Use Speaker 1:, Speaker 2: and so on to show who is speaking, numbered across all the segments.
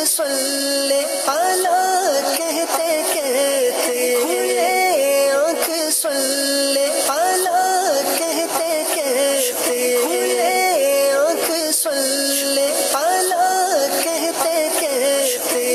Speaker 1: صلی علی کہتے کہتے کھلے آنکھ صلی علی کہتے کہتے کھلے آنکھ صلی علی کہتے کہتے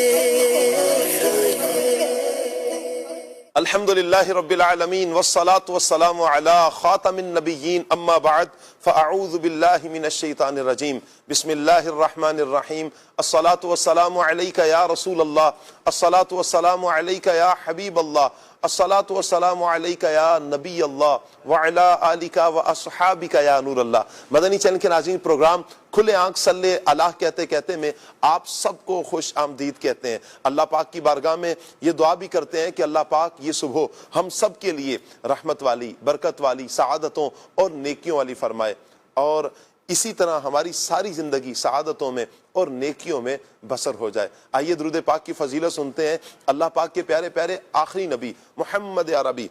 Speaker 2: الحمدللہ رب العالمین والصلاة والسلام علی خاتم النبیین اما بعد فاعوذ باللہ من الشیطان الرجیم بسم اللہ الرحمن الرحیم الصلاة والسلام علیک یا رسول اللہ الصلاة والسلام علیک یا حبیب اللہ الصلاة والسلام علیک یا نبی اللہ وعلا آلک و اصحابک یا نور اللہ۔ مدنی چینل کے ناظرین، پروگرام کھلے آنکھ صلی اللہ کہتے کہتے میں آپ سب کو خوش آمدید کہتے ہیں۔ اللہ پاک کی بارگاہ میں یہ دعا بھی کرتے ہیں کہ اللہ پاک یہ صبح ہم سب کے لیے رحمت والی، برکت والی، سعادتوں اور نیکیوں والی فرمائے، اور اسی طرح ہماری ساری زندگی سعادتوں میں اور نیکیوں میں بسر ہو جائے۔ آئیے درود پاک کی فضیلت سنتے ہیں۔ اللہ پاک کے پیارے پیارے آخری نبی محمد عربی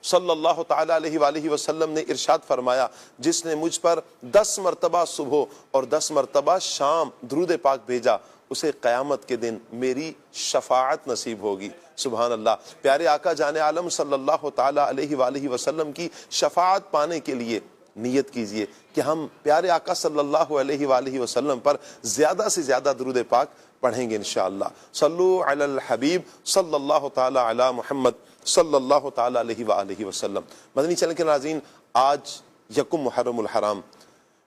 Speaker 2: صلی اللہ تعالیٰ علیہ وآلہ وسلم نے ارشاد فرمایا، جس نے مجھ پر 10 مرتبہ صبح اور 10 مرتبہ شام درود پاک بھیجا، اسے قیامت کے دن میری شفاعت نصیب ہوگی۔ سبحان اللہ۔ پیارے آقا جان عالم صلی اللہ تعالیٰ علیہ وآلہ وسلم کی شفاعت پانے کے لیے نیت کیجئے کہ ہم پیارے آقا صلی اللہ علیہ وآلہ وسلم پر زیادہ سے زیادہ درود پاک پڑھیں گے انشاءاللہ۔ صلو علی الحبیب صلی اللہ تعالیٰ علی محمد صلی اللہ تعالیٰ علیہ وآلہ وسلم۔ مدنی چینل کے ناظرین، آج یکم محرم الحرام،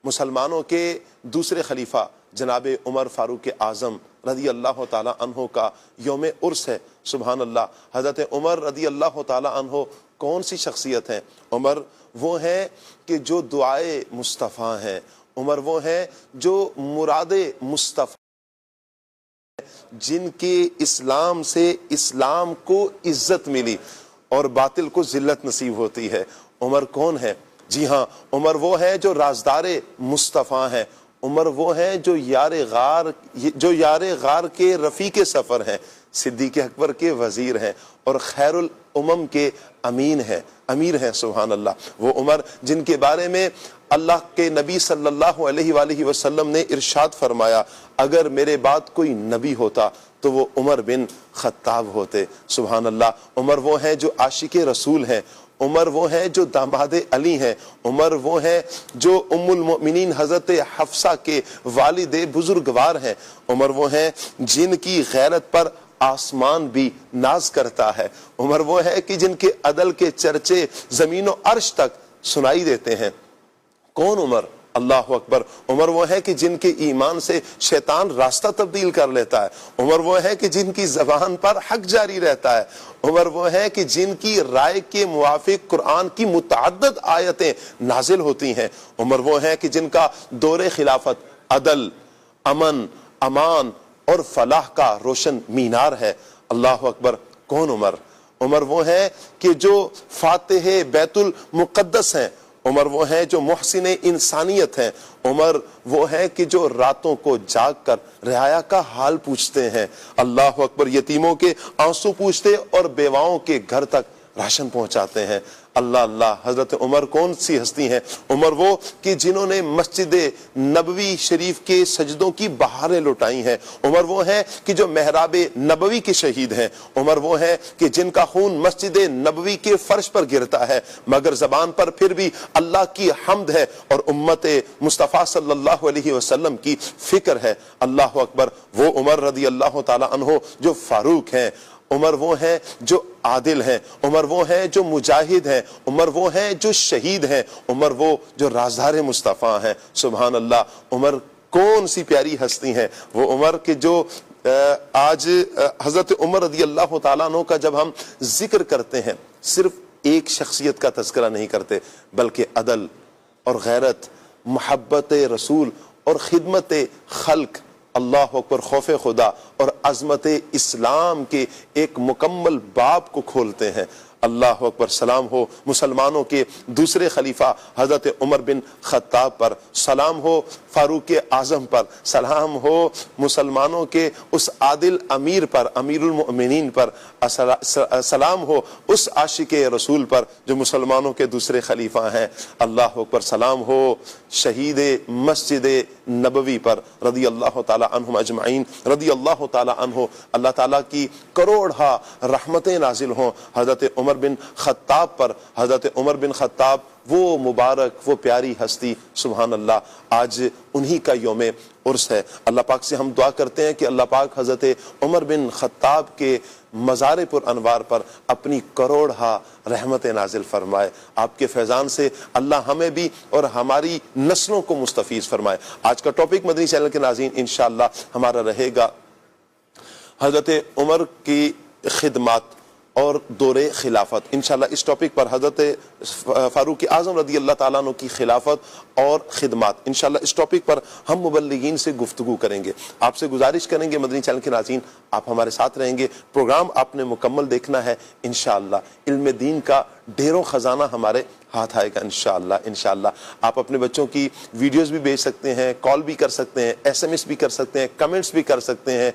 Speaker 2: مسلمانوں کے دوسرے خلیفہ جناب عمر فاروق اعظم رضی اللہ تعالیٰ عنہ کا یوم عرس ہے۔ سبحان اللہ۔ حضرت عمر رضی اللہ تعالیٰ عنہ کون سی شخصیت ہیں؟ عمر وہ ہیں کہ جو دعائے مصطفیٰ ہیں، عمر وہ ہیں جو مراد مصطفیٰ، جن کے اسلام سے اسلام کو عزت ملی اور باطل کو ذلت نصیب ہوتی ہے۔ عمر کون ہے؟ جی ہاں، عمر وہ ہے جو رازدار مصطفیٰ ہیں، عمر وہ ہیں جو یار غار کے رفیق سفر ہیں، صدیق اکبر کے وزیر ہیں اور خیر الامم کے امیر ہیں۔ سبحان اللہ۔ وہ عمر جن کے بارے میں اللہ کے نبی صلی اللہ علیہ وآلہ وسلم نے ارشاد فرمایا، اگر میرے بعد کوئی نبی ہوتا تو وہ عمر بن خطاب ہوتے۔ سبحان اللہ۔ عمر وہ ہیں جو عاشق رسول ہیں، عمر وہ ہیں جو داماد علی ہیں، عمر وہ ہیں جو ام المؤمنین حضرت حفصہ کے والد بزرگوار ہیں، عمر وہ ہیں جن کی غیرت پر آسمان بھی ناز کرتا ہے، عمر وہ ہے کہ جن کے عدل کے چرچے زمین و عرش تک سنائی دیتے ہیں۔ کون عمر؟ اللہ اکبر۔ عمر وہ ہے کہ جن کے ایمان سے شیطان راستہ تبدیل کر لیتا ہے، عمر وہ ہے کہ جن کی زبان پر حق جاری رہتا ہے، عمر وہ ہے کہ جن کی رائے کے موافق قرآن کی متعدد آیتیں نازل ہوتی ہیں، عمر وہ ہے کہ جن کا دور خلافت عدل، امن، امان اور فلاح کا روشن مینار ہے۔ اللہ اکبر۔ کون عمر؟ عمر وہ ہے کہ جو فاتح بیت المقدس ہیں، عمر وہ ہیں جو محسن انسانیت ہیں، عمر وہ ہیں کہ جو راتوں کو جاگ کر رعایا کا حال پوچھتے ہیں۔ اللہ اکبر۔ یتیموں کے آنسو پوچھتے اور بیواؤں کے گھر تک راشن پہنچاتے ہیں۔ اللہ اللہ۔ حضرت عمر کون سی ہستی ہیں؟ عمر وہ کہ جنہوں نے مسجد نبوی شریف کے سجدوں کی بہاریں لٹائی ہیں، عمر وہ ہیں کہ جو محراب نبوی کے شہید ہیں، عمر وہ ہیں کہ جن کا خون مسجد نبوی کے فرش پر گرتا ہے مگر زبان پر پھر بھی اللہ کی حمد ہے اور امت مصطفیٰ صلی اللہ علیہ وسلم کی فکر ہے۔ اللہ اکبر۔ وہ عمر رضی اللہ تعالیٰ عنہ جو فاروق ہیں، عمر وہ ہیں جو عادل ہیں، عمر وہ ہیں جو مجاہد ہیں، عمر وہ ہیں جو شہید ہیں، عمر وہ جو رازدار مصطفیٰ ہیں۔ سبحان اللہ۔ عمر کون سی پیاری ہستی ہیں؟ وہ عمر کہ جو آج حضرت عمر رضی اللہ تعالیٰ عنہ کا جب ہم ذکر کرتے ہیں، صرف ایک شخصیت کا تذکرہ نہیں کرتے بلکہ عدل اور غیرت، محبت رسول اور خدمت خلق، اللہ اکبر، خوف خدا اور عظمت اسلام کے ایک مکمل باب کو کھولتے ہیں۔ اللہ اکبر، سلام ہو مسلمانوں کے دوسرے خلیفہ حضرت عمر بن خطاب پر، سلام ہو فاروق اعظم پر، سلام ہو مسلمانوں کے اس عادل امیر پر، امیر المؤمنین پر، سلام ہو اس عاشق رسول پر جو مسلمانوں کے دوسرے خلیفہ ہیں، اللہ اکبر، سلام ہو شہید مسجد نبوی پر رضی اللہ تعالی عنہم اجمعین، رضی اللہ تعالی عنہ، اللہ تعالیٰ کی کروڑہا رحمتیں نازل ہوں حضرت عمر بن خطاب پر۔ حضرت عمر بن خطاب وہ مبارک، وہ پیاری ہستی، سبحان اللہ، آج انہی کا یوم عرس ہے۔ اللہ پاک سے ہم دعا کرتے ہیں کہ اللہ پاک حضرت عمر بن خطاب کے مزار پر انوار پر اپنی کروڑہا رحمت نازل فرمائے، آپ کے فیضان سے اللہ ہمیں بھی اور ہماری نسلوں کو مستفیض فرمائے۔ آج کا ٹاپک مدنی چینل کے ناظرین انشاءاللہ ہمارا رہے گا حضرت عمر کی خدمات اور دور خلافت۔ انشاءاللہ اس ٹاپک پر حضرت فاروق اعظم رضی اللہ تعالیٰ عنہ کی خلافت اور خدمات، انشاءاللہ اس ٹاپک پر ہم مبلغین سے گفتگو کریں گے۔ آپ سے گزارش کریں گے مدنی چینل کے ناظرین آپ ہمارے ساتھ رہیں گے، پروگرام آپ نے مکمل دیکھنا ہے، انشاءاللہ علم دین کا ڈھیروں خزانہ ہمارے ہاتھ آئے گا انشاءاللہ۔ آپ اپنے بچوں کی ویڈیوز بھی بھیج سکتے ہیں، کال بھی کر سکتے ہیں، SMS بھی کر سکتے ہیں، کمنٹس بھی کر سکتے ہیں۔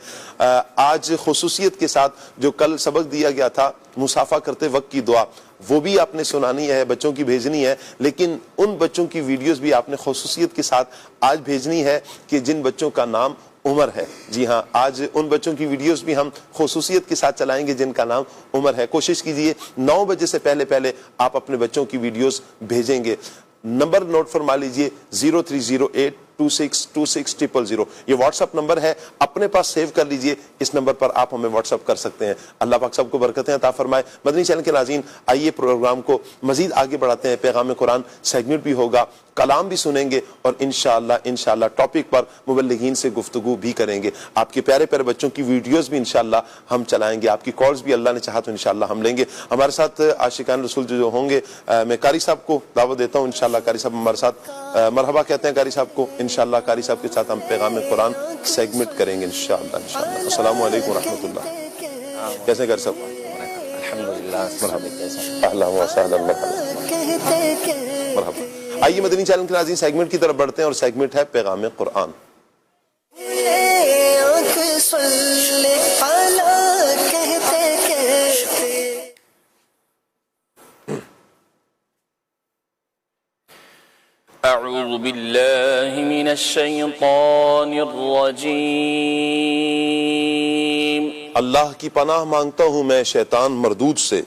Speaker 2: آج خصوصیت کے ساتھ جو کل سبق دیا گیا تھا مصافحہ کرتے وقت کی دعا، وہ بھی آپ نے سنانی ہے، بچوں کی بھیجنی ہے، لیکن ان بچوں کی ویڈیوز بھی آپ نے خصوصیت کے ساتھ آج بھیجنی ہے کہ جن بچوں کا نام عمر ہے۔ جی ہاں، آج ان بچوں کی ویڈیوز بھی ہم خصوصیت کے ساتھ چلائیں گے جن کا نام عمر ہے۔ کوشش کیجئے 9 بجے سے پہلے آپ اپنے بچوں کی ویڈیوز بھیجیں گے۔ نمبر نوٹ فرما لیجئے 0308262600، یہ واٹس اپ نمبر ہے، اپنے پاس سیو کر لیجئے، اس نمبر پر آپ ہمیں واٹس اپ کر سکتے ہیں۔ اللہ پاک سب کو برکتیں عطا فرمائے۔ مدنی چینل کے ناظرین آئیے پروگرام کو مزید آگے بڑھاتے ہیں، پیغام قرآن سیگمنٹ بھی ہوگا، کلام بھی سنیں گے اور انشاءاللہ ٹاپک پر مبلغین سے گفتگو بھی کریں گے۔ آپ کے پیارے پیارے بچوں کی ویڈیوز بھی انشاءاللہ ہم چلائیں گے، آپ کی کالز بھی اللہ نے چاہا تو انشاءاللہ ہم لیں گے۔ ہمارے ساتھ عاشقان رسول جو ہوں گے، میں قاری صاحب کو دعوت دیتا ہوں، انشاءاللہ قاری صاحب ہمارے ساتھ مرحبا کہتے ہیں قاری صاحب کو۔ انشاءاللہ قاری صاحب کے ساتھ ہم پیغام قرآن سیگمنٹ کریں گے انشاءاللہ۔ السلام علیکم ورحمۃ اللہ، کیسے قاری صاحب؟
Speaker 3: الحمدللہ،
Speaker 2: مرحبا، اہلا و سہلا، مرحبا۔ آئیے مدنی چینل کے ناظرین سیگمنٹ کی طرف بڑھتے ہیں اور سیگمنٹ ہے پیغام قرآن۔
Speaker 3: اعوذ باللہ من الشیطان الرجیم،
Speaker 2: اللہ کی پناہ مانگتا ہوں میں شیطان مردود سے۔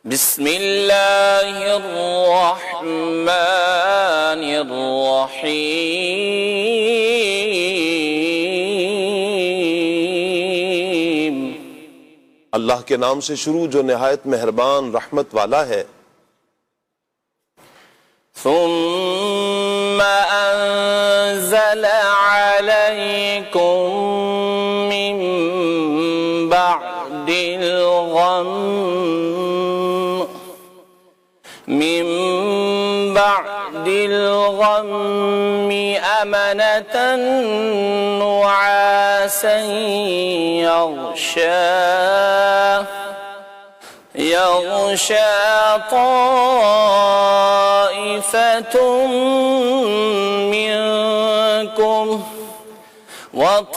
Speaker 3: بسم اللہ الرحمن الرحیم،
Speaker 2: اللہ کے نام سے شروع جو نہایت مہربان رحمت والا ہے۔
Speaker 3: ثم انزل علیکم من بعد الغم امنة نعاسا يغشى طائفة منكم وطائفة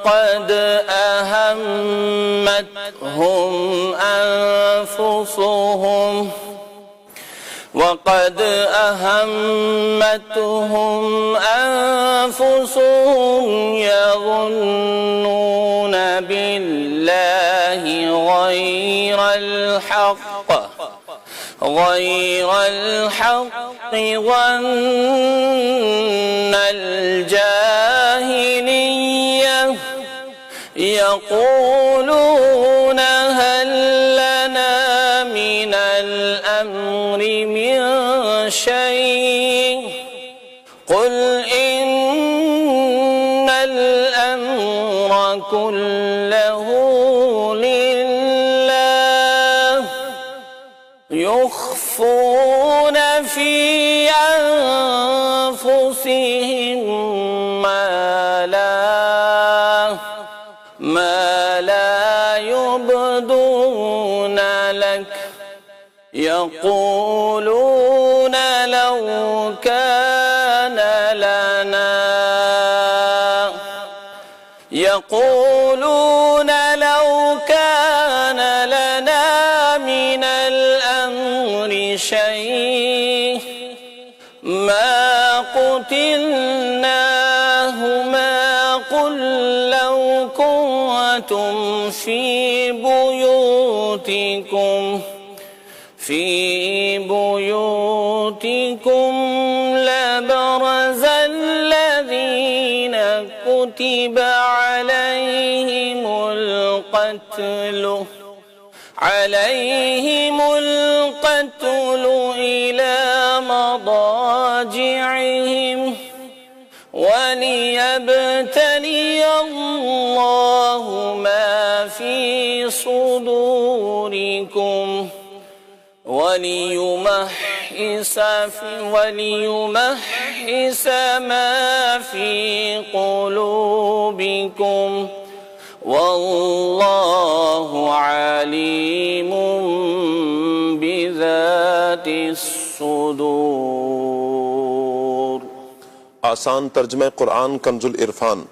Speaker 3: قد أهمتهم أنفسهم يظنون بالله غير الحق ظن الجاهلية يقولون هل لنا من الأمر من شيء قل إن الأمر كله لله يخفون في أنفسهم ما يقولون لو كان لنا من الأمر شيء ما قتلناه ما قل لو كنتم في بيوتكم لبرز الذين كتب عليهم القتل إلى مضاجعهم وليبتلي الله ما في صدوركم وليمحص ما في قلوبكم والله عليم بذات الصدور۔
Speaker 2: آسان ترجمہ قرآن کنز العرفان۔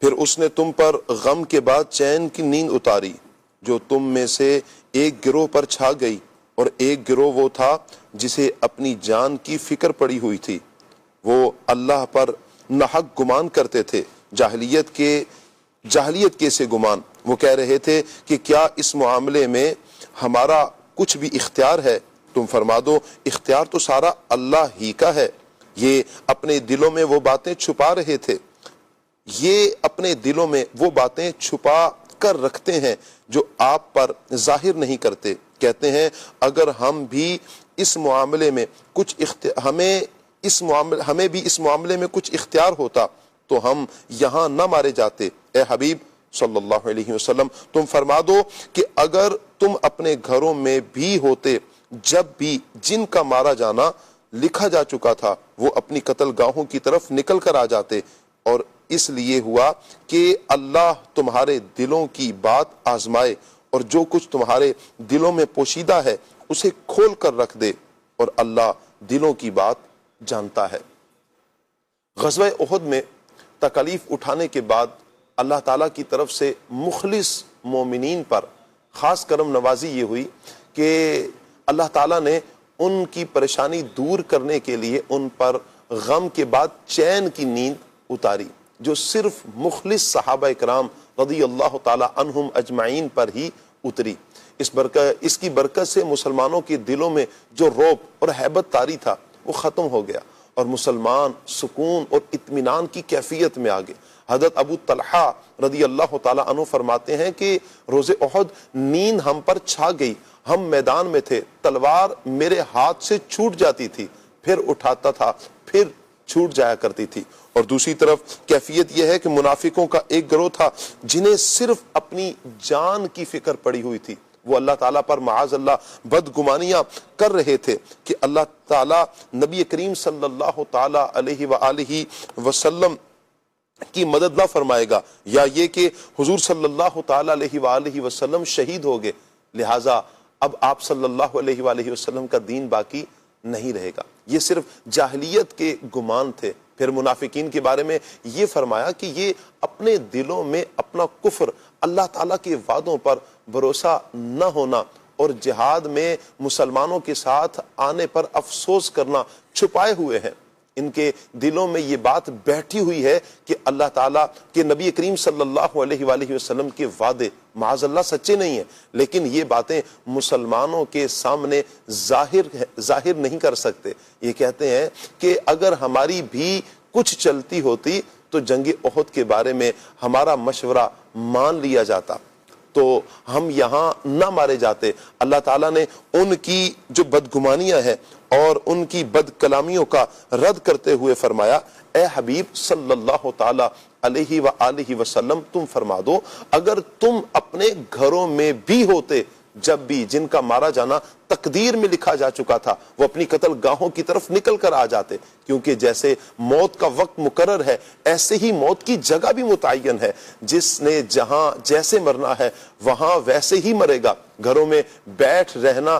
Speaker 2: پھر اس نے تم پر غم کے بعد چین کی نیند اتاری جو تم میں سے ایک گروہ پر چھا گئی، اور ایک گروہ وہ تھا جسے اپنی جان کی فکر پڑی ہوئی تھی۔ وہ اللہ پر ناحق گمان کرتے تھے، جاہلیت کے سے گمان۔ وہ کہہ رہے تھے کہ کیا اس معاملے میں ہمارا کچھ بھی اختیار ہے؟ تم فرما دو اختیار تو سارا اللہ ہی کا ہے۔ یہ اپنے دلوں میں وہ باتیں چھپا رہے تھے، یہ اپنے دلوں میں وہ باتیں چھپا کر رکھتے ہیں جو آپ پر ظاہر نہیں کرتے۔ کہتے ہیں اگر ہم بھی اس معاملے میں ہمیں بھی اس معاملے میں کچھ اختیار ہوتا تو ہم یہاں نہ مارے جاتے۔ اے حبیب صلی اللہ علیہ وسلم تم فرما دو کہ اگر تم اپنے گھروں میں بھی ہوتے جب بھی جن کا مارا جانا لکھا جا چکا تھا وہ اپنی قتل گاہوں کی طرف نکل کر آ جاتے، اور اس لیے ہوا کہ اللہ تمہارے دلوں کی بات آزمائے اور جو کچھ تمہارے دلوں میں پوشیدہ ہے اسے کھول کر رکھ دے، اور اللہ دلوں کی بات جانتا ہے۔ غزوہ احد میں تکالیف اٹھانے کے بعد اللہ تعالیٰ کی طرف سے مخلص مومنین پر خاص کرم نوازی یہ ہوئی کہ اللہ تعالیٰ نے ان کی پریشانی دور کرنے کے لیے ان پر غم کے بعد چین کی نیند اتاری، جو صرف مخلص صحابہ کرام رضی اللہ تعالیٰ عنہم اجمعین پر ہی اتری۔ اس کی برکت سے مسلمانوں کے دلوں میں جو رعب اور ہیبت طاری تھا وہ ختم ہو گیا، اور مسلمان سکون اور اطمینان کی کیفیت میں آ گئے۔ حضرت ابو طلحہ رضی اللہ تعالیٰ عنہ فرماتے ہیں کہ روز احد نیند ہم پر چھا گئی، ہم میدان میں تھے، تلوار میرے ہاتھ سے چھوٹ جاتی تھی، پھر اٹھاتا تھا، پھر چھوٹ جایا کرتی تھی۔ اور دوسری طرف کیفیت یہ ہے کہ منافقوں کا ایک گروہ تھا جنہیں صرف اپنی جان کی فکر پڑی ہوئی تھی، وہ اللہ تعالیٰ پر معاذ اللہ بدگمانیاں کر رہے تھے کہ اللہ تعالیٰ نبی کریم صلی اللہ تعالیٰ علیہ وآلہ وسلم کی مدد نہ فرمائے گا، یا یہ کہ حضور صلی اللہ تعالیٰ علیہ وآلہ وسلم شہید ہو گئے، لہٰذا اب آپ صلی اللہ علیہ وآلہ وسلم کا دین باقی نہیں رہے گا۔ یہ صرف جاہلیت کے گمان تھے۔ پھر منافقین کے بارے میں یہ فرمایا کہ یہ اپنے دلوں میں اپنا کفر، اللہ تعالیٰ کے وعدوں پر بھروسہ نہ ہونا اور جہاد میں مسلمانوں کے ساتھ آنے پر افسوس کرنا چھپائے ہوئے ہیں۔ ان کے دلوں میں یہ بات بیٹھی ہوئی ہے کہ اللہ تعالیٰ کے نبی کریم صلی اللہ علیہ وآلہ وسلم کے وعدے معاذ اللہ سچے نہیں ہیں، لیکن یہ باتیں مسلمانوں کے سامنے ظاہر نہیں کر سکتے۔ یہ کہتے ہیں کہ اگر ہماری بھی کچھ چلتی ہوتی تو جنگ احد کے بارے میں ہمارا مشورہ مان لیا جاتا تو ہم یہاں نہ مارے جاتے۔ اللہ تعالیٰ نے ان کی جو بدگمانیاں ہیں اور ان کی بد کلامیوں کا رد کرتے ہوئے فرمایا، اے حبیب صلی اللہ تعالی علیہ وآلہ وسلم تم فرما دو اگر تم اپنے گھروں میں بھی ہوتے جب بھی جن کا مارا جانا تقدیر میں لکھا جا چکا تھا وہ اپنی قتل گاہوں کی طرف نکل کر آ جاتے، کیونکہ جیسے موت کا وقت مقرر ہے ایسے ہی موت کی جگہ بھی متعین ہے، جس نے جہاں جیسے مرنا ہے وہاں ویسے ہی مرے گا۔ گھروں میں بیٹھ رہنا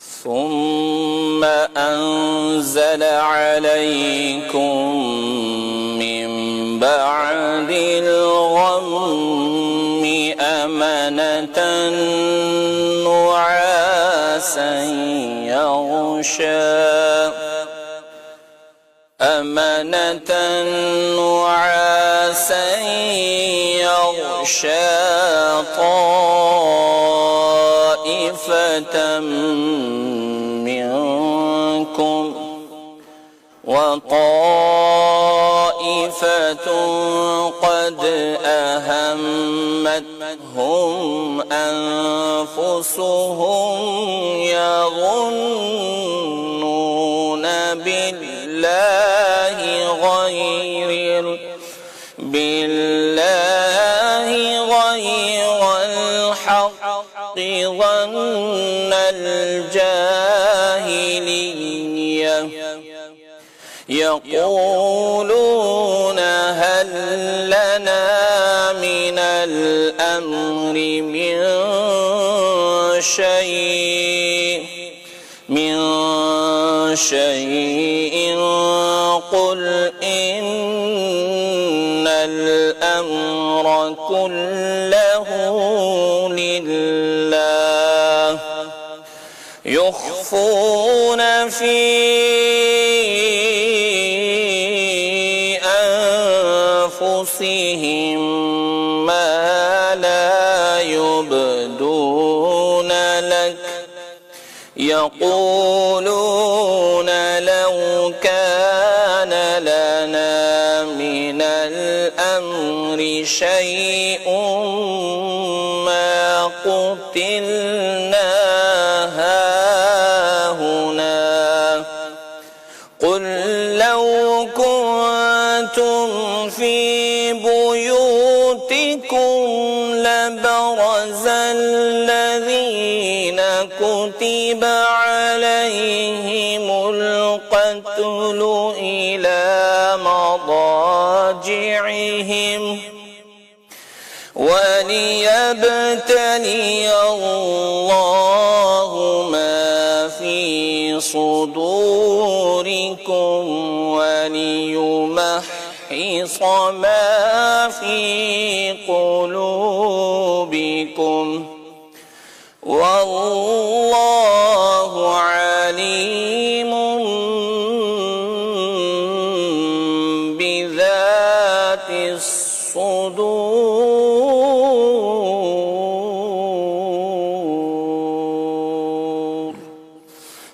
Speaker 3: ثم أنزل عليكم من بعد الغم أمنة نعاسا يغشى طائفة منكم وطائفة قد أهمتهم أنفسهم يظنون بالله غير الحق ظن الجاهلية يقولون هل لنا من الأمر من شيء قل إن الأمر كله لله يخفون في أنفسهم ما لا يبدون لك يقولون لو كان لنا من الأمر شيء ما قتلنا هاهنا قل لو كنتم في بيوتكم لبرز الذين كتب عليهم القتل إلى مضاجعهم وليبتلي الله ما في صدوركم وليمحص ما في قلوبكم والله عليم بذات الصدور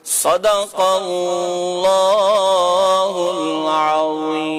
Speaker 3: صدق الله العظيم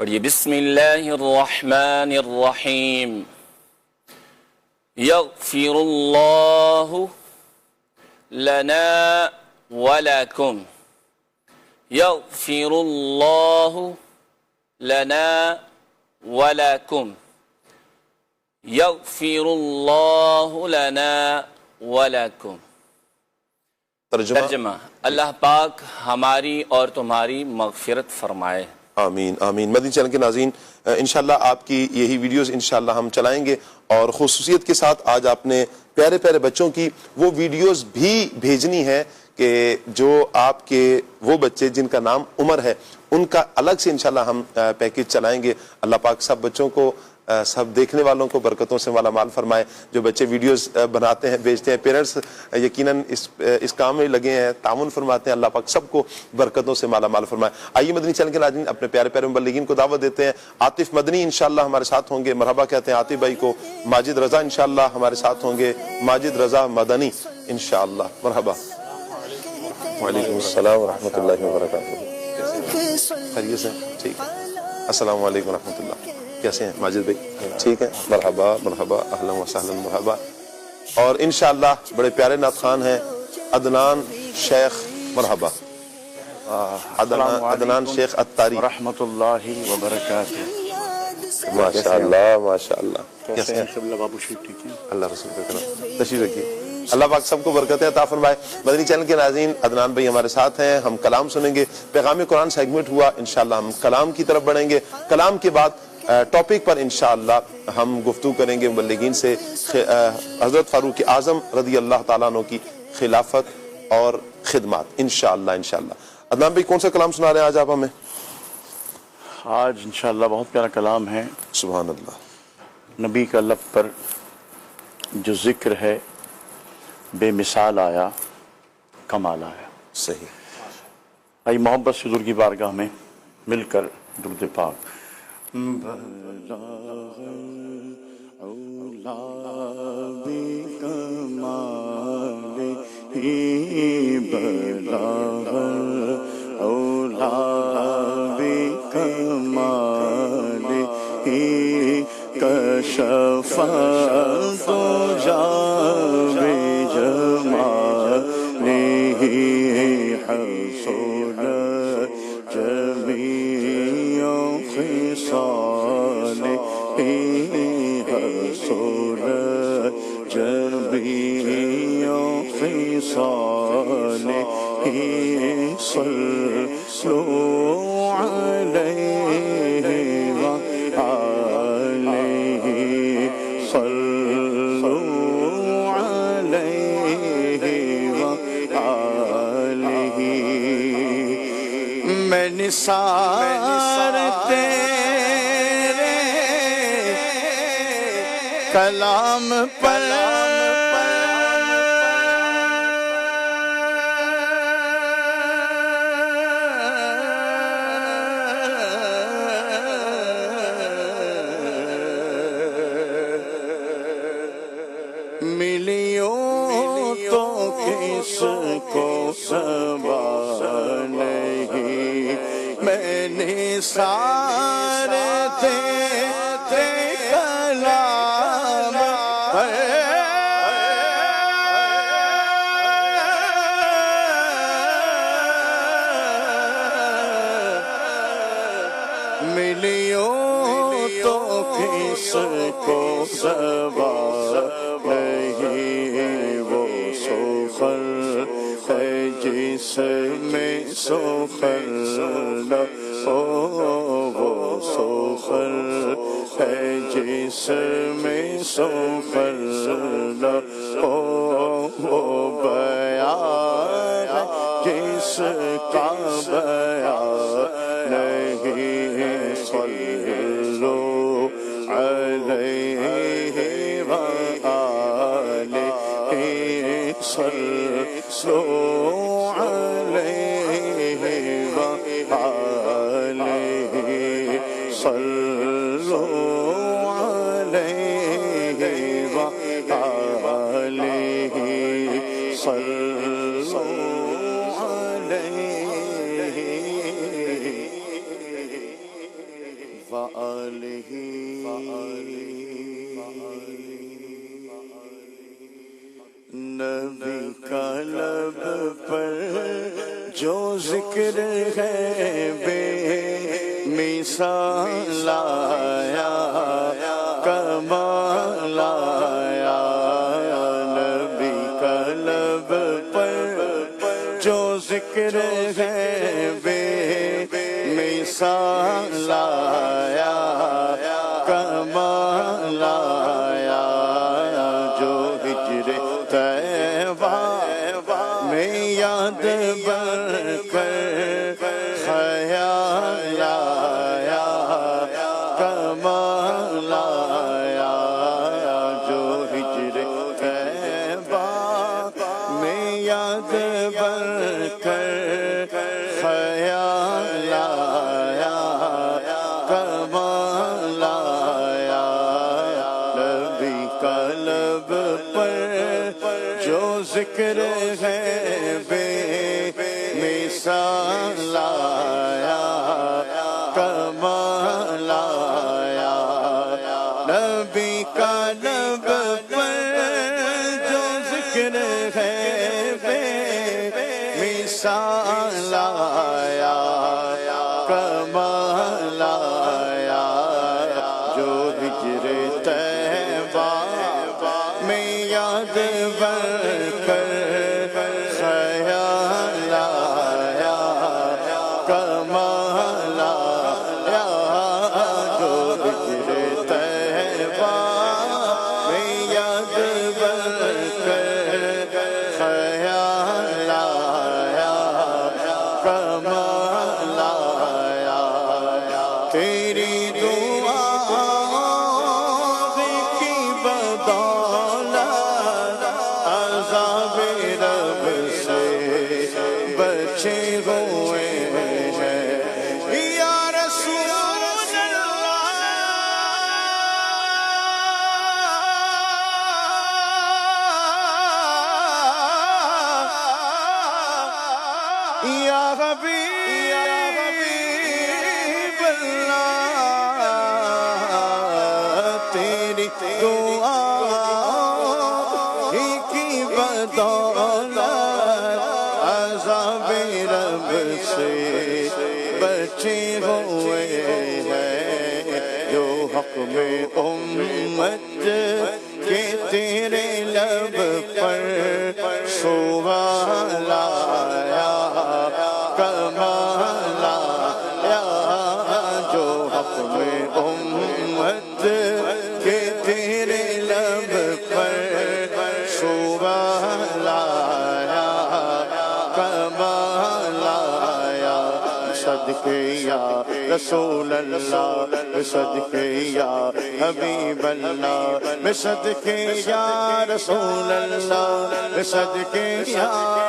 Speaker 3: اور یہ بسم اللہ الرحمن الرحیم. یغفر اللہ لنا ولکم. یغفر اللہ لنا ولکم. یغفر اللہ لنا ولکم. ترجمہ: اللہ پاک ہماری اور تمہاری مغفرت فرمائے.
Speaker 2: آمین آمین. مدنی چینل کے ناظرین، انشاءاللہ آپ کی یہی ویڈیوز انشاءاللہ ہم چلائیں گے، اور خصوصیت کے ساتھ آج آپ نے پیارے پیارے بچوں کی وہ ویڈیوز بھی بھیجنی ہے کہ جو آپ کے وہ بچے جن کا نام عمر ہے ان کا الگ سے انشاءاللہ ہم پیکج چلائیں گے. اللہ پاک سب بچوں کو، سب دیکھنے والوں کو برکتوں سے مالا مال فرمائے. جو بچے ویڈیوز بناتے ہیں، بھیجتے ہیں، پیرنٹس یقیناً اس کام میں لگے ہیں، تعاون فرماتے ہیں. اللہ پاک سب کو برکتوں سے مالا مال فرمائے. آئیے مدنی چینل کے ناظرین اپنے پیارے پیارے مبلغین کو دعوت دیتے ہیں. عاطف مدنی انشاءاللہ ہمارے ساتھ ہوں گے، مرحبا کہتے ہیں عاطف بھائی کو. ماجد رضا انشاءاللہ ہمارے ساتھ ہوں گے، ماجد رضا مدنی انشاءاللہ. مرحبا. وعلیکم السلام ورحمۃ اللہ وبرکاتہ. خیریت سے؟ ٹھیک. السلام علیکم ورحمۃ اللہ. کیسے ہیں ماجد بھائی؟ ٹھیک ہے. مرحبا مرحبا، اہلا و سہلا، مرحبا. اور انشاءاللہ بڑے پیارے نعت خوان ہیں عدنان شیخ. مرحبا. عدنان شیخ اتاری
Speaker 4: رحمۃ اللہ وبرکاتہ.
Speaker 2: ماشاءاللہ ماشاءاللہ. کیسے ہیں؟
Speaker 4: بابو شریف ٹھیک ہے؟
Speaker 2: اللہ رسول کا کرم. تشریف رکھیے. اللہ پاک سب کو برکتیں عطا فرمائے. مدنی چینل کے ناظرین عدنان بھائی ہمارے ساتھ ہیں. ہم کلام سنیں گے. پیغام قرآن سیگمنٹ ہوا، انشاءاللہ ہم کلام کی طرف بڑھیں گے. کلام کے بعد ٹاپک پر انشاءاللہ ہم گفتگو کریں گے مبلغین سے. حضرت فاروق اعظم رضی اللہ تعالیٰ عنہ کی خلافت اور خدمات انشاءاللہ انشاءاللہ. عدنان بھائی کون سا کلام سنا رہے ہیں آج آپ ہمیں؟
Speaker 4: آج انشاءاللہ بہت پیارا کلام ہے.
Speaker 2: سبحان اللہ.
Speaker 4: نبی کا لب پر جو ذکر ہے، بے مثال آیا، کمال آیا.
Speaker 2: صحیح.
Speaker 4: آئی محبت سے حضور کی بارگاہ میں مل کر درود پاک. کشف تجا بجمالہ حصول جمیع خصالہ حصول جمیع خصالہ. صلوا علیہ میں نثار تیرے کلام پر ملیوں تو کس کو سنبھال نہیں. میں نثار تیرے کلام پر ملیوں تو کس کو سنبھال نہیں. وہ سخن ہے جس میں سخن نہ ہو، وہ سخن ہے جس میں سخن نہ ہو، وہ بیان جس کا بیان نہیں. صلو علیہ وآلہ، صلو علیہ وآلہ، صلو علیہ وآلہ، صلو علیہ نبی کا لب پر جو ذکر ہے بے مثال آیا کمال آیا نبی کا لب پر جو ذکر ہے بے مثال آیا کمال آیا جو ہجر طیبہ میں یاد بر کر خیال آیا کمال آیا جو ہجر طیبہ میں یاد بر کر خیال آیا کمال آیا نبی کا لب پر جو ذکر ہے بے مثال آیا کمال آیا نبی کا لب پر جو ذکر ہے بے مثال آیا کمال آیا جو ہجر طیبہ میں یاد بر کر خیال آیا کمال آیا جو ہجر طیبہ میں یاد بر کر خیال آیا کمال آیا تیری دعا کی بدولت عذاب رب سے بچے ہوئے ہیں یا رسول اللہ یا حبیب اللہ تیری دعا ہی کی بدولت عذاب رب سے بچے ہوئے ہیں جو حق میں امت کے تیرے لب پر سوال آیا کمال آیا جو حق میں امت کے تیرے لب پر سوال آیا کمال آیا صدقے یا رسول اللہ صدقے یا حبیب اللہ میں صدقے یا رسول اللہ صدقے یا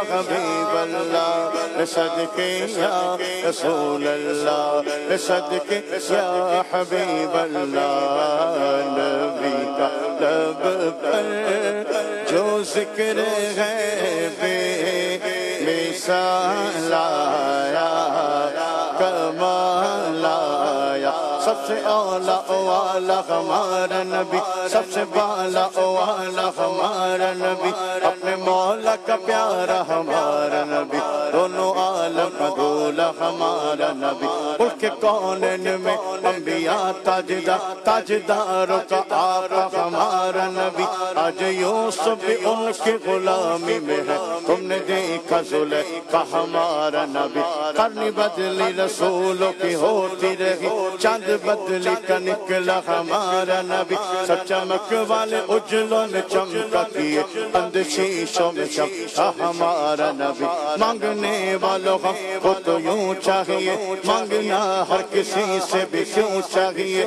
Speaker 4: حبیب اللہ میں صدقے یا رسول اللہ صدقے یا حبیب اللہ نبی کا لب پر جو ذکر ہے بے مثال آیا کمال آیا سب سے اولا والا ہمارا نبی سب سے بالا والا ہمارا نبی اپنے مولا کا پیارا ہمارا نبی دونوں عالم کا دولا ہمارا نبی ملک کونین میں انبیاء تاجداروں کا آقا ہمارا نبی آج یوسف بھی ان کے غلامی میں ہے تم نے دیکھا زلیخا ہمارا نبی قرنی بدلی رسولوں کی ہوتی رہی چاند بدلی کا نکلا ہمارا نبی سب چمک والے اجلوں میں چمکا کیے بند شیشوں میں چمکا ہمارا نبی مانگنے والوں ہم کو تو یوں چاہیے مانگنا ہر کسی سے بھی کیوں چاہیے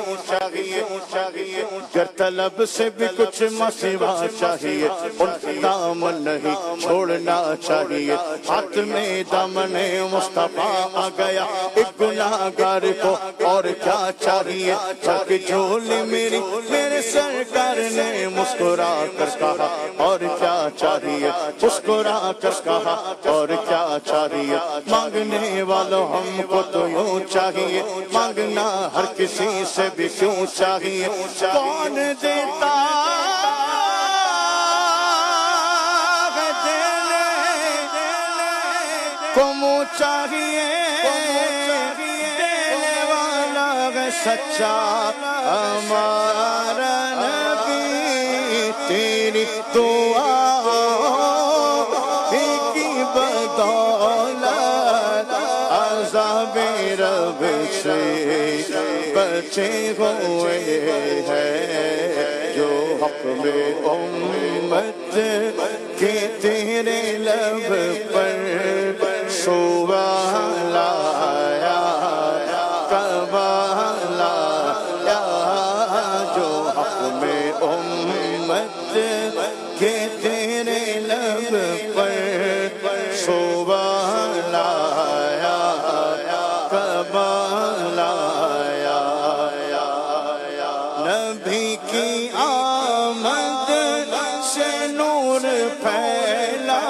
Speaker 4: گر طلب سے بھی کچھ مسوا چاہیے ان کا دامن نہیں چھوڑنا چاہیے ہاتھ میں دامن مصطفیٰ آ گیا ایک گناہگار کو اور کیا چاہیے چاکہ جھولی میرے سرکار نے مسکرا کر کہا اور کیا چاہیے مسکرا کر کہا اور کیا چاہیے مانگنے والوں ہم کو تو یوں چاہیے مانگنا ہر کسی سے بھی کیوں چاہیے کون دیتا چاہیے دینے والا ہے سچا ہمارا نبی، تیری دعا کی بدولت عذاب رب سے بچے ہوئے ہیں، جو حق میں امت کے تیرے لب پر سبحان لایا کمال لایا، جو حق میں امت کے تیرے لب پر سبحان لایا کمال لایا، نبی کی آمد سے نور پھیلا،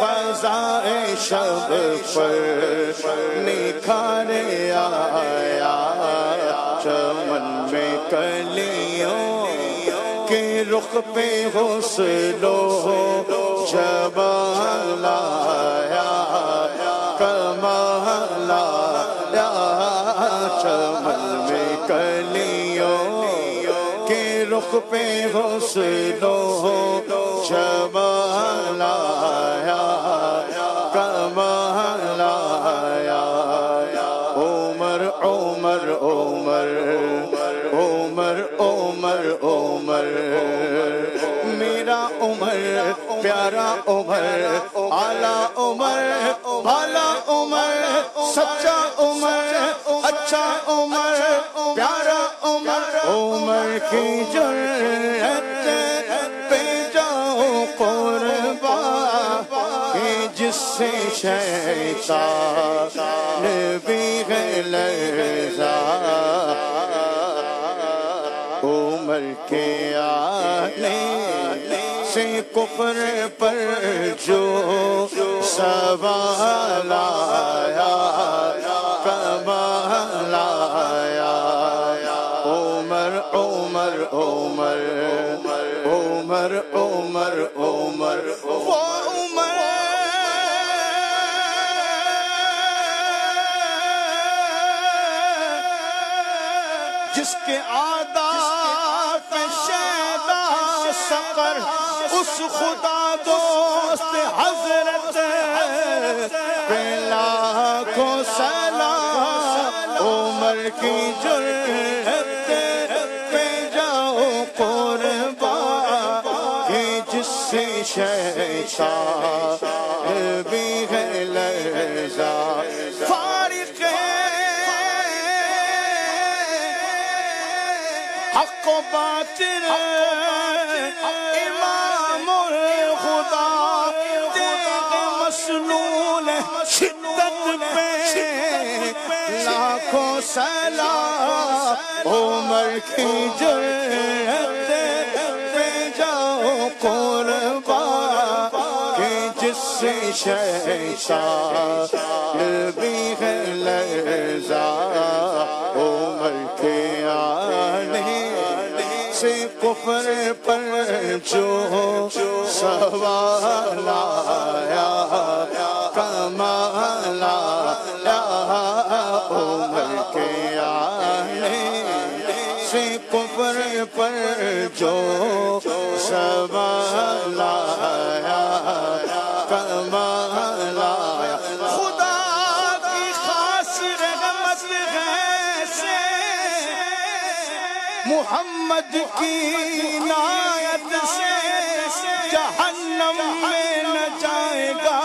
Speaker 4: فضائے شب پر نکھار آیا، چمن میں کلیوں کے رخ پہ حسن و جمال آیا کمال آیا، چمن میں کلیوں کے رخ پہ حسن و جمال آیا کمال آیا، عمر عمر عمر عمر عمر عمر میرا عمر پیارا عمر اعلیٰ عمر بالا عمر سچا عمر اچھا عمر پیارا عمر، عمر کی جرأت پہ جاؤ قربان کہ جس سے شیطان بھی ہے لرزا، عمر کے آنے سے کفر پر جو سوال آیا کمال آیا، عمر عمر عمر عمر عمر عمر وہ عمر جس کے عادات شیدا سقر، اس خدا دوست حضرت پہ لاکھوں سلام، عمر کی جرأت پہ جاؤ قربان کہ جس سے شیطان بھی ہے لرزا، فارق حق و باطل امام الخدا، تیغ مسلول شدت پہ لاکھوں سلام، عمر کی جرأت پہ جاؤ قربان کہ جس سے شیطان بھی ہے لرزا، عمر کے آنے سے کفر پر جو سوال آیا کمال آیا، عمر کے آنے سے کفر پر جو سوال آیا کمال آیا، خدا کی خاص رحمت ہے سے محمد کی عنایت سے جہنم میں نہ جائے گا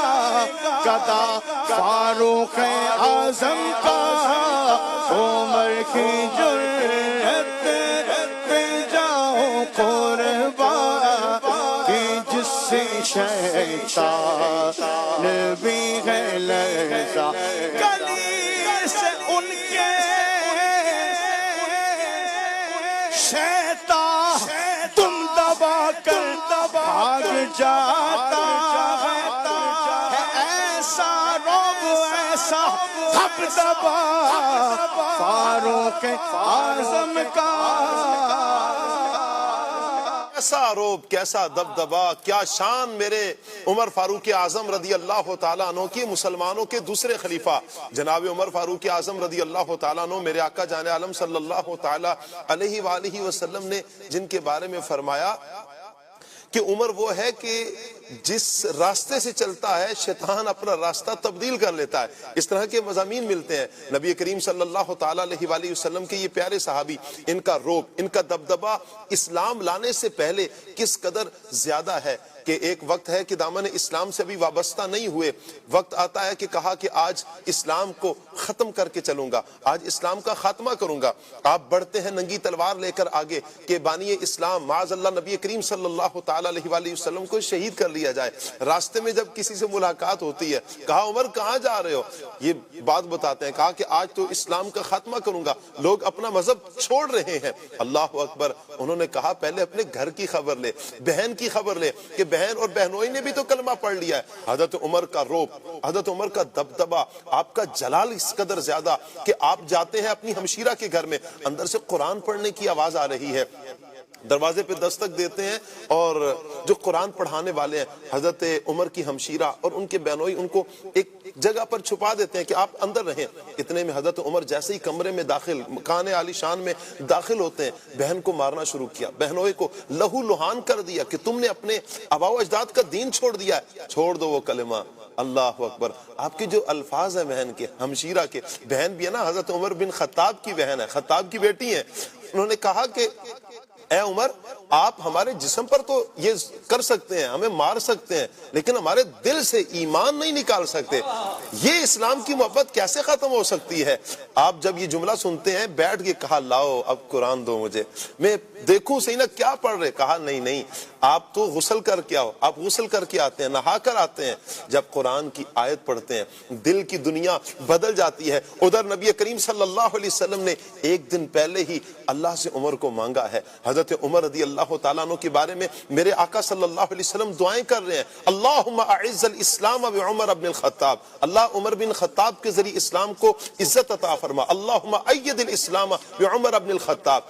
Speaker 4: گدا فاروق اعظم کا، عمر کی جرأت پہ جاؤ قربان کہ جس سے شیطان بھی ہے لرزا، گلی سے ان کے شیطان تم دبا کر بھاگ جاتا ہے، ایسا رعب ایسا دبدبا فاروق اعظم کا،
Speaker 2: کیسا روب، کیسا دبدبا، کیا شان میرے عمر فاروق اعظم رضی اللہ تعالیٰ عنہ کی، مسلمانوں کے دوسرے خلیفہ جناب عمر فاروق اعظم رضی اللہ تعالیٰ عنہ، میرے آقا جان عالم صلی اللہ تعالیٰ علیہ وآلہ وسلم نے جن کے بارے میں فرمایا کہ عمر وہ ہے کہ جس راستے سے چلتا ہے شیطان اپنا راستہ تبدیل کر لیتا ہے. اس طرح کے مضامین ملتے ہیں. نبی کریم صلی اللہ تعالیٰ علیہ وآلہ وسلم کے یہ پیارے صحابی، ان کا روب، ان کا دبدبا اسلام لانے سے پہلے کس قدر زیادہ ہے کہ ایک وقت ہے کہ دامن اسلام سے بھی وابستہ نہیں ہوئے، وقت آتا ہے کہ کہا کہ آج اسلام کو ختم کر کے چلوں گا، آج اسلام کا خاتمہ کروں گا. آپ بڑھتے ہیں ننگی تلوار لے کر آگے کہ بانی اسلام معاذ اللہ نبی کریم صلی اللہ تعالیٰ علیہ وآلہ وسلم کو شہید کر لیا جائے. راستے میں جب کسی سے ملاقات ہوتی ہے، کہا عمر کہاں جا رہے ہو؟ یہ بات بتاتے ہیں، کہا کہ آج تو اسلام کا خاتمہ کروں گا، لوگ اپنا مذہب چھوڑ رہے ہیں. اللہ اکبر. انہوں نے کہا پہلے اپنے گھر کی خبر لے، بہن کی خبر لے کہ بہن اور بہنوئی نے بھی تو کلمہ پڑھ لیا ہے. حضرت عمر کا روب، حضرت عمر کا دبدبا، آپ کا جلال اس قدر زیادہ کہ آپ جاتے ہیں اپنی ہمشیرہ کے گھر میں، اندر سے قرآن پڑھنے کی آواز آ رہی ہے، دروازے پہ دستک دیتے ہیں اور جو قرآن پڑھانے والے ہیں حضرت عمر کی ہمشیرہ اور ان کے بہنوئی ان کو ایک جگہ پر چھپا دیتے ہیں کہ آپ اندر رہیں. اتنے میں حضرت عمر جیسے ہی کمرے میں داخل، مکان عالی شان میں داخل ہوتے ہیں، بہن کو مارنا شروع کیا، بہنوئی کو لہو لہان کر دیا کہ تم نے اپنے آباء و اجداد کا دین چھوڑ دیا ہے، چھوڑ دو وہ کلمہ. اللہ اکبر. آپ کے جو الفاظ ہیں بہن کے، ہمشیرہ کے، بہن بھی ہے نا حضرت عمر بن خطاب کی بہن ہے، خطاب کی بیٹی ہیں. انہوں نے کہا کہ اے عمر، آپ ہمارے جسم پر تو یہ کر سکتے ہیں، ہمیں مار سکتے ہیں، لیکن ہمارے دل سے ایمان نہیں نکال سکتے. یہ اسلام کی محبت کیسے ختم ہو سکتی ہے؟ آپ جب یہ جملہ سنتے ہیں بیٹھ کے کہا لاؤ اب قرآن دو مجھے، میں دیکھوں صحیح نا کیا پڑھ رہے. کہا نہیں آپ تو غسل کر کے آؤ. آپ غسل کر کے آتے ہیں، نہا کر آتے ہیں، جب قرآن کی آیت پڑھتے ہیں دل کی دنیا بدل جاتی ہے. ادھر نبی کریم صلی اللہ علیہ وسلم نے ایک دن پہلے ہی اللہ سے عمر کو مانگا ہے. حضرت عمر رضی اللہ تعالیٰ عنہ کے بارے میں میرے آقا صلی اللہ علیہ وسلم دعائیں کر رہے ہیں، اللہم اعز الاسلام بعمر بن الخطاب، اللہ عمر بن خطاب کے ذریعے اسلام کو عزت عطا فرما. اللہم اید الاسلام بعمر بن الخطاب،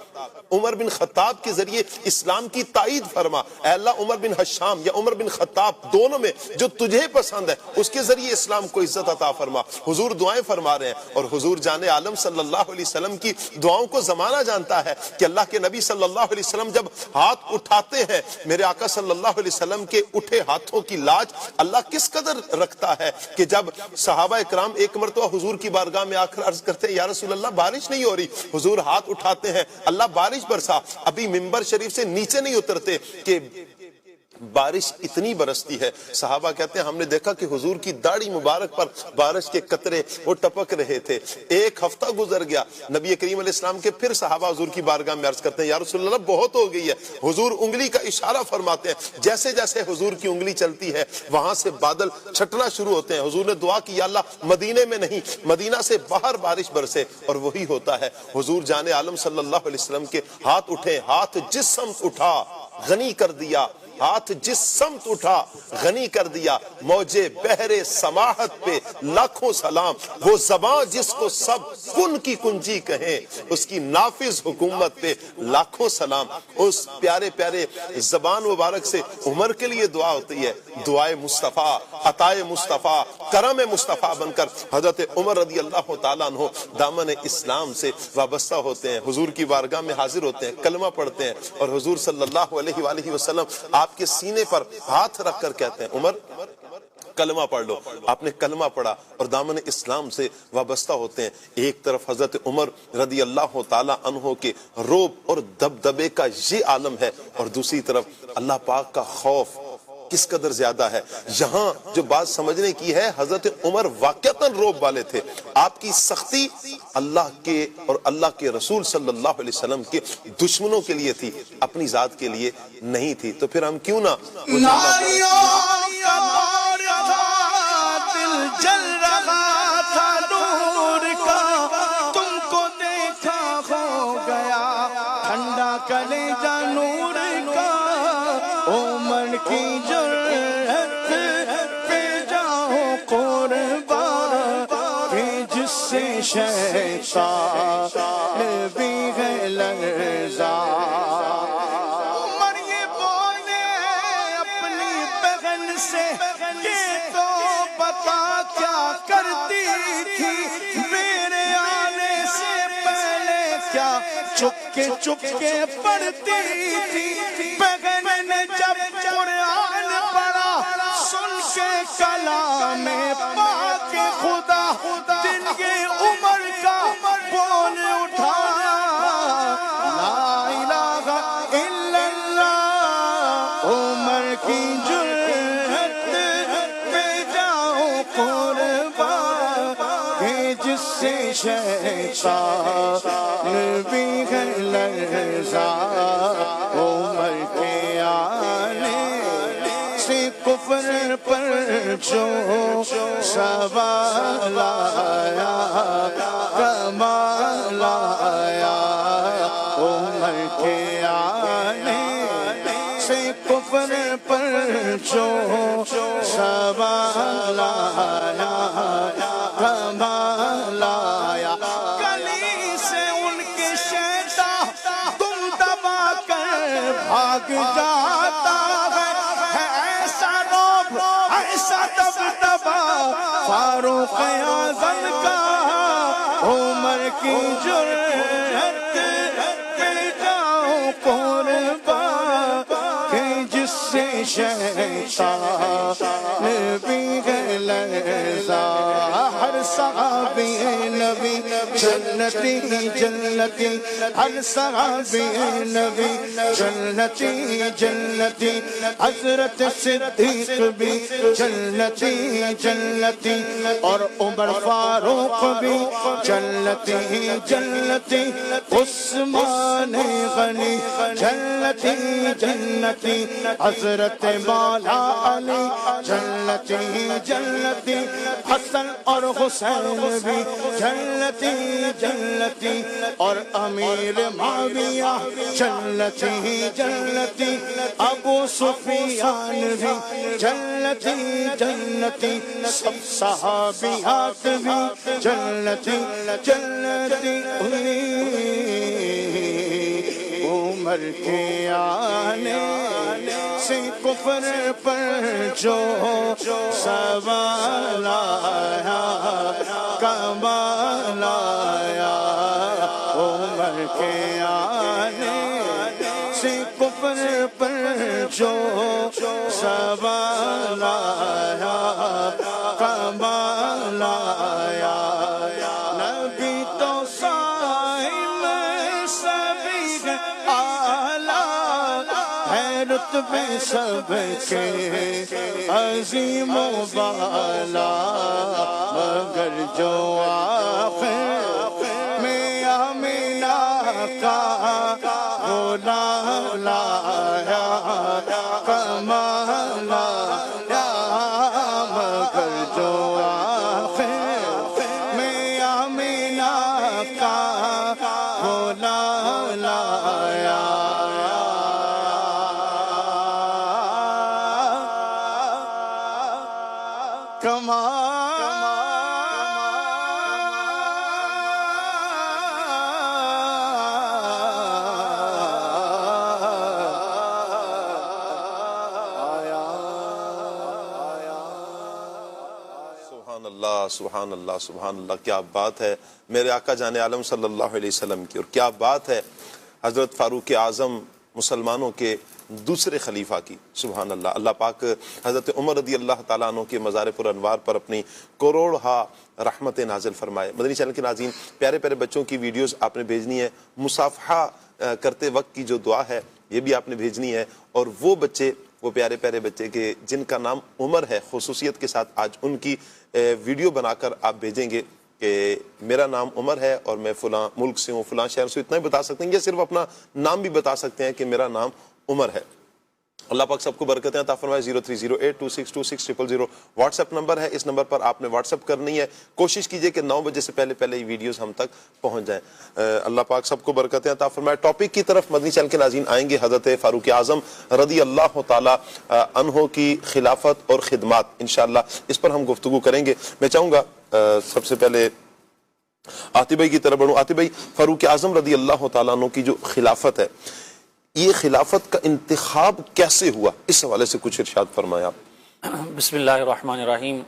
Speaker 2: عمر بن خطاب کے ذریعے اسلام کی تائید فرما. اے اللہ عمر بن حشام یا عمر بن خطاب دونوں میں جو تجھے پسند ہے اس کے ذریعے اسلام کو عزت عطا فرما. حضور دعائیں فرما رہے ہیں اور حضور جان عالم صلی اللہ علیہ وسلم کی دعاؤں کو زمانہ جانتا ہے کہ اللہ کے نبی صلی اللہ علیہ وسلم جب ہاتھ اٹھاتے ہیں، میرے آقا صلی اللہ علیہ وسلم کے اٹھے ہاتھوں کی لاج اللہ کس قدر رکھتا ہے کہ جب صحابہ اکرام ایک مرتبہ حضور کی بارگاہ میں آ کر عرض کرتے ہیں یا رسول اللہ بارش نہیں ہو رہی، حضور ہاتھ اٹھاتے ہیں اللہ بارش برسا. ابھی منبر شریف سے نیچے نہیں اترتے کہ بارش اتنی برستی ہے. صحابہ کہتے ہیں ہم نے دیکھا کہ حضور کی داڑھی مبارک پر بارش کے قطرے وہ ٹپک رہے تھے. ایک ہفتہ گزر گیا، نبی کریم علیہ السلام کے پھر صحابہ حضور کی بارگاہ میں عرض کرتے ہیں یا رسول اللہ بہت ہو گئی ہے. حضور انگلی کا اشارہ فرماتے ہیں، جیسے جیسے حضور کی انگلی چلتی ہے وہاں سے بادل چھٹنا شروع ہوتے ہیں. حضور نے دعا کی یا اللہ مدینے میں نہیں، مدینہ سے باہر بارش برسے، اور وہی ہوتا ہے. حضور جان عالم صلی اللہ علیہ وسلم کے ہاتھ اٹھے، ہاتھ جس سمت اٹھا غنی کر دیا، ہاتھ جس سمت اٹھا غنی کر دیا. موجے بحر سماحت پہ لاکھوں سلام، وہ زبان جس کو سب کن کی کنجی کہیں، اس کی نافذ حکومت پہ لاکھوں سلام. اس پیارے پیارے زبان مبارک سے عمر کے لیے دعا ہوتی ہے. دعائے مصطفیٰ، عطائے مصطفیٰ، کرم مصطفیٰ بن کر حضرت عمر رضی اللہ تعالیٰ عنہ دامن اسلام سے وابستہ ہوتے ہیں، حضور کی بارگاہ میں حاضر ہوتے ہیں، کلمہ پڑھتے ہیں، اور حضور صلی اللہ علیہ وآلہ وسلم آپ کے سینے پر ہاتھ رکھ کر کہتے ہیں عمر کلمہ پڑھ لو. آپ نے کلمہ پڑھا اور دامن اسلام سے وابستہ ہوتے ہیں. ایک طرف حضرت عمر رضی اللہ تعالی عنہ کے روب اور دبدبے کا یہ عالم ہے، اور دوسری طرف اللہ پاک کا خوف کس قدر زیادہ ہے. یہاں جو بات سمجھنے کی ہے، حضرت عمر واقعتاً روب والے تھے. آپ کی سختی اللہ کے اور اللہ کے رسول صلی اللہ علیہ وسلم کے دشمنوں کے لیے تھی، اپنی ذات کے لیے نہیں تھی. تو پھر ہم کیوں نہ
Speaker 4: دل جل رہا تھا نور کا، تم کو دیکھا ہو گیا ٹھنڈا کلیجہ نور کا. عمر کی جرأت پہ جاؤ قربان، کہ جس سے شیطان بھی ہے لرزاں. عمر یہ سے یہ تو بتا کیا کرتی تھی میرے آنے سے پہلے کیا چپ کے پڑھتی تھی بہن نے جب قرآن پڑھا سن کے کلام پاک خدا دن کے عمر کا بول اٹھایا لا الہ الا اللہ عمر کی جرأت پہ جاؤ قربان کہ جس سے شیطان بھی ہے لرزا عمر کے آنے سے کفر پر جو سوال آیا کمال آیا عمر کے آنے سے کفر پر جو سوال آیا کمال آیا گلی سے ان کے شیطان تم دبا کر بھاگ جاتا ہے ایسا روب ایسا دبدبا فاروق اعظم کا عمر کی جرأت پہ جاؤ قربان کہ جس سے شیطان بھی ہے لرزا ہر صحابی نبی جنتی جنتی ہر صحابی نبی جنتی جنتی حضرت صدیق بھی جنتی جنتی اور عمر فاروق بھی جنتی جنتی عثمان غنی جنتی جنتی حضرت مولا علی جنتی جنتی حسن اور حسین بھی جنتی جنتی اور امیر معاویہ جنتی جنتی ابو سفیان بھی جنتی جنتی سب صحابیات بھی جنتی جنتی عمر کے آنے سے کفر پر جو سوال آیا کمال آیا عمر کے آنے سے کفر پر جو سوال آیا کمال آیا نبی تو صاحب سبھی اعلیٰ ہے رتبے سب کے عظیم و بالا مگر جو آخر میں آمینہ کا غلام لایا کمال آیا مگر جو آخر میں آمینہ کا غلام لایا
Speaker 2: سبحان اللہ سبحان اللہ کیا بات ہے میرے آقا جان عالم صلی اللہ علیہ وسلم کی، اور کیا بات ہے حضرت فاروق اعظم مسلمانوں کے دوسرے خلیفہ کی. سبحان اللہ. اللہ پاک حضرت عمر رضی اللہ تعالیٰ عنہ کے مزار پر انوار پر اپنی کروڑہا رحمت نازل فرمائے. مدنی چینل کے ناظرین، پیارے پیارے بچوں کی ویڈیوز آپ نے بھیجنی ہے. مصافحہ کرتے وقت کی جو دعا ہے یہ بھی آپ نے بھیجنی ہے. اور وہ بچے، وہ پیارے پیارے بچے کے جن کا نام عمر ہے، خصوصیت کے ساتھ آج ان کی ویڈیو بنا کر آپ بھیجیں گے کہ میرا نام عمر ہے اور میں فلاں ملک سے ہوں، فلاں شہر سے. اتنا ہی بتا سکتے ہیں یا صرف اپنا نام بھی بتا سکتے ہیں کہ میرا نام عمر ہے. اللہ پاک سب کو برکتیں عطا فرمائے. 0308262600 واٹس ایپ نمبر ہے. اس نمبر پر آپ نے واٹس ایپ کرنی ہے. کوشش کیجئے کہ 9 بجے سے پہلے پہلے یہ ویڈیوز ہم تک پہنچ جائیں. اللہ پاک سب کو برکتیں عطا فرمائے. ٹاپک کی طرف مدنی چینل کے ناظرین آئیں گے. حضرت فاروق اعظم رضی اللہ تعالی عنہ کی خلافت اور خدمات، انشاءاللہ اس پر ہم گفتگو کریں گے. میں چاہوں گا سب سے پہلے آتی بھائی کی طرف بڑھوں. آتی بھائی، فاروق اعظم رضی اللہ تعالیٰ عنہ کی جو خلافت ہے، یہ خلافت کا انتخاب کیسے ہوا، اس حوالے سے کچھ ارشاد فرمائیں آپ.
Speaker 5: بسم اللہ الرحمن الرحیم.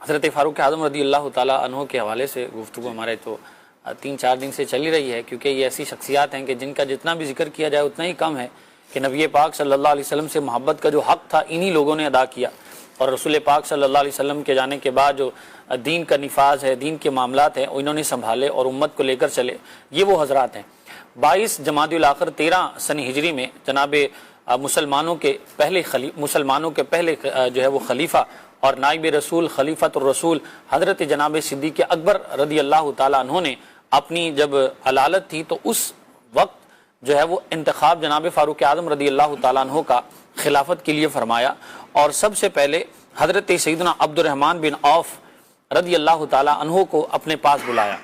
Speaker 5: حضرت فاروق اعظم رضی اللہ تعالیٰ عنہ کے حوالے سے گفتگو ہمارے تو 3-4 دن سے چلی رہی ہے، کیونکہ یہ ایسی شخصیات ہیں کہ جن کا جتنا بھی ذکر کیا جائے اتنا ہی کم ہے، کہ نبی پاک صلی اللہ علیہ وسلم سے محبت کا جو حق تھا انہی لوگوں نے ادا کیا، اور رسول پاک صلی اللہ علیہ وسلم کے جانے کے بعد جو دین کا نفاذ ہے، دین کے معاملات ہیں، انہوں نے سنبھالے اور امت کو لے کر چلے. یہ وہ حضرات ہیں. 22 جمادی الاخر 13 سن ہجری میں جناب مسلمانوں کے پہلے جو ہے وہ خلیفہ اور نائب رسول خلیفۃ الرسول حضرت جناب صدیق اکبر رضی اللہ تعالیٰ عنہ نے اپنی جب علالت تھی تو اس وقت جو ہے وہ انتخاب جناب فاروق اعظم رضی اللہ تعالیٰ عنہ کا خلافت کے لیے فرمایا، اور سب سے پہلے حضرت سیدنا عبد الرحمن بن عوف رضی اللہ تعالیٰ عنہ کو اپنے پاس بلایا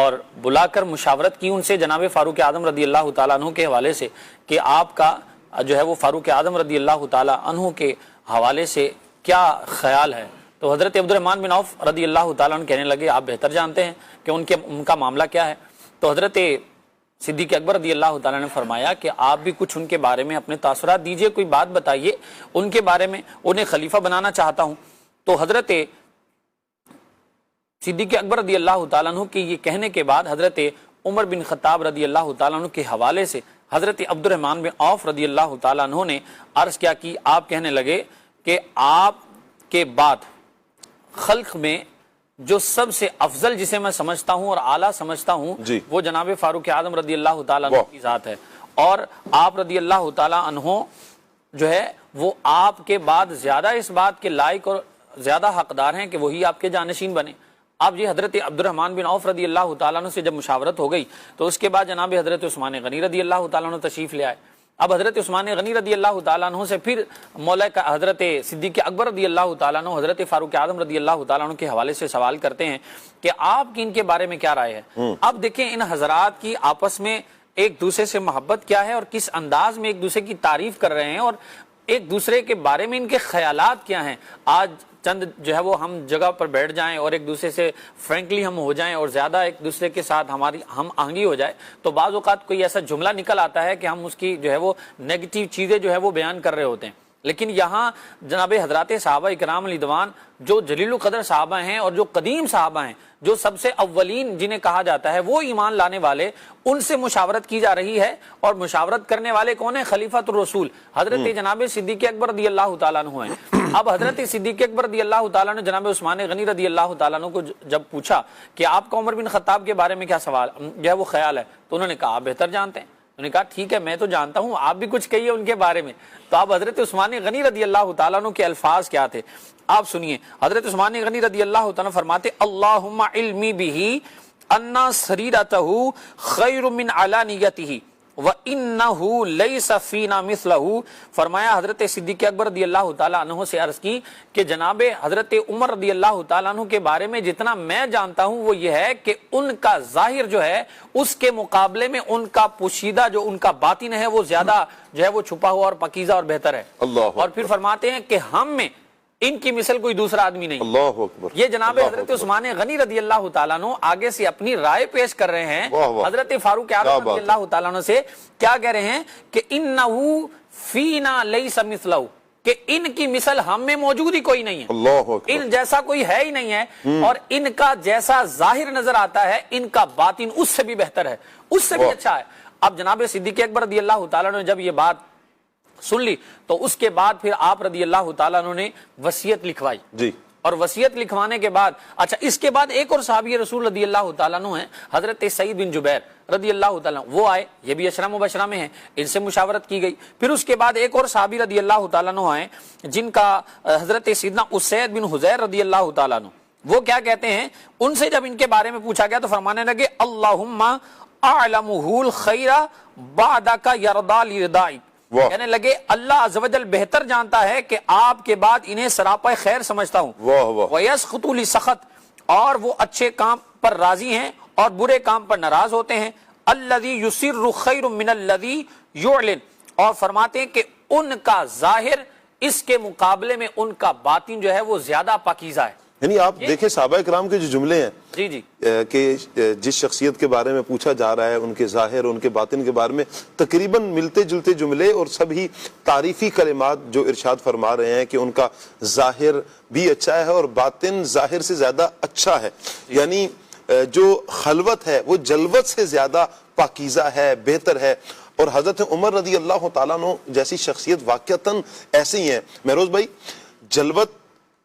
Speaker 5: اور بلا کر مشاورت کی ان سے جناب فاروق اعظم رضی اللہ تعالیٰ عنہ کے حوالے سے کہ آپ کا جو ہے وہ فاروق اعظم رضی اللہ تعالیٰ عنہ کے حوالے سے کیا خیال ہے. تو حضرت عبد الرحمن بن عوف رضی اللہ تعالیٰ عنہ کہنے لگے آپ بہتر جانتے ہیں کہ ان کا معاملہ کیا ہے. تو حضرت صدیق اکبر رضی اللہ تعالیٰ نے فرمایا کہ آپ بھی کچھ ان کے بارے میں اپنے تاثرات دیجئے، کوئی بات بتائیے ان کے بارے میں، انہیں خلیفہ بنانا چاہتا ہوں. تو حضرت صدیق اکبر رضی اللہ تعالیٰ عنہ کی یہ کہنے کے بعد حضرت عمر بن خطاب رضی اللہ تعالیٰ عنہ کے حوالے سے حضرت عبد الرحمن بن عوف رضی اللہ تعالیٰ عنہ نے عرض کیا کہ آپ کہنے لگے کہ آپ کے بعد خلق میں جو سب سے افضل جسے میں سمجھتا ہوں اور اعلیٰ سمجھتا ہوں وہ جناب فاروق اعظم رضی اللہ تعالیٰ عنہ کی ذات ہے، اور آپ رضی اللہ تعالیٰ عنہ جو ہے وہ آپ کے بعد زیادہ اس بات کے لائق اور زیادہ حقدار ہیں کہ وہی آپ کے جانشین بنے. اب یہ حضرت عبد الرحمن بن عوف رضی اللہ تعالیٰ عنہ سے جب مشاورت ہو گئی تو اس کے بعد جناب حضرت عثمان غنی رضی اللہ تعالیٰ عنہ تشریف لے آئے. اب حضرت عثمان غنی رضی اللہ تعالیٰ عنہ سے پھر مولا کا حضرت صدیق اکبر رضی اللہ تعالیٰ عنہ حضرت فاروق اعظم رضی اللہ تعالیٰ عنہ کے حوالے سے سوال کرتے ہیں کہ آپ کی ان کے بارے میں کیا رائے ہے. اب دیکھیں ان حضرات کی آپس میں ایک دوسرے سے محبت کیا ہے اور کس انداز میں ایک دوسرے کی تعریف کر رہے ہیں اور ایک دوسرے کے بارے میں ان کے خیالات کیا ہیں. آج چند جو ہے وہ ہم جگہ پر بیٹھ جائیں اور ایک دوسرے سے فرینکلی ہم ہو جائیں اور زیادہ ایک دوسرے کے ساتھ ہماری ہم آہنگی ہو جائے تو بعض اوقات کوئی ایسا جملہ نکل آتا ہے کہ ہم اس کی جو ہے وہ نیگیٹو چیزیں جو ہے وہ بیان کر رہے ہوتے ہیں. لیکن یہاں جناب حضرات صحابہ اکرام رضوان جو جلیل القدر صحابہ ہیں اور جو قدیم صحابہ ہیں، جو سب سے اولین جنہیں کہا جاتا ہے، وہ ایمان لانے والے، ان سے مشاورت کی جا رہی ہے. اور مشاورت کرنے والے کون ہیں؟ خلیفۃ الرسول حضرت جناب صدیق اکبر رضی اللہ تعالیٰ عنہ ہیں. اب حضرت صدیق اکبر رضی اللہ تعالیٰ نے جناب عثمان غنی رضی اللہ تعالیٰ عنہ کو جب پوچھا کہ آپ کا عمر بن خطاب کے بارے میں کیا سوال جو ہے وہ خیال ہے، تو انہوں نے کہا آپ بہتر جانتے ہیں. انہوں نے کہا ٹھیک ہے میں تو جانتا ہوں، آپ بھی کچھ کہیے ان کے بارے میں. تو آپ حضرت عثمان غنی رضی اللہ تعالیٰ عنہ کے الفاظ کیا تھے آپ سنیے. حضرت عثمان غنی رضی اللہ تعالیٰ فرماتے اللہم علمی بہ ان سریرتہ خیر من علانیتہ وَإِنَّهُ لَيْسَ فِينَا مِثْلَهُ. فرمایا حضرت صدیق اکبر رضی اللہ تعالیٰ عنہ سے عرض کی کہ جناب حضرت عمر رضی اللہ تعالیٰ عنہ کے بارے میں جتنا میں جانتا ہوں وہ یہ ہے کہ ان کا ظاہر جو ہے اس کے مقابلے میں ان کا پوشیدہ جو ان کا باطن ہے وہ زیادہ جو ہے وہ چھپا ہوا اور پاکیزہ اور بہتر ہے. اور پھر فرماتے ہیں کہ ہم میں ان کی مثل کوئی دوسرا آدمی نہیں. اللہ اکبر. یہ جناب حضرت عثمان غنی رضی اللہ تعالیٰ عنہ آگے سے اپنی رائے پیش کر رہے ہیں حضرت فاروق اعظم رضی اللہ تعالیٰ عنہ سے. کیا کہہ رہے ہیں کہ انہو فینا لیس مثلہ، کہ ان کی مثل ہم میں موجود ہی کوئی نہیں ہے، ان جیسا کوئی ہے ہی نہیں ہے، اور ان کا جیسا ظاہر نظر آتا ہے ان کا باطن اس سے بھی بہتر ہے، اس سے بھی اچھا ہے. اب جناب صدیق اکبر رضی اللہ تعالیٰ عنہ نے جب یہ بات سن لی تو اس کے بعد پھر آپ رضی اللہ تعالیٰ عنہ نے وصیت لکھوائی جی. اور وصیت لکھوانے کے بعد اچھا اس کے بعد ایک اور صحابی رسول رضی اللہ تعالیٰ عنہ ہیں حضرت سعید بن جبیر رضی اللہ تعالیٰ عنہ، وہ آئے، یہ بھی عشرہ مبشرہ میں ہیں، ان سے مشاورت کی گئی. پھر اس کے بعد ایک اور صحابی رضی اللہ تعالیٰ عنہ آئے جن کا حضرت سیدنا اسید بن حضیر رضی اللہ تعالیٰ عنہ. وہ کیا کہتے ہیں؟ ان سے جب ان کے بارے میں پوچھا گیا تو فرمانے لگے اللہم اعلمہ الخیر بعدک یرضا لردائک. کہنے لگے اللہ عز و جل بہتر جانتا ہے کہ آپ کے بعد انہیں سراپا خیر سمجھتا ہوں. وَيَسْخُطُ لِسَخَطْ، اور وہ اچھے کام پر راضی ہیں اور برے کام پر ناراض ہوتے ہیں. الَّذِي يُسِرُّ خَيْرٌ مِّنَ الَّذِي يُعْلِنُ، اور فرماتے ہیں کہ ان کا ظاہر اس کے مقابلے میں ان کا باطن جو ہے وہ زیادہ پاکیزہ ہے.
Speaker 2: یعنی آپ دیکھیں صحابہ کرام کے جو جملے ہیں
Speaker 5: جی جی
Speaker 2: کہ جس شخصیت کے بارے میں پوچھا جا رہا ہے ان کے ظاہر ان کے باطن کے بارے میں تقریباً ملتے جلتے جملے اور سبھی تعریفی کلمات جو ارشاد فرما رہے ہیں کہ ان کا ظاہر بھی اچھا ہے اور باطن ظاہر سے زیادہ اچھا ہے. یعنی جو خلوت ہے وہ جلوت سے زیادہ پاکیزہ ہے, بہتر ہے. اور حضرت عمر رضی اللہ تعالیٰ عنہ جیسی شخصیت واقعتاً ایسے ہی ہیں. مہروز بھائی, جلوت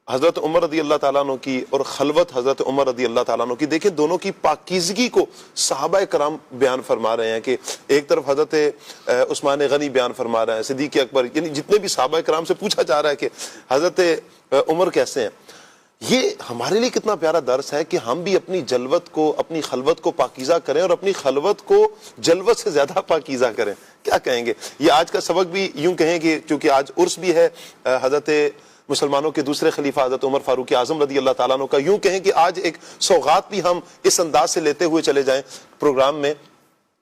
Speaker 2: حضرت عمر رضی اللہ تعالیٰ عنہ کی اور خلوت حضرت عمر رضی اللہ تعالیٰ عنہ کی, دیکھیں دونوں کی پاکیزگی کو صحابہ کرام بیان فرما رہے ہیں کہ ایک طرف حضرت عثمان غنی بیان فرما رہے ہیں, صدیق اکبر, یعنی جتنے بھی صحابہ کرام سے پوچھا جا رہا ہے کہ حضرت عمر کیسے ہیں. یہ ہمارے لیے کتنا پیارا درس ہے کہ ہم بھی اپنی جلوت کو, اپنی خلوت کو پاکیزہ کریں اور اپنی خلوت کو جلوت سے زیادہ پاکیزہ کریں. کیا کہیں گے؟ یہ آج کا سبق بھی یوں کہیں گے کیونکہ آج عرس بھی ہے حضرت مسلمانوں کے دوسرے خلیفہ حضرت عمر فاروق اعظم رضی اللہ تعالیٰ عنہ کا. یوں کہیں کہ آج ایک سوغات بھی ہم اس انداز سے لیتے ہوئے چلے جائیں پروگرام میں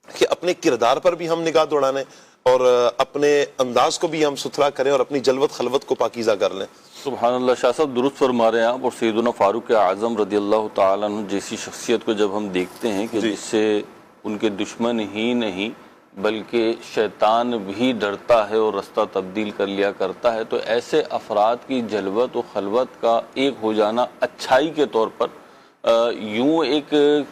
Speaker 2: کہ اپنے کردار پر بھی ہم نگاہ دوڑانے اور اپنے انداز کو بھی ہم ستھرا کریں اور اپنی جلوت خلوت کو پاکیزہ کر لیں.
Speaker 6: سبحان اللہ, شاہ صاحب درست فرما رہے ہیں آپ. اور سیدنا فاروق اعظم رضی اللہ تعالیٰ عنہ جیسی شخصیت کو جب ہم دیکھتے ہیں کہ جس سے ان کے دشمن ہی نہیں بلکہ شیطان بھی ڈرتا ہے اور رستہ تبدیل کر لیا کرتا ہے, تو ایسے افراد کی جلوت و خلوت کا ایک ہو جانا اچھائی کے طور پر یوں ایک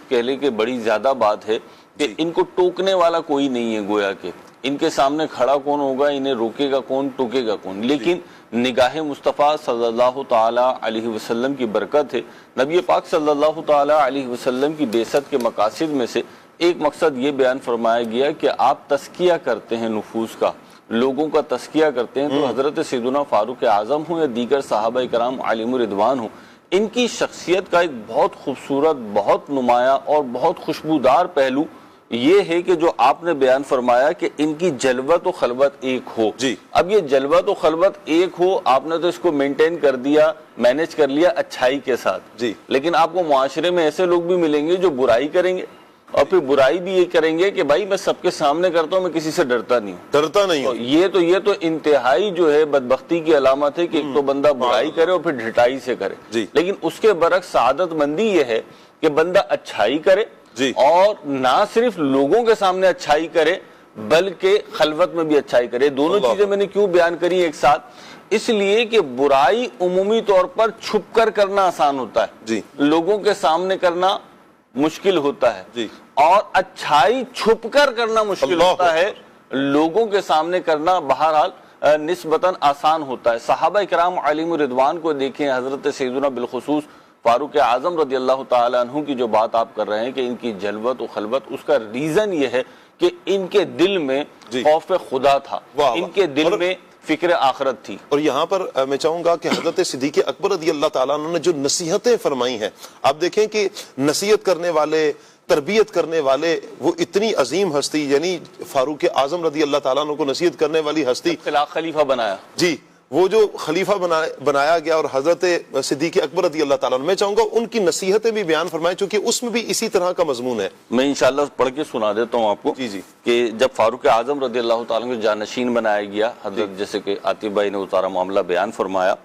Speaker 6: کہہ لے کہ بڑی زیادہ بات ہے کہ ان کو ٹوکنے والا کوئی نہیں ہے. گویا کہ ان کے سامنے کھڑا کون ہوگا, انہیں روکے گا کون, ٹوکے گا کون. لیکن نگاہ مصطفیٰ صلی اللہ تعالیٰ علیہ وسلم کی برکت ہے. نبی پاک صلی اللہ تعالیٰ علیہ وسلم کی بعثت کے مقاصد میں سے ایک مقصد یہ بیان فرمایا گیا کہ آپ تزکیہ کرتے ہیں نفوس کا, لوگوں کا تزکیہ کرتے ہیں. تو حضرت سیدنا فاروق اعظم ہوں یا دیگر صحابہ کرام علیہم الرضوان ہوں, ان کی شخصیت کا ایک بہت خوبصورت, بہت نمایاں اور بہت خوشبودار پہلو یہ ہے کہ جو آپ نے بیان فرمایا کہ ان کی جلوت و خلوت ایک ہو. اب یہ جلوت و خلوت ایک ہو, آپ نے تو اس کو مینٹین کر دیا, مینیج کر لیا اچھائی کے ساتھ. لیکن آپ کو معاشرے میں ایسے لوگ بھی ملیں گے جو برائی کریں گے اور پھر برائی بھی یہ کریں گے کہ بھائی میں سب کے سامنے کرتا ہوں, میں کسی سے ڈرتا نہیں ہوں. یہ تو انتہائی جو ہے بدبختی کی علامت ہے کہ ایک تو بندہ برائی کرے اور پھر ڈھٹائی سے کرے. لیکن اس کے برعکس سعادت مندی یہ ہے کہ بندہ اچھائی کرے اور نہ صرف لوگوں کے سامنے اچھائی کرے بلکہ خلوت میں بھی اچھائی کرے. دونوں چیزیں میں نے کیوں بیان کری ایک ساتھ؟ اس لیے کہ برائی عمومی طور پر چھپ کر کرنا آسان ہوتا ہے, لوگوں کے سامنے کرنا مشکل ہوتا ہے, اور اچھائی چھپ کر کرنا مشکل ہوتا ہے, لوگوں کے سامنے کرنا بہرحال نسبتاً آسان ہوتا ہے. صحابہ کرام علیہم الرضوان کو دیکھیں, حضرت سیدنا بالخصوص فاروق اعظم رضی اللہ تعالیٰ عنہ کی جو بات آپ کر رہے ہیں کہ ان کی جلوت و خلوت, اس کا ریزن یہ ہے کہ ان کے دل میں خوف خدا تھا, ان کے دل میں فکر آخرت تھی.
Speaker 2: اور یہاں پر میں چاہوں گا کہ حضرت صدیق اکبر رضی اللہ تعالیٰ عنہ نے جو نصیحتیں فرمائی ہیں, آپ دیکھیں کہ نصیحت کرنے والے, تربیت کرنے والے, وہ اتنی عظیم ہستی, یعنی فاروق اعظم رضی اللہ تعالیٰ عنہ کو نصیحت کرنے والی ہستی,
Speaker 6: خلیفہ بنایا,
Speaker 2: وہ جو خلیفہ بنایا گیا, اور حضرت صدیق اکبر رضی اللہ تعالیٰ عنہ, میں چاہوں گا ان کی نصیحتیں بھی بیان فرمائیں چونکہ اس میں بھی اسی طرح کا مضمون ہے.
Speaker 6: میں انشاءاللہ پڑھ کے سنا دیتا ہوں آپ کو کہ جب فاروق اعظم رضی اللہ تعالیٰ عنہ کو جانشین بنایا گیا, حضرت جیسے کہ عاطف بھائی نے وہ سارا معاملہ بیان فرمایا.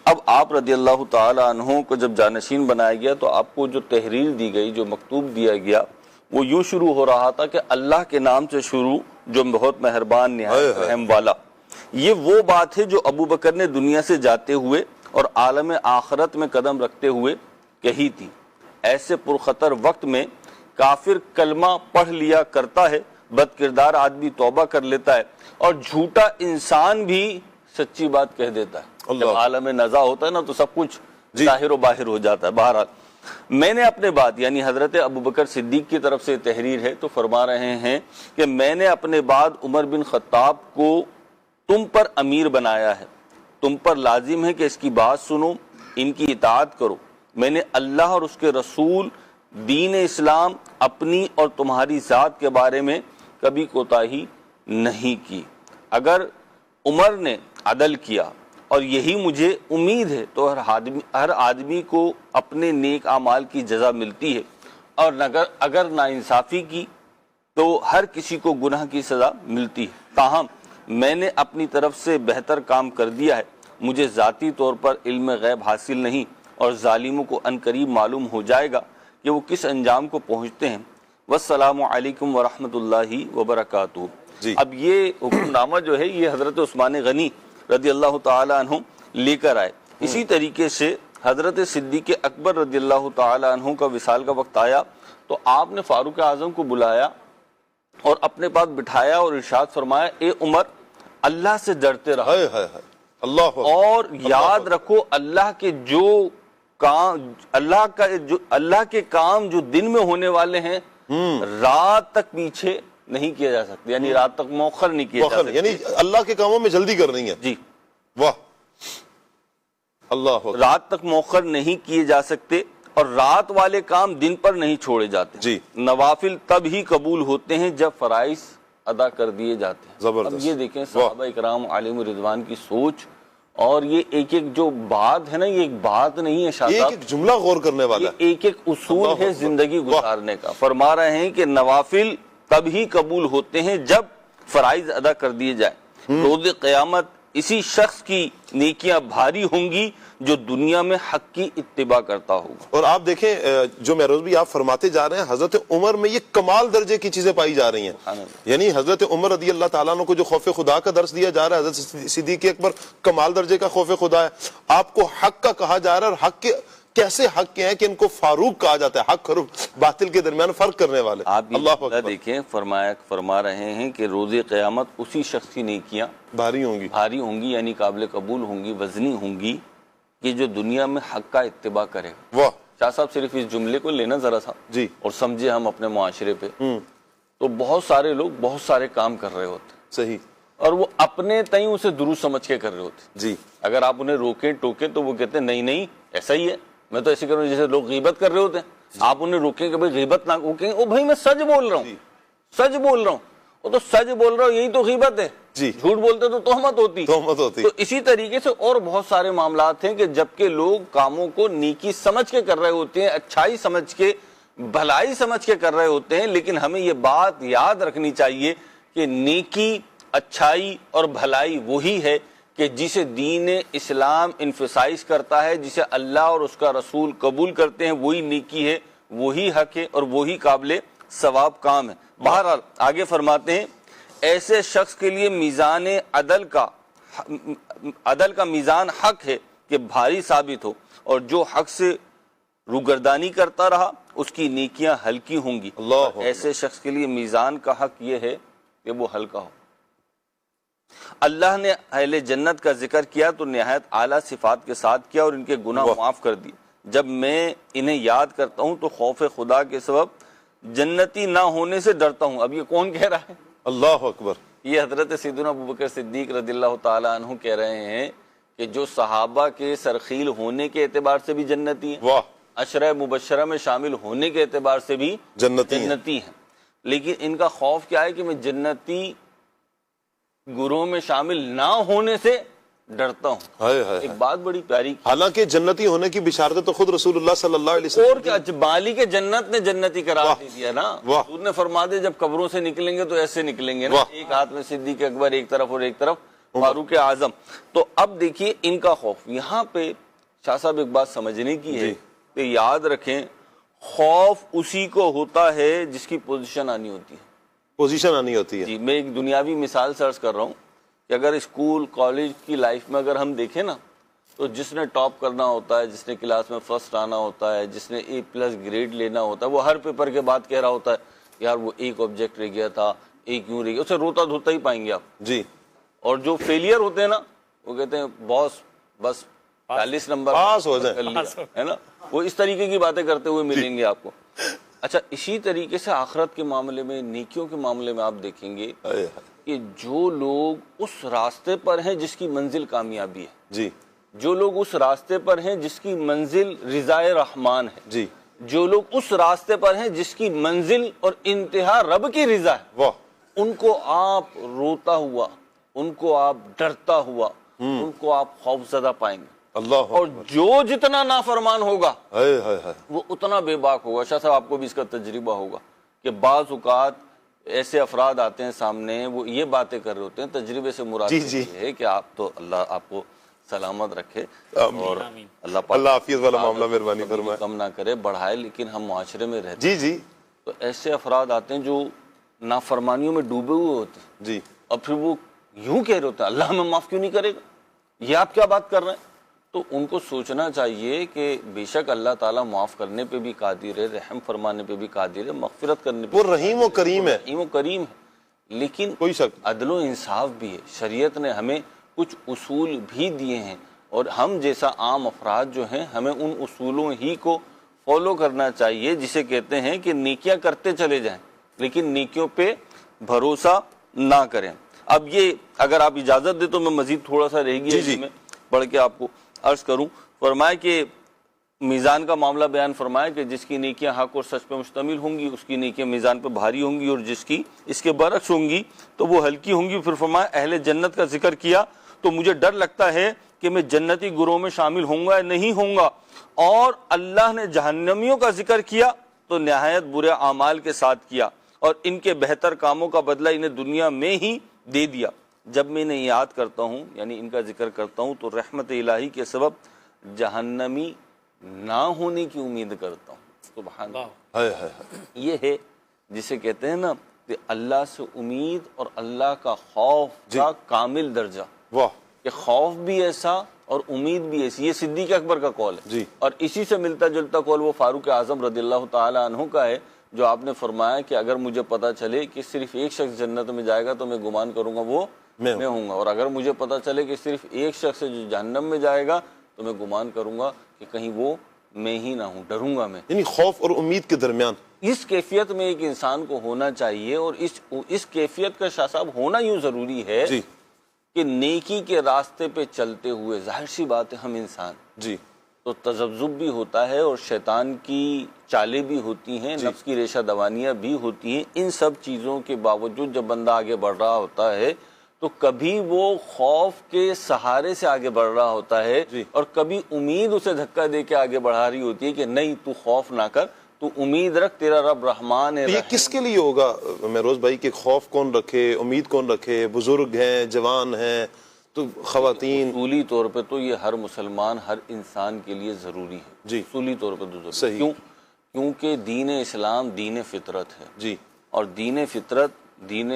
Speaker 6: اب آپ رضی اللہ تعالیٰ عنہ کو جب جانشین بنایا گیا تو آپ کو جو تحریر دی گئی, جو مکتوب دیا گیا, وہ یوں شروع ہو رہا تھا کہ اللہ کے نام سے شروع جو بہت مہربان نہایت رحم والا. یہ وہ بات ہے جو ابو بکر نے دنیا سے جاتے ہوئے اور عالم آخرت میں قدم رکھتے ہوئے کہی تھی. ایسے پرخطر وقت میں کافر کلمہ پڑھ لیا کرتا ہے, بد کردار آدمی توبہ کر لیتا ہے, اور جھوٹا انسان بھی سچی بات کہہ دیتا ہے. جب عالم نزا ہوتا ہے نا تو سب کچھ ظاہر و باہر ہو جاتا ہے. بہرحال میں نے اپنے بعد, یعنی حضرت ابو بکر صدیق کی طرف سے تحریر ہے, تو فرما رہے ہیں کہ میں نے اپنے بعد عمر بن خطاب کو تم پر امیر بنایا ہے, تم پر لازم ہے کہ اس کی بات سنو, ان کی اطاعت کرو. میں نے اللہ اور اس کے رسول, دین اسلام, اپنی اور تمہاری ذات کے بارے میں کبھی کوتاہی نہیں کی. اگر عمر نے عدل کیا اور یہی مجھے امید ہے تو ہر آدمی کو اپنے نیک اعمال کی جزا ملتی ہے, اور اگر ناانصافی کی تو ہر کسی کو گناہ کی سزا ملتی ہے. تاہم میں نے اپنی طرف سے بہتر کام کر دیا ہے. مجھے ذاتی طور پر علم غیب حاصل نہیں اور ظالموں کو عنقریب معلوم ہو جائے گا کہ وہ کس انجام کو پہنچتے ہیں۔ والسلام علیکم ورحمۃ اللہ وبرکاتہ۔
Speaker 2: جی۔
Speaker 6: اب یہ حکم نامہ جو ہے یہ حضرت عثمان غنی رضی اللہ تعالی عنہ لے کر آئے۔ اسی طریقے سے حضرت صدیق اکبر رضی اللہ تعالی عنہ کا وصال کا وقت آیا تو آپ نے فاروق اعظم کو بلایا اور اپنے پاس بٹھایا اور ارشاد فرمایا، اے عمر، اللہ سے ڈرتے رہو
Speaker 2: ہائے ہائے ہائے، اللہ اکبر۔
Speaker 6: اور یاد رکھو اللہ کے جو کام اللہ کے کام جو دن میں ہونے والے ہیں رات تک پیچھے نہیں کیا جا سکتے، یعنی رات تک مؤخر نہیں کیا جا سکتے،
Speaker 2: یعنی اللہ کے کاموں میں جلدی کرنی ہے۔
Speaker 6: جی
Speaker 2: واہ، اللہ اکبر۔
Speaker 6: رات تک مؤخر نہیں کیے جا سکتے اور رات والے کام دن پر نہیں چھوڑے جاتے۔
Speaker 2: جی۔
Speaker 6: نوافل تب ہی قبول ہوتے ہیں جب فرائض ادا کر دیے جاتے ہیں۔
Speaker 2: زبردست۔
Speaker 6: اب یہ دیکھیں صحابہ اکرام علیہم رضوان کی سوچ، اور یہ ایک ایک جو بات ہے نا، یہ ایک بات نہیں ہے شاہ
Speaker 2: ایک
Speaker 6: صاحب،
Speaker 2: ایک جملہ غور کرنے والا
Speaker 6: یہ ایک ایک اصول
Speaker 2: اللہ
Speaker 6: ہے
Speaker 2: اکبر۔
Speaker 6: زندگی گزارنے کا۔ فرما رہے ہیں کہ نوافل تب ہی قبول ہوتے ہیں جب فرائض ادا کر دیے جائیں۔ روز قیامت اسی شخص کی نیکیاں بھاری ہوں گی جو دنیا میں حق کی اتباع کرتا ہوگا۔
Speaker 2: اور آپ دیکھیں جو مہروز بھی آپ فرماتے جا رہے ہیں، حضرت عمر میں یہ کمال درجے کی چیزیں پائی جا رہی ہیں، یعنی حضرت عمر رضی اللہ تعالیٰ عنہ کو جو خوف خدا کا درس دیا جا رہا ہے، حضرت صدیق اکبر کمال درجے کا خوف خدا ہے، آپ کو حق کا کہا جا رہا ہے، اور حق کے کیسے حق کے ہیں کہ ان کو فاروق کہا جاتا ہے، حق اور باطل کے درمیان فرق کرنے والے۔
Speaker 6: آپ
Speaker 2: اللہ
Speaker 6: یہ
Speaker 2: اکبر۔
Speaker 6: دیکھیں فرما رہے ہیں کہ روز قیامت اسی شخص کی نیکیاں
Speaker 2: بھاری ہوں گی،
Speaker 6: بھاری ہوں گی، یعنی قابل قبول ہوں گی، وزنی ہوں گی، کہ جو دنیا میں حق کا اتباع کرے گا۔
Speaker 2: واہ،
Speaker 6: شاہ صاحب صرف اس جملے کو لینا ذرا سا
Speaker 2: جی،
Speaker 6: اور سمجھے ہم اپنے معاشرے پہ، تو بہت سارے لوگ بہت سارے کام کر رہے ہوتے ہیں
Speaker 2: صحیح،
Speaker 6: اور وہ اپنے تئیں اسے درست سمجھ کے کر رہے ہوتے ہیں۔
Speaker 2: جی،
Speaker 6: اگر آپ انہیں روکیں ٹوکیں تو وہ کہتے ہیں نہیں نہیں ایسا ہی ہے، میں تو ایسے کر رہا ہوں جیسے لوگ غیبت کر رہے ہوتے ہیں۔ آپ انہیں روکیں کہ بھائی غیبت نہ، وہ کہیں او بھائی میں سچ بول رہا ہوں، سچ بول رہا ہوں، وہ تو سچ بول رہا ہوں، یہی تو غیبت ہے،
Speaker 2: جی،
Speaker 6: جھوٹ بولتے تو تہمت ہوتی۔
Speaker 2: تہمت ہوتی۔
Speaker 6: تو اسی طریقے سے اور بہت سارے معاملات ہیں کہ جبکہ لوگ کاموں کو نیکی سمجھ کے کر رہے ہوتے ہیں، اچھائی سمجھ کے، بھلائی سمجھ کے کر رہے ہوتے ہیں، لیکن ہمیں یہ بات یاد رکھنی چاہیے کہ نیکی، اچھائی اور بھلائی وہی ہے کہ جسے دین اسلام انفسائز کرتا ہے، جسے اللہ اور اس کا رسول قبول کرتے ہیں، وہی نیکی ہے، وہی حق ہے اور وہی قابل ثواب کام ہے۔ بہرحال آگے فرماتے ہیں، ایسے شخص کے لیے میزان عدل کا میزان حق ہے کہ بھاری ثابت ہو، اور جو حق سے روگردانی کرتا رہا اس کی نیکیاں ہلکی ہوں گی۔
Speaker 2: اللہ اکبر۔
Speaker 6: ایسے شخص کے لیے میزان کا حق یہ ہے کہ وہ ہلکا ہو۔ اللہ نے اہل جنت کا ذکر کیا تو نہایت اعلیٰ صفات کے ساتھ کیا اور ان کے گناہ معاف کر دیے۔ جب میں انہیں یاد کرتا ہوں تو خوف خدا کے سبب جنتی نہ ہونے سے ڈرتا ہوں۔ اب یہ کون کہہ رہا ہے؟
Speaker 2: اللہ اکبر۔
Speaker 6: یہ حضرت سیدنا ابوبکر صدیق رضی اللہ تعالیٰ عنہ کہہ رہے ہیں کہ جو صحابہ کے سرخیل ہونے کے اعتبار سے بھی جنتی ہیں،
Speaker 2: واہ،
Speaker 6: عشرہ مبشرہ میں شامل ہونے کے اعتبار سے بھی جنتی ہیں، لیکن ان کا خوف کیا ہے کہ میں جنتی گروہ میں شامل نہ ہونے سے ڈرتا ہوں۔
Speaker 2: ہائے ہائے،
Speaker 6: ایک بات بڑی پیاری،
Speaker 2: حالانکہ جنتی ہونے کی بشارت تو خود رسول اللہ صلی اللہ علیہ وسلم،
Speaker 6: اور کیا بالی کے جنت نے جنتی قرار دے دیا نا۔
Speaker 2: واہ۔
Speaker 6: حضور نے فرما دیا جب قبروں سے نکلیں گے تو ایسے نکلیں گے نا،
Speaker 2: واہ۔
Speaker 6: ایک ہاتھ میں صدیق اکبر ایک طرف اور ایک طرف فاروق اعظم۔ تو اب دیکھیے ان کا خوف، یہاں پہ شاہ صاحب ایک بات سمجھنے کی ہے کہ یاد رکھیں خوف اسی کو ہوتا ہے جس کی پوزیشن آنی ہوتی ہے۔
Speaker 2: پوزیشن آنی ہوتی ہے۔
Speaker 6: جی، میں ایک دنیاوی مثال سرچ کر رہا ہوں کہ اگر اسکول کالج کی لائف میں اگر ہم دیکھیں نا تو جس نے ٹاپ کرنا ہوتا ہے، جس نے کلاس میں فرسٹ آنا ہوتا ہے، جس نے A+ گریڈ لینا ہوتا ہے، وہ ہر پیپر کے بعد کہہ رہا ہوتا ہے یار وہ ایک آبجیکٹ رہ گیا تھا، ایک یوں رہ گیا، اسے روتا دھوتا ہی پائیں گے آپ۔
Speaker 2: جی،
Speaker 6: اور جو فیلئر ہوتے ہیں نا وہ کہتے ہیں باس بس 40 نمبر
Speaker 2: پاس ہو جائیں،
Speaker 6: کر لیا، ہے نا، وہ اس طریقے کی باتیں کرتے ہوئے ملیں گے آپ کو۔ اچھا، اسی طریقے سے آخرت کے معاملے میں، نیکیوں کے معاملے میں آپ دیکھیں گے کہ جو لوگ اس راستے پر ہیں جس کی منزل کامیابی ہے،
Speaker 2: جی،
Speaker 6: جو لوگ اس راستے پر ہیں جس کی منزل رضا رحمان ہے،
Speaker 2: جی،
Speaker 6: جو لوگ اس راستے پر ہیں جس کی منزل اور انتہا رب کی رضا ہے،
Speaker 2: واہ،
Speaker 6: ان کو آپ روتا ہوا، ان کو آپ ڈرتا ہوا، ان کو آپ خوف زدہ پائیں گے۔
Speaker 2: اللہ
Speaker 6: اور جو جتنا نافرمان ہوگا
Speaker 2: ہائے ہائے ہائے،
Speaker 6: وہ اتنا بے باک ہوگا۔ شاہ صاحب آپ کو بھی اس کا تجربہ ہوگا کہ بعض اوقات ایسے افراد آتے ہیں سامنے، وہ یہ باتیں کر رہے ہوتے ہیں، تجربے سے مراد یہ ہے کہ آپ تو اللہ آپ کو سلامت رکھے
Speaker 2: آمین.
Speaker 6: اور اللہ
Speaker 2: اللہ عافیت والا معاملہ مہربانی فرمائے.
Speaker 6: کم نہ کرے، بڑھائے. لیکن ہم معاشرے میں رہتے
Speaker 2: جی جی
Speaker 6: تو ایسے افراد آتے ہیں جو نافرمانیوں میں ڈوبے ہوئے ہوتے ہیں
Speaker 2: جی
Speaker 6: اور پھر وہ یوں کہہ رہے ہوتے ہیں اللہ ہمیں معاف کیوں نہیں کرے گا، یہ آپ کیا بات کر رہے ہیں. تو ان کو سوچنا چاہیے کہ بے شک اللہ تعالیٰ معاف کرنے پہ بھی قادر ہے، رحم فرمانے پہ بھی قادر ہے، مغفرت کرنے پہ
Speaker 2: وہ رحیم و کریم ہے،
Speaker 6: رحیم و کریم ہے. لیکن
Speaker 2: کوئی شک.
Speaker 6: عدل و انصاف بھی ہے. شریعت نے ہمیں کچھ اصول بھی دیے ہیں اور ہم جیسا عام افراد جو ہیں ہمیں ان اصولوں ہی کو فالو کرنا چاہیے، جسے کہتے ہیں کہ نیکیاں کرتے چلے جائیں لیکن نیکیوں پہ بھروسہ نہ کریں. اب یہ اگر آپ اجازت دیں تو میں مزید تھوڑا سا رہ گیا
Speaker 2: جی.
Speaker 6: میں پڑھ کے آپ کو عرض کروں. فرمایا کہ میزان کا معاملہ بیان فرمایا کہ جس کی نیکیاں حق اور سچ پہ مشتمل ہوں گی اس کی نیکیاں میزان پہ بھاری ہوں گی، اور جس کی اس کے برعکس ہوں گی تو وہ ہلکی ہوں گی. پھر فرمایا اہل جنت کا ذکر کیا تو مجھے ڈر لگتا ہے کہ میں جنتی گروہ میں شامل ہوں گا یا نہیں ہوں گا. اور اللہ نے جہنمیوں کا ذکر کیا تو نہایت برے اعمال کے ساتھ کیا اور ان کے بہتر کاموں کا بدلہ انہیں دنیا میں ہی دے دیا. جب میں انہیں یاد کرتا ہوں یعنی ان کا ذکر کرتا ہوں تو رحمت الہی کے سبب جہنمی نہ ہونے کی امید کرتا ہوں. سبحان اللہ. یہ ہے جسے کہتے ہیں نا کہ اللہ سے امید اور اللہ کا خوف کا کامل درجہ.
Speaker 2: واہ.
Speaker 6: کہ خوف بھی ایسا اور امید بھی ایسی. یہ صدیق اکبر کا قول ہے
Speaker 2: جی.
Speaker 6: اور اسی سے ملتا جلتا قول وہ فاروق اعظم رضی اللہ تعالی عنہ کا ہے، جو آپ نے فرمایا کہ اگر مجھے پتا چلے کہ صرف ایک شخص جنت میں جائے گا تو میں گمان کروں گا وہ میں ہوں گا، اور اگر مجھے پتا چلے کہ صرف ایک شخص جو جہنم میں جائے گا تو میں گمان کروں گا کہ کہیں وہ میں ہی نہ ہوں، ڈروں گا میں.
Speaker 2: یعنی خوف اور امید کے درمیان
Speaker 6: اس کیفیت میں ایک انسان کو ہونا چاہیے، اور اس کیفیت کا شاہ صاحب ہونا یوں ضروری ہے
Speaker 2: جی
Speaker 6: کہ نیکی کے راستے پہ چلتے ہوئے ظاہر سی بات ہے ہم انسان
Speaker 2: جی
Speaker 6: تو تذبذب بھی ہوتا ہے اور شیطان کی چالیں بھی ہوتی ہیں، نفس کی ریشہ دوانیاں بھی ہوتی ہیں. ان سب چیزوں کے باوجود جب بندہ آگے بڑھ رہا ہوتا ہے تو کبھی وہ خوف کے سہارے سے آگے بڑھ رہا ہوتا ہے اور کبھی امید اسے دھکا دے کے آگے بڑھا رہی ہوتی ہے کہ نہیں تو خوف نہ کر، تو امید رکھ، تیرا رب رحمان ہے.
Speaker 2: یہ کس کے لیے ہوگا مہروز بھائی کہ خوف کون رکھے، امید کون رکھے؟ بزرگ ہیں، جوان ہیں، تو خواتین؟
Speaker 6: اصولی طور پہ تو یہ ہر مسلمان ہر انسان کے لیے ضروری ہے.
Speaker 2: جی
Speaker 6: اصولی طور پہ تو
Speaker 2: صحیح.
Speaker 6: ضروری. کیونکہ دین اسلام دین فطرت ہے.
Speaker 2: جی.
Speaker 6: اور دین فطرت دین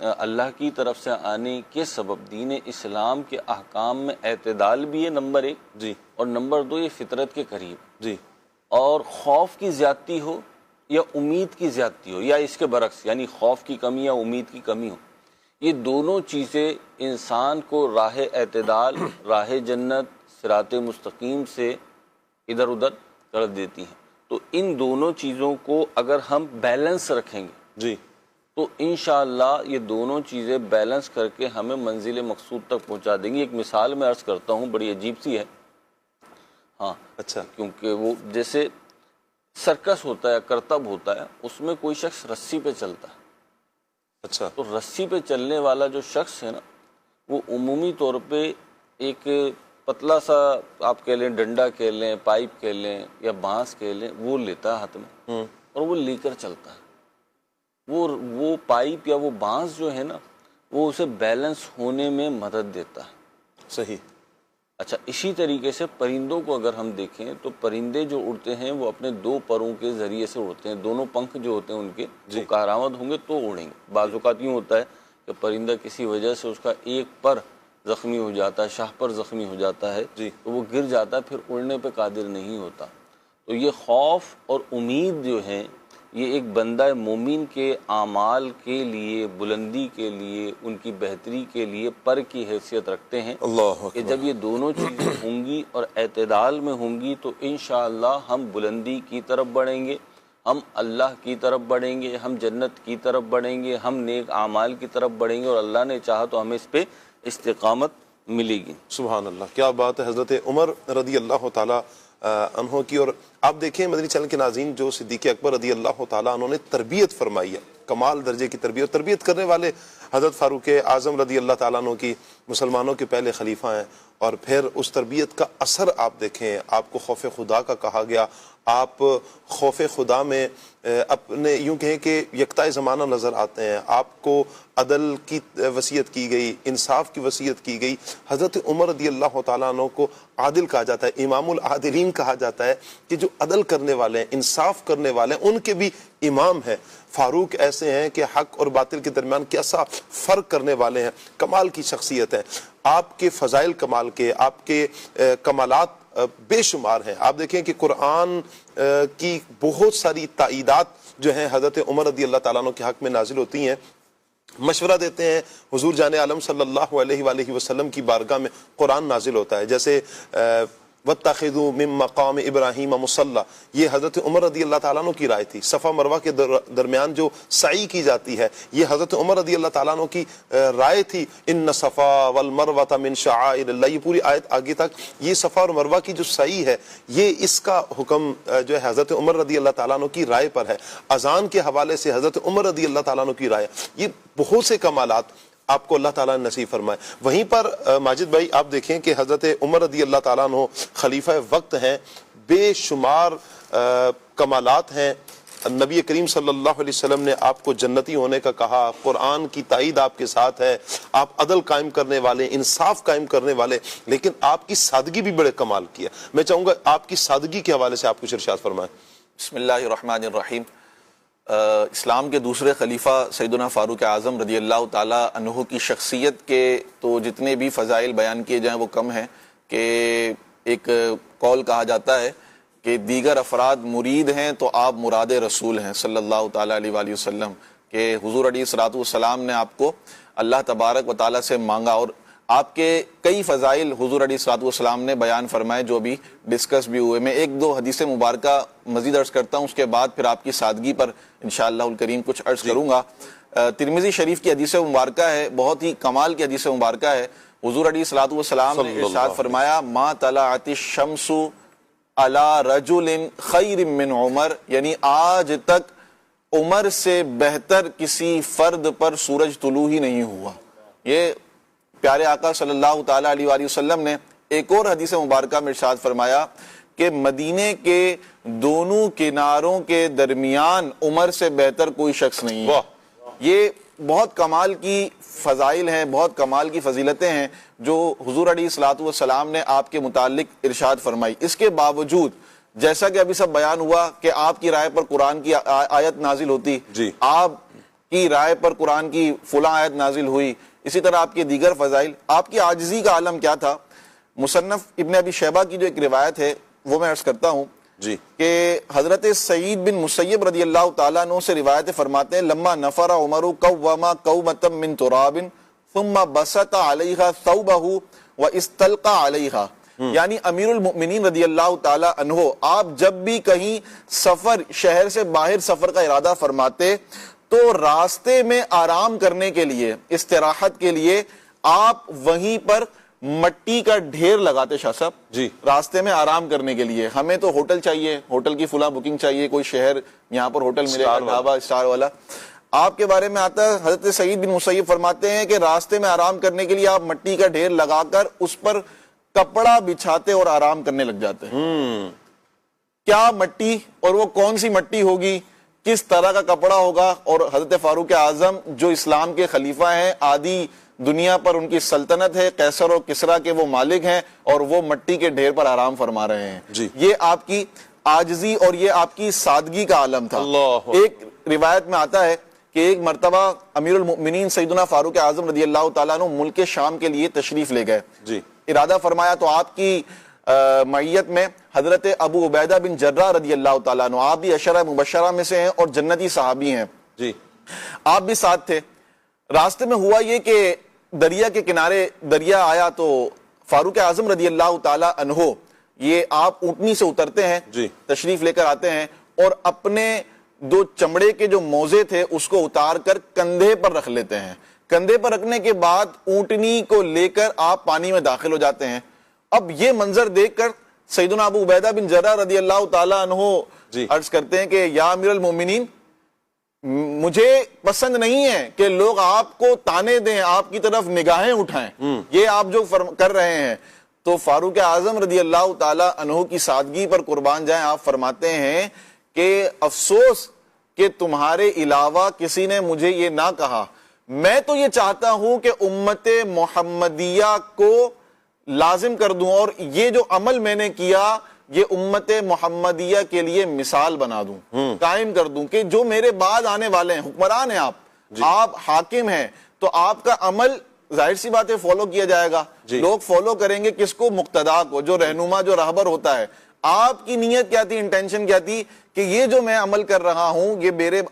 Speaker 6: اللہ کی طرف سے آنے کے سبب دین اسلام کے احکام میں اعتدال بھی ہے نمبر 1
Speaker 2: جی،
Speaker 6: اور نمبر 2 یہ فطرت کے قریب.
Speaker 2: جی.
Speaker 6: اور خوف کی زیادتی ہو یا امید کی زیادتی ہو یا اس کے برعکس یعنی خوف کی کمی یا امید کی کمی ہو، یہ دونوں چیزیں انسان کو راہ اعتدال، راہ جنت، صراط مستقیم سے ادھر ادھر کر دیتی ہیں. تو ان دونوں چیزوں کو اگر ہم بیلنس رکھیں گے
Speaker 2: جی
Speaker 6: تو انشاءاللہ یہ دونوں چیزیں بیلنس کر کے ہمیں منزل مقصود تک پہنچا دیں گی. ایک مثال میں عرض کرتا ہوں، بڑی عجیب سی ہے. ہاں
Speaker 2: اچھا.
Speaker 6: کیونکہ وہ جیسے سرکس ہوتا ہے، کرتب ہوتا ہے، اس میں کوئی شخص رسی پہ چلتا ہے.
Speaker 2: اچھا.
Speaker 6: تو رسی پہ چلنے والا جو شخص ہے نا وہ عمومی طور پہ ایک پتلا سا آپ کہہ لیں، ڈنڈا کہہ لیں، پائپ کہہ لیں یا بانس کہہ لیں، وہ لیتا ہے ہاتھ میں اور وہ لے کر چلتا ہے. وہ پائپ یا وہ بانس جو ہے نا وہ اسے بیلنس ہونے میں مدد دیتا ہے.
Speaker 2: صحیح.
Speaker 6: اچھا، اسی طریقے سے پرندوں کو اگر ہم دیکھیں تو پرندے جو اڑتے ہیں وہ اپنے 2 پروں کے ذریعے سے اڑتے ہیں. دونوں پنکھ جو ہوتے ہیں ان کے وہ کارآمد ہوں گے تو اڑیں گے. بعض اوقات یوں ہوتا ہے کہ پرندہ کسی وجہ سے اس کا ایک پر زخمی ہو جاتا ہے، شاہ پر زخمی ہو جاتا ہے تو وہ گر جاتا ہے، پھر اڑنے پہ قادر نہیں ہوتا. تو یہ خوف اور امید جو ہیں یہ ایک بندہ مومن کے اعمال کے لیے، بلندی کے لیے، ان کی بہتری کے لیے پر کی حیثیت رکھتے ہیں.
Speaker 2: اللہ
Speaker 6: کہ جب یہ دونوں چیزیں ہوں گی اور اعتدال میں ہوں گی تو انشاءاللہ ہم بلندی کی طرف بڑھیں گے، ہم اللہ کی طرف بڑھیں گے، ہم جنت کی طرف بڑھیں گے، ہم نیک اعمال کی طرف بڑھیں گے، اور اللہ نے چاہا تو ہمیں اس پہ استقامت ملے گی.
Speaker 2: سبحان اللہ. کیا بات ہے. حضرت عمر رضی اللہ تعالیٰ عنہ کی، اور آپ دیکھیں مدنی چینل کے ناظرین، جو صدیق اکبر رضی اللہ تعالیٰ عنہ نے تربیت فرمائی ہے، کمال درجے کی تربیت، اور تربیت کرنے والے حضرت فاروق اعظم رضی اللہ تعالیٰ عنہ کی مسلمانوں کے پہلے خلیفہ ہیں. اور پھر اس تربیت کا اثر آپ دیکھیں، آپ کو خوف خدا کا کہا گیا، آپ خوف خدا میں اپنے یوں کہیں کہ یکتائے زمانہ نظر آتے ہیں. آپ کو عدل کی وصیت کی گئی, انصاف کی وصیت کی گئی. حضرت عمر رضی اللہ تعالیٰ عنہ کو عادل کہا جاتا ہے, امام العادلین کہا جاتا ہے, کہ جو عدل کرنے والے ہیں, انصاف کرنے والے ہیں, ان کے بھی امام ہیں. فاروق ایسے ہیں کہ حق اور باطل کے درمیان کیسا فرق کرنے والے ہیں, کمال کی شخصیت ہے. آپ کے فضائل کمال کے, آپ کے کمالات بے شمار ہیں. آپ دیکھیں کہ قرآن کی بہت ساری تائیدات جو ہیں حضرت عمر رضی اللہ تعالیٰ عنہ کے حق میں نازل ہوتی ہیں. مشورہ دیتے ہیں, حضور جان عالم صلی اللہ علیہ وآلہ وسلم کی بارگاہ میں قرآن نازل ہوتا ہے. جیسے وَاتَّخِذُوا مِن مَقَامِ إِبْرَاهِيمَ مُصَلَّى, یہ حضرت عمر رضی اللہ تعالیٰ عنہ کی رائے تھی. صفا مروہ کے درمیان جو سعی کی جاتی ہے, یہ حضرت عمر رضی اللہ تعالیٰ عنہ کی رائے تھی. اِنَّ صَفَا وَالْمَرْوَةَ مِن شَعَائِرِ اللَّهِ, یہ پوری آیت آگے تک, یہ صفا اور مروہ کی جو سعی ہے, یہ اس کا حکم جو ہے حضرت عمر رضی اللہ تعالیٰ عنہ کی رائے پر ہے. اذان کے حوالے سے حضرت عمر رضی اللہ تعالیٰ عنہ کی رائے. یہ بہت سے کمالات آپ کو اللہ تعالیٰ نے نصیب فرمائے. وہیں پر ماجد بھائی آپ دیکھیں کہ حضرت عمر رضی اللہ تعالیٰ عنہ خلیفہ وقت ہیں, بے شمار کمالات ہیں. نبی کریم صلی اللہ علیہ وسلم نے آپ کو جنتی ہونے کا کہا, قرآن کی تائید آپ کے ساتھ ہے, آپ عدل قائم کرنے والے, انصاف قائم کرنے والے, لیکن آپ کی سادگی بھی بڑے کمال کی ہے. میں چاہوں گا آپ کی سادگی کے حوالے سے آپ کچھ ارشاد فرمائیں.
Speaker 7: بسم اللہ الرحمن الرحیم. اسلام کے دوسرے خلیفہ سیدنا فاروق اعظم رضی اللہ تعالیٰ عنہ کی شخصیت کے تو جتنے بھی فضائل بیان کیے جائیں وہ کم ہیں. کہ ایک قول کہا جاتا ہے کہ دیگر افراد مرید ہیں تو آپ مراد رسول ہیں صلی اللہ تعالیٰ علیہ وآلہ وسلم. کہ حضور علیہ الصلوۃ والسلام نے آپ کو اللہ تبارک و تعالیٰ سے مانگا, اور آپ کے کئی فضائل حضور علیہ الصلوۃ والسلام نے بیان فرمائے جو بھی ڈسکس بھی ہوئے. میں ایک دو حدیث مبارکہ مزید عرض کرتا ہوں, اس کے بعد پھر آپ کی سادگی پر انشاءاللہ الکریم کچھ عرض کروں گا. ترمذی شریف کی حدیث مبارکہ ہے, بہت ہی کمال کی حدیث مبارکہ ہے. حضور علیہ الصلوۃ والسلام نے ارشاد فرمایا, ما طلعت الشمس علی رجل خیر من عمر, یعنی آج تک عمر سے بہتر کسی فرد پر سورج طلوع ہی نہیں ہوا. یہ پیارے آقا صلی اللہ تعالیٰ علیہ وآلہ وسلم نے ایک اور حدیث مبارکہ میں ارشاد فرمایا کہ مدینے کے دونوں کناروں کے درمیان عمر سے بہتر کوئی شخص نہیں ہے. یہ بہت کمال کی فضائل ہیں, بہت کمال کی فضیلتیں ہیں جو حضور علیہ الصلوۃ والسلام نے آپ کے متعلق ارشاد فرمائی. اس کے باوجود جیسا کہ ابھی سب بیان ہوا کہ آپ کی رائے پر قرآن کی آیت نازل ہوتی, آپ کی رائے پر قرآن کی فلاں آیت نازل ہوئی, اسی طرح آپ کے دیگر فضائل. آپ کی عاجزی کا عالم کیا تھا. مصنف ابن ابی شیبہ کی جو ایک روایت ہے وہ میں عرض کرتا ہوں کہ حضرت سعید بن مسیب رضی اللہ تعالیٰ عنہ سے روایت فرماتے ہیں, لما نفر عمر قوما قومة من تراب ثم بسط علیہا ثوبہ واستلقى علیہا. یعنی امیر المؤمنین رضی اللہ تعالیٰ عنہ آپ جب بھی کہیں سفر, شہر سے باہر سفر کا ارادہ فرماتے تو راستے میں آرام کرنے کے لیے, استراحت کے لیے آپ وہیں پر مٹی کا ڈھیر لگاتے. شاہ صاحب راستے میں آرام کرنے کے لیے, ہمیں تو ہوٹل چاہیے, ہوٹل کی فلاں بکنگ چاہیے, کوئی شہر یہاں پر ہوٹل ملے گا, ڈھابا اسٹار والا. آپ کے بارے میں آتا ہے, حضرت سعید بن مسیب فرماتے ہیں کہ راستے میں آرام کرنے کے لیے آپ مٹی کا ڈھیر لگا کر اس پر کپڑا بچھاتے اور آرام کرنے لگ جاتے ہیں. کیا مٹی, اور وہ کون سی مٹی ہوگی, کس طرح کا کپڑا ہوگا. اور حضرت فاروق اعظم جو اسلام کے خلیفہ ہیں, آدھی دنیا پر ان کی سلطنت ہے, قیصر و کسریٰ کے وہ مالک ہیں, اور وہ مٹی کے ڈھیر پر آرام فرما رہے ہیں. یہ آپ کی عاجزی اور یہ آپ کی سادگی کا عالم تھا. ایک روایت میں آتا ہے کہ ایک مرتبہ امیر المؤمنین سیدنا فاروق اعظم رضی اللہ تعالیٰ عنہ ملک شام کے لیے تشریف لے گئے. ارادہ فرمایا تو آپ کی معیت میں حضرت ابو عبیدہ بن جراح رضی اللہ تعالیٰ عنہ, آپ بھی عشرہ مبشرہ میں سے ہیں اور جنتی صحابی ہیں, آپ بھی ساتھ تھے. راستے میں ہوا یہ کہ دریا کے کنارے دریا آیا تو فاروق اعظم رضی اللہ تعالیٰ عنہ یہ آپ اونٹنی سے اترتے ہیں, تشریف لے کر آتے ہیں, اور اپنے دو چمڑے کے جو موزے تھے اس کو اتار کر کندھے پر رکھ لیتے ہیں. کندھے پر رکھنے کے بعد اونٹنی کو لے کر آپ پانی میں داخل ہو جاتے ہیں. اب یہ منظر دیکھ کر سیدنا ابو عبیدہ بن جراح رضی اللہ تعالیٰ عنہ عرض کرتے ہیں کہ یا امیر المومنین, مجھے پسند نہیں ہے کہ لوگ آپ کو تانے دیں, آپ کی طرف نگاہیں اٹھائیں, یہ آپ جو کر رہے ہیں. تو فاروق اعظم رضی اللہ تعالی عنہ کی سادگی پر قربان جائیں، آپ فرماتے ہیں کہ افسوس کہ تمہارے علاوہ کسی نے مجھے یہ نہ کہا، میں تو یہ چاہتا ہوں کہ امت محمدیہ کو لازم کر دوں اور یہ جو عمل میں نے کیا یہ امت محمدیہ کے لیے مثال بنا دوں، قائم کر دوں کہ جو میرے بعد آنے والے ہیں، حکمران ہیں آپ حاکم ہیں، تو آپ کا عمل ظاہر سی بات ہے فالو کیا جائے گا، لوگ فالو کریں گے کس کو؟ مقتدا کو، جو رہنما جو راہبر ہوتا ہے۔ آپ کی نیت کیا تھی، انٹینشن کیا تھی کہ یہ جو میں عمل کر رہا ہوں یہ میرے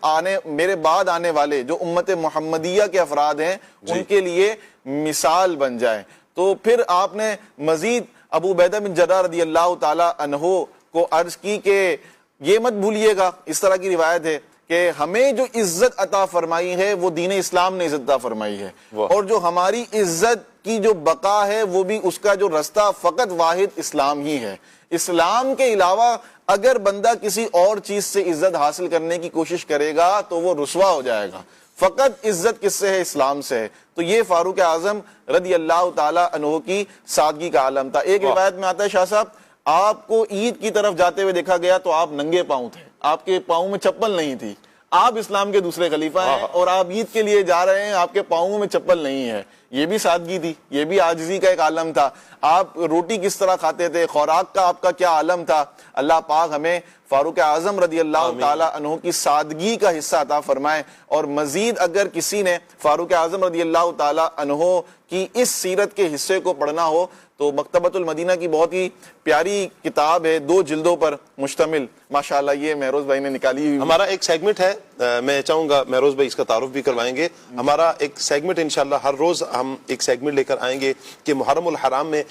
Speaker 7: بعد آنے والے جو امت محمدیہ کے افراد ہیں ان کے لیے مثال بن جائے۔ تو پھر آپ نے مزید ابو عبیدہ بن جراح رضی اللہ تعالی عنہ کو عرض کی کہ یہ مت بھولیے گا، اس طرح کی روایت ہے کہ ہمیں جو عزت عطا فرمائی ہے وہ دین اسلام نے عزت عطا فرمائی ہے، اور جو ہماری عزت کی جو بقا ہے وہ بھی اس کا جو رستہ فقط واحد اسلام ہی ہے۔ اسلام کے علاوہ اگر بندہ کسی اور چیز سے عزت حاصل کرنے کی کوشش کرے گا تو وہ رسوا ہو جائے گا۔ فقط عزت کس سے ہے؟ اسلام سے ہے۔ تو یہ فاروق اعظم رضی اللہ تعالی عنہ کی سادگی کا عالم تھا۔ ایک روایت میں آتا ہے شاہ صاحب آپ کو عید کی طرف جاتے ہوئے دیکھا گیا تو آپ ننگے پاؤں تھے، آپ کے پاؤں میں چپل نہیں تھی، آپ اسلام کے دوسرے خلیفہ ہیں اور آپ عید کے لیے جا رہے ہیں، آپ کے پاؤں میں چپل نہیں ہے۔ یہ بھی سادگی تھی، یہ بھی عاجزی کا ایک عالم تھا۔ آپ روٹی کس طرح کھاتے تھے، خوراک کا آپ کا کیا عالم تھا۔ اللہ پاک ہمیں فاروق اعظم رضی اللہ تعالی عنہ کی سادگی کا حصہ عطا فرمائے، اور مزید اگر کسی نے فاروق اعظم رضی اللہ تعالی عنہ کی اس سیرت کے حصے کو پڑھنا ہو تو مکتبۃ المدینہ کی بہت ہی پیاری کتاب ہے، 2 جلدوں پر مشتمل، ماشاءاللہ یہ مہروز بھائی نے نکالی ہوئی۔
Speaker 2: ہمارا ایک سیگمنٹ ہے، میں چاہوں گا مہروز بھائی اس کا تعارف بھی کروائیں گے۔ ہمارا ایک سیگمنٹ انشاءاللہ ہر روز ہم ایک سیگمنٹ لے کر آئیں گے کہ محرم الحرام میں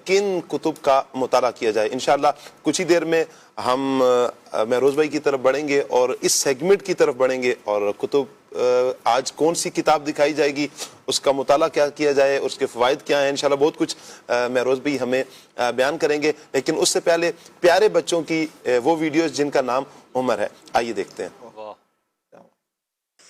Speaker 2: کن کتب کا مطالعہ کیا جائے۔ انشاءاللہ کچھ ہی دیر میں ہم مہروز بھائی کی طرف بڑھیں گے اور اس سیگمنٹ کی طرف بڑھیں گے، اور کتب آج کون سی کتاب دکھائی جائے گی، اس کا مطالعہ کیا کیا جائے، اس کے فوائد کیا ہیں، انشاءاللہ بہت کچھ مہروز بھائی ہمیں بیان کریں گے۔ لیکن اس سے پہلے پیارے بچوں کی وہ ویڈیوز جن کا نام عمر ہے، آئیے دیکھتے ہیں۔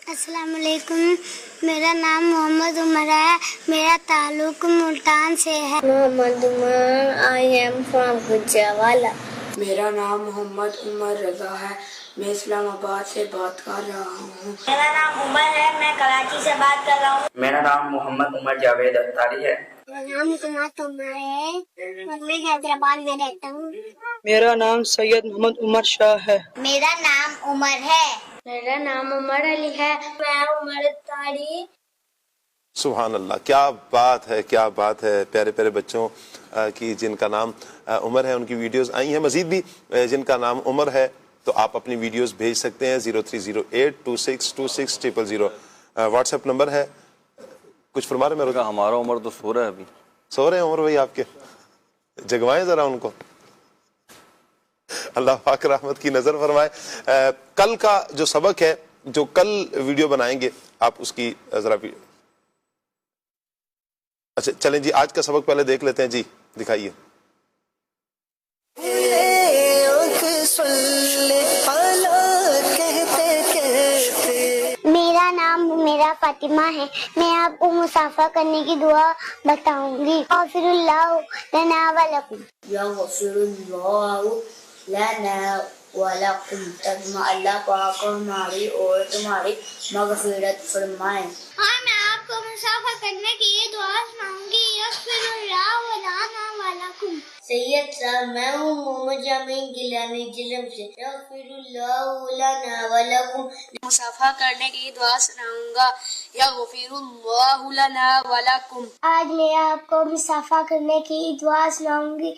Speaker 8: السلام علیکم، میرا نام محمد عمر ہے، میرا تعلق ملتان سے ہے۔ Muhammad Umar, I am from Gujranwala.
Speaker 9: میرا نام محمد عمر رضا ہے، میں اسلام آباد سے بات کر رہا ہوں۔
Speaker 8: میرا نام عمر ہے، میں کراچی سے بات کر رہا ہوں۔
Speaker 10: میرا نام محمد عمر جاوید اختاری ہے۔
Speaker 8: میرا نام حکمت عمر ہے، میں حیدرآباد میں رہتا ہوں۔
Speaker 9: میرا نام سید محمد عمر شاہ ہے۔
Speaker 8: میرا نام عمر ہے۔ میرا نام عمر علی ہے، میں عمر اختاری۔
Speaker 2: سبحان اللہ، کیا بات ہے، کیا بات ہے۔ پیارے پیارے بچوں کی جن کا نام عمر ہے ان کی ویڈیوز آئی ہیں، مزید بھی جن کا نام عمر ہے تو آپ اپنی ویڈیوز بھیج سکتے ہیں 0308262600 واٹس ایپ نمبر ہے۔ کچھ فرما رہے ہیں میرے؟
Speaker 6: ہمارا عمر تو سو رہا ہے ابھی۔
Speaker 2: سو رہے ہیں عمر بھائی آپ کے؟ جگوائیں ذرا ان کو، اللہ پاک رحمت کی نظر فرمائے۔ کل کا جو سبق ہے، جو کل ویڈیو بنائیں گے آپ اس کی ذرا بھی، اچھا چلیں جی آج کا سبق پہلے دیکھ لیتے ہیں، جی دکھائیے۔
Speaker 8: میرا نام میرا فاطمہ ہے، میں آپ کو مسافہ کرنے کی دعا بتاؤں گی۔ غفر اللہ لنا ولکم،
Speaker 9: یغفر اللہ لنا ولکم، ترجمہ اللہ پاک ہماری اور تمہاری مغفرت فرمائے۔
Speaker 8: اور میں آپ کو مسافہ کرنے کی یہ دعا سناؤں گی، یغفر اللہ لنا ولکم۔
Speaker 9: سید صاحب میں ہوں محمد جامعین گیلانی جلم سے، یغفر اللہ لنا ولکم۔ مسافہ کرنے کی دعا سناؤں گا، یغفر اللہ لنا ولکم۔
Speaker 8: آج میں آپ کو مسافہ کرنے کی دعا سناؤں گی،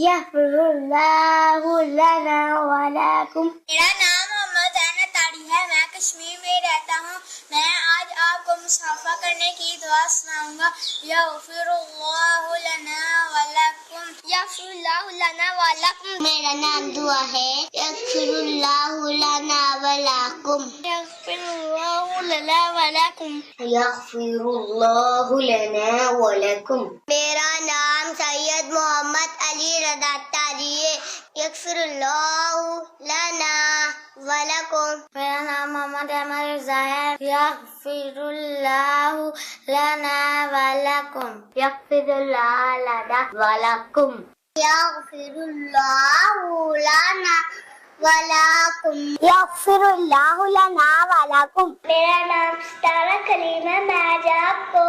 Speaker 8: یغفر اللہ لنا ولکم۔ میرا نام محمد تاری ہے، میں کشمیر میں رہتا ہوں۔ میں آج آپ کو مسافہ کرنے کی دعا سناؤں گا، یغفر اللہ لنا ولکم، یغفر اللہ لنا ولکم۔ میرا نام دعا ہے، یغفر اللہ لنا ولکم، یغفر اللہ لنا ولکم،
Speaker 9: یغفر اللہ لنا ولکم۔
Speaker 8: میرا نام سید محمد علی رضا تاری ہے، یغفر اللہ لنا ولکم. میرا نام محمد احمد رضا ہے. یغفر اللہ لنا ولکم. یغفر اللہ لنا ولکم. یغفر اللہ لنا وَلَكُمْ. یغفر اللہ لنا ولکم. میرا نام ستارہ کلیم ہے. میں آج آپ کو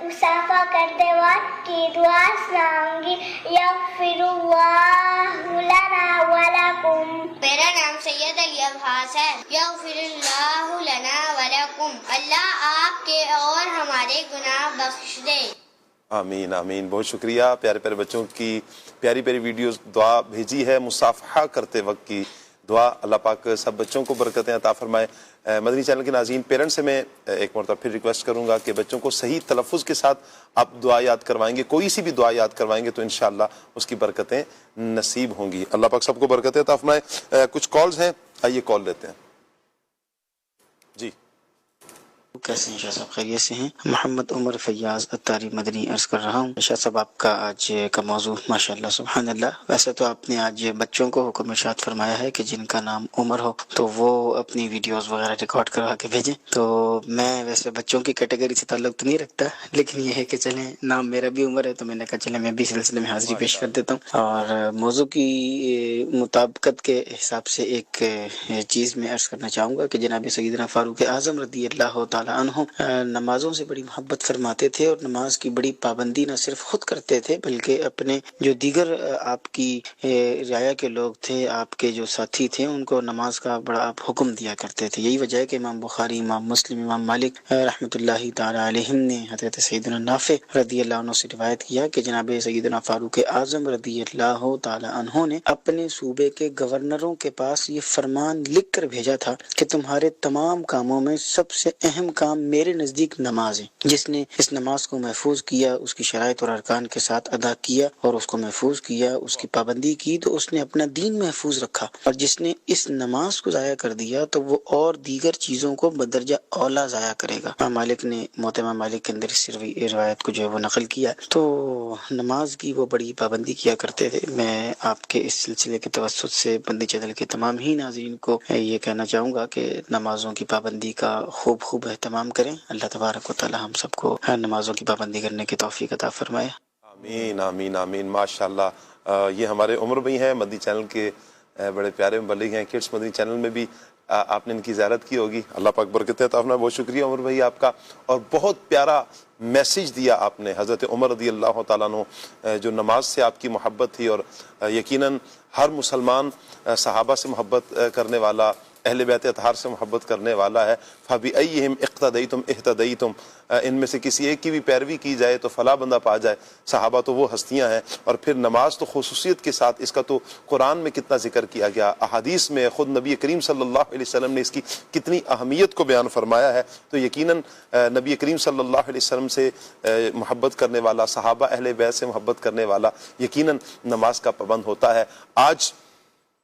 Speaker 8: مصافحہ کرتے وقت کی دعا سناؤں گی. یغفر اللہ لنا ولکم. میرا نام سید علی عباس ہے. یغفر اللہ لنا ولکم. اللہ آپ کے اور ہمارے گناہ بخش دے.
Speaker 2: آمین آمین. بہت شکریہ. پیارے پیارے بچوں کی پیاری پیاری ویڈیوز دعا بھیجی ہے مصافحہ کرتے وقت کی دعا. اللہ پاک سب بچوں کو برکتیں عطا فرمائے. مدنی چینل کے ناظرین، پیرنٹ سے میں ایک مرتبہ پھر ریکویسٹ کروں گا کہ بچوں کو صحیح تلفظ کے ساتھ آپ دعا یاد کروائیں گے، کوئی سی بھی دعا یاد کروائیں گے تو انشاءاللہ اس کی برکتیں نصیب ہوں گی. اللہ پاک سب کو برکتیں عطا فرمائے. کچھ کالز ہیں، آئیے کال لیتے ہیں. جی
Speaker 11: کیسے ہیں شاہ صاحب؟ خیریت سے ہیں؟ محمد عمر فیاض اتاری مدنی عرض کر رہا ہوں. شاہ صاحب آپ کا آج کا موضوع ماشاءاللہ سبحان اللہ. ویسے تو آپ نے آج بچوں کو حکم ارشاد فرمایا ہے کہ جن کا نام عمر ہو تو وہ اپنی ویڈیوز وغیرہ ریکارڈ کروا کے بھیجیں. تو میں ویسے بچوں کی کیٹیگری سے تعلق تو نہیں رکھتا، لیکن یہ ہے کہ چلیں نام میرا بھی عمر ہے تو میں نے کہا چلیں میں بھی سلسلے میں حاضری پیش کر دیتا ہوں. اور موضوع کی مطابقت کے حساب سے ایک چیز میں عرض کرنا چاہوں گا کہ جناب سیدنا فاروق اعظم رضی اللہ تعالی عنہ نمازوں سے بڑی محبت فرماتے تھے اور نماز کی بڑی پابندی نہ صرف خود کرتے تھے بلکہ اپنے جو دیگر آپ کی رعایا کے لوگ تھے، آپ کے جو ساتھی تھے، ان کو نماز کا بڑا آپ حکم دیا کرتے تھے. یہی وجہ ہے کہ امام بخاری، امام مسلم، امام مالک رحمۃ اللہ تعالی علیہم نے حضرت سیدنا نافع رضی اللہ عنہ سے روایت کیا کہ جناب سیدنا فاروق اعظم رضی اللہ تعالی عنہ نے اپنے صوبے کے گورنروں کے پاس یہ فرمان لکھ کر بھیجا تھا کہ تمہارے تمام کاموں میں سب سے اہم کام میرے نزدیک نماز ہے. جس نے اس نماز کو محفوظ کیا، اس کی شرائط اور ارکان کے ساتھ ادا کیا اور اس کو محفوظ کیا، اس کی پابندی کی تو اس نے اپنا دین محفوظ رکھا. اور جس نے اس نماز کو ضائع کر دیا تو وہ اور دیگر چیزوں کو بدرجہ اولا ضائع کرے گا. امام مالک نے موطئ مالک کے اندر اس روایت کو جو ہے وہ نقل کیا. تو نماز کی وہ بڑی پابندی کیا کرتے تھے. میں آپ کے اس سلسلے کے توسط سے بندی چینل کے تمام ہی ناظرین کو یہ کہنا چاہوں گا کہ نمازوں کی پابندی کا خوب اہتمام کریں. اللہ تبارک و تعالی ہم سب کو نمازوں کی پابندی کرنے کی توفیق عطا فرمائے.
Speaker 2: آمین آمین آمین. ماشاءاللہ. یہ ہمارے عمر بھائی ہیں، مدنی چینل کے بڑے پیارے مبلغ ہیں. کڈس مدنی چینل میں بھی آپ نے ان کی زیارت کی ہوگی. اللہ پاک برکتیں عطا فرمائے. بہت شکریہ عمر بھائی آپ کا. اور بہت پیارا میسیج دیا آپ نے. حضرت عمر رضی اللہ تعالیٰ عنہ جو نماز سے آپ کی محبت تھی، اور یقیناً ہر مسلمان صحابہ سے محبت کرنے والا، اہل بیت اطہار سے محبت کرنے والا ہے. فَبِأَيِّهِمْ اِقْتَدَيْتُمْ اِهْتَدَيْتُمْ. ان میں سے کسی ایک کی بھی پیروی کی جائے تو فلاح بندہ پا جائے. صحابہ تو وہ ہستیاں ہیں. اور پھر نماز تو خصوصیت کے ساتھ، اس کا تو قرآن میں کتنا ذکر کیا گیا، احادیث میں خود نبی کریم صلی اللہ علیہ وسلم نے اس کی کتنی اہمیت کو بیان فرمایا ہے. تو یقیناً نبی کریم صلی اللہ علیہ وسلم سے محبت کرنے والا، صحابہ اہل بیت سے محبت کرنے والا یقیناً نماز کا پابند ہوتا ہے. آج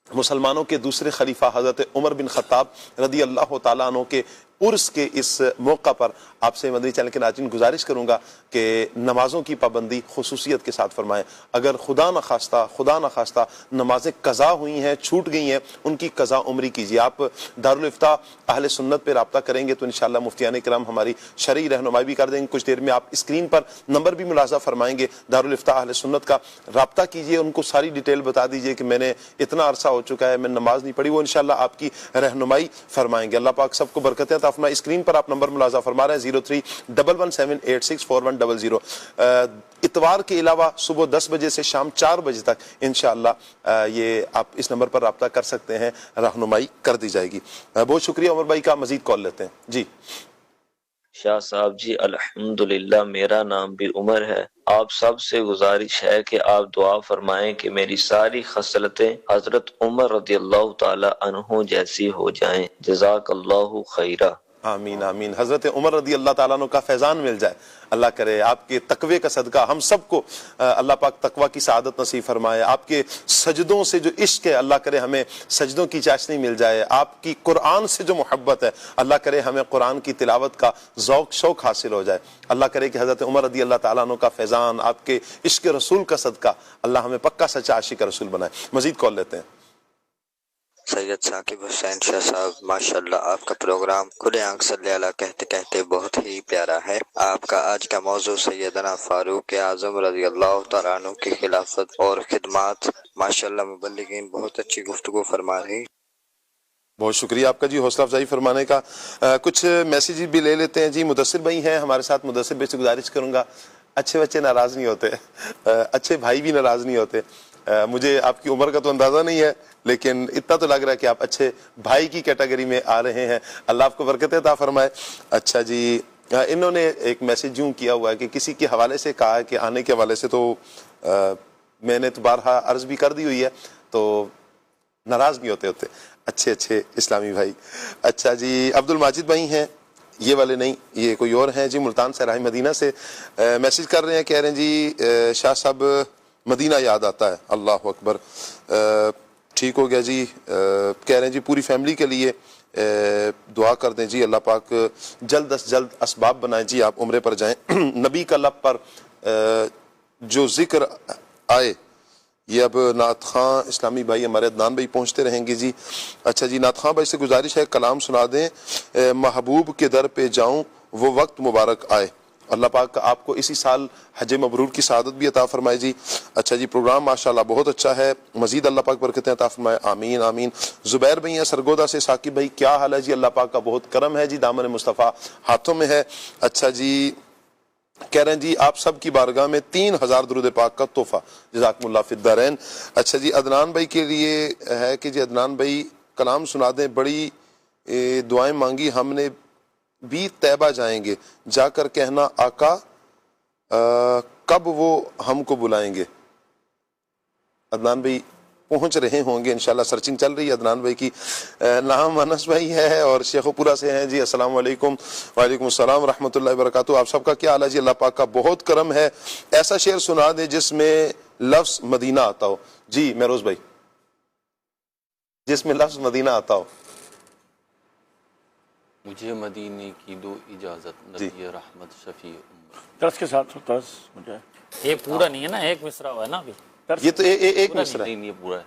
Speaker 2: مسلمانوں کے دوسرے خلیفہ حضرت عمر بن خطاب رضی اللہ تعالیٰ عنہ کے عرس کے اس موقع پر آپ سے مدنی چینل کے ناظرین گزارش کروں گا کہ نمازوں کی پابندی خصوصیت کے ساتھ فرمائیں. اگر خدا نخواستہ نمازیں قضا ہوئی ہیں، چھوٹ گئی ہیں، ان کی قضا عمری کیجیے. آپ دارالفتاء اہل سنت پہ رابطہ کریں گے تو انشاءاللہ مفتیان کرام ہماری شرعی رہنمائی بھی کر دیں گے. کچھ دیر میں آپ اسکرین پر نمبر بھی ملاحظہ فرمائیں گے. دارالفتاء اہل سنت کا رابطہ کیجیے، ان کو ساری ڈیٹیل بتا دیجیے کہ میں نے اتنا عرصہ ہو چکا ہے میں نماز نہیں پڑھی. وہ انشاءاللہ آپ کی رہنمائی فرمائیں گے. اللہ پاک سب کو برکتیں عطا فرمائے. اسکرین پر آپ نمبر ملاحظہ فرما رہے ہیں 03117864 اتوار کے علاوہ صبح 10 بجے سے شام 4 بجے تک انشاءاللہ یہ آپ اس نمبر پر رابطہ کر سکتے ہیں، رہنمائی کر دی جائے گی. بہت شکریہ عمر بھائی کا. مزید کال لیتے ہیں. جی
Speaker 12: شاہ صاحب جی الحمدللہ میرا نام بھی عمر ہے. آپ سب سے گزارش ہے کہ آپ دعا فرمائیں کہ میری ساری خصلتیں حضرت عمر رضی اللہ تعالی عنہ جیسی ہو جائیں. جزاک اللہ خیرہ.
Speaker 2: آمین آمین. حضرت عمر رضی اللہ تعالیٰ عنہ کا فیضان مل جائے. اللہ کرے آپ کے تقوی کا صدقہ ہم سب کو اللہ پاک تقوی کی سعادت نصیب فرمائے. آپ کے سجدوں سے جو عشق ہے اللہ کرے ہمیں سجدوں کی چاشنی مل جائے. آپ کی قرآن سے جو محبت ہے اللہ کرے ہمیں قرآن کی تلاوت کا ذوق شوق حاصل ہو جائے. اللہ کرے کہ حضرت عمر رضی اللہ تعالیٰ عنہ کا فیضان آپ کے عشق رسول کا صدقہ اللہ ہمیں پکا سچا عاشق رسول بنائے. مزید کال لیتے ہیں.
Speaker 13: سید ثاقب حسین شاہ صاحب ماشاءاللہ آپ کا پروگرام کھلے آنکھ صلی اللہ کہتے کہتے بہت ہی پیارا ہے. آپ کا آج کا موضوع سیدنا فاروق اعظم رضی اللہ تعالیٰ عنہ کی خلافت اور خدمات. ماشاءاللہ مبلغین بہت اچھی گفتگو فرما رہے.
Speaker 2: بہت شکریہ آپ کا جی حوصلہ افزائی فرمانے کا. کچھ میسیج بھی لے لیتے ہیں جی. مدثر بھائی ہیں ہمارے ساتھ. مدثر بھائی سے گزارش کروں گا اچھے بچے ناراض نہیں ہوتے, اچھے بھائی بھی ناراض نہیں ہوتے. مجھے آپ کی عمر کا تو اندازہ نہیں ہے لیکن اتنا تو لگ رہا ہے کہ آپ اچھے بھائی کی کیٹیگری میں آ رہے ہیں. اللہ آپ کو برکت عطا فرمائے. اچھا جی, انہوں نے ایک میسج یوں کیا ہوا ہے کہ کسی کے حوالے سے کہا ہے کہ آنے کے حوالے سے تو میں نے تو بارہا عرض بھی کر دی ہوئی ہے تو ناراض نہیں ہوتے اچھے اچھے اسلامی بھائی. اچھا جی, عبد الماجد بھائی ہیں, یہ والے نہیں یہ کوئی اور ہیں جی. ملتان سے راہ مدینہ سے میسج کر رہے ہیں, کہہ رہے ہیں جی شاہ صاحب مدینہ یاد آتا ہے. اللہ اکبر. ٹھیک ہو گیا جی. کہہ رہے ہیں جی پوری فیملی کے لیے دعا کر دیں جی, اللہ پاک جلد از جلد اسباب بنائیں جی, آپ عمرے پر جائیں. نبی کا لب پر جو ذکر آئے یہ اب نعت خان اسلامی بھائی ہمارے عدنان بھائی پہنچتے رہیں گے جی. اچھا جی, نعت خان بھائی سے گزارش ہے کلام سنا دیں. محبوب کے در پہ جاؤں وہ وقت مبارک آئے. اللہ پاک آپ کو اسی سال حج مبرور کی سعادت بھی عطا فرمائے جی. اچھا جی, پروگرام ماشاءاللہ بہت اچھا ہے, مزید اللہ پاک برکتیں عطا فرمائے. آمین آمین. زبیر بھائی ہیں سرگودا سے. ثاقب بھائی کیا حال ہے جی؟ اللہ پاک کا بہت کرم ہے جی, دامن مصطفیٰ ہاتھوں میں ہے. اچھا جی, کہہ رہے ہیں جی آپ سب کی بارگاہ میں 3000 درود پاک کا تحفہ, جزاکم اللہ فی الدارین. اچھا جی, عدنان بھائی کے لیے ہے کہ جی عدنان بھائی کلام سنا دیں, بڑی دعائیں مانگی ہم نے بھی طیبہ جائیں گے, جا کر کہنا آقا کب وہ ہم کو بلائیں گے. عدنان بھائی پہنچ رہے ہوں گے انشاءاللہ, سرچنگ چل رہی ہے عدنان بھائی کی. نام انس بھائی ہے اور شیخ پورہ سے ہیں جی. السلام علیکم. وعلیکم السلام ورحمۃ اللہ وبرکاتہ. آپ سب کا کیا حال ہے جی؟ اللہ پاک کا بہت کرم ہے. ایسا شعر سنا دے جس میں لفظ مدینہ آتا ہو. جی مہروز بھائی, جس میں لفظ مدینہ آتا ہو.
Speaker 6: مجھے مدینے کی دو اجازت نبی رحمت شفیع
Speaker 14: طرز کے ساتھ طرز.
Speaker 5: یہ پورا نہیں ہے نا, ایک مصرع ہوا ہے نا ابھی.
Speaker 2: یہ تو ایک مصرع ہے.
Speaker 6: یہ پورا ہے.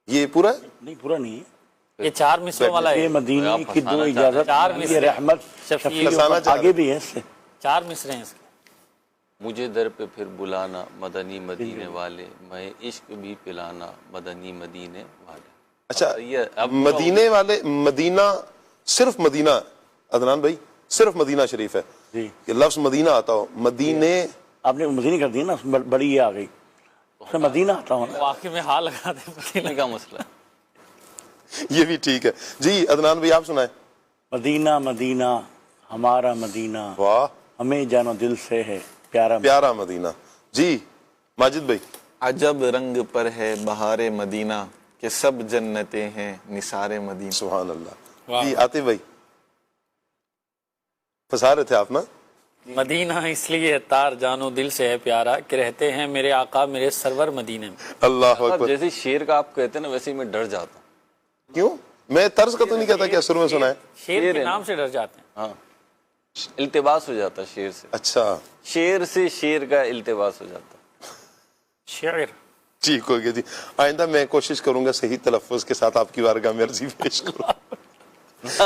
Speaker 2: یہ پورا ہے
Speaker 14: نہیں, پورا نہیں ہے.
Speaker 5: یہ 4 مصرعوں والا ہے.
Speaker 14: مدینے کی دو اجازت
Speaker 5: 4
Speaker 14: نبی رحمت شفیع آگے بھی ہے اس سے
Speaker 5: 4 مصرع ہیں اس کے.
Speaker 6: مجھے در پہ پھر بلانا مدنی مدینے والے, میں عشق بھی پلانا مدنی مدینے والے.
Speaker 2: اچھا, مدینے والے, مدینہ صرف مدینہ عدنان بھائی صرف مدینہ شریف ہے
Speaker 14: جی,
Speaker 2: کہ لفظ مدینہ آتا ہو. مدینے
Speaker 14: آپ نے مدینہ کر دیا نا, بڑی یہ آ گئی, اس میں مدینہ آتا ہو نا.
Speaker 5: واقعی میں ہاں لگا دیں مدینہ
Speaker 6: کا مسئلہ.
Speaker 2: یہ بھی ٹھیک ہے جی. عدنان بھائی آپ سنائیں.
Speaker 14: مدینہ مدینہ ہمارا مدینہ,
Speaker 2: واہ,
Speaker 14: ہمیں جانو دل سے ہے پیارا
Speaker 2: پیارا مدینہ. جی ماجد بھائی.
Speaker 7: عجب رنگ پر ہے بہار مدینہ کہ سب جنتیں ہیں نثار مدینہ.
Speaker 2: سبحان اللہ. جی عاطف بھائی پھنسا رہے تھے آپ نا.
Speaker 5: مدینہ اس لیے تار جانو دل سے ہے پیارا کہ رہتے ہیں میرے آقا میرے سرور مدینے میں.
Speaker 2: اللہ اکبر.
Speaker 6: جیسے شیر کا آپ کہتے ہیں نا ویسے ہی میں ڈر جاتا ہوں.
Speaker 2: کیوں؟ میں طرز کا تو نہیں کہتا کہ اثر میں سنا ہے.
Speaker 5: شیر کے نام سے ڈر جاتے ہیں.
Speaker 6: ہاں, التباس ہو جاتا شیر سے.
Speaker 2: اچھا,
Speaker 6: شیر سے شیر کا التباس ہو جاتا.
Speaker 5: شعر
Speaker 2: ٹھیک ہو گیا جی. آئندہ میں کوشش کروں گا صحیح تلفظ کے ساتھ آپ کی بارگاہ میں عرضی پیش کروں.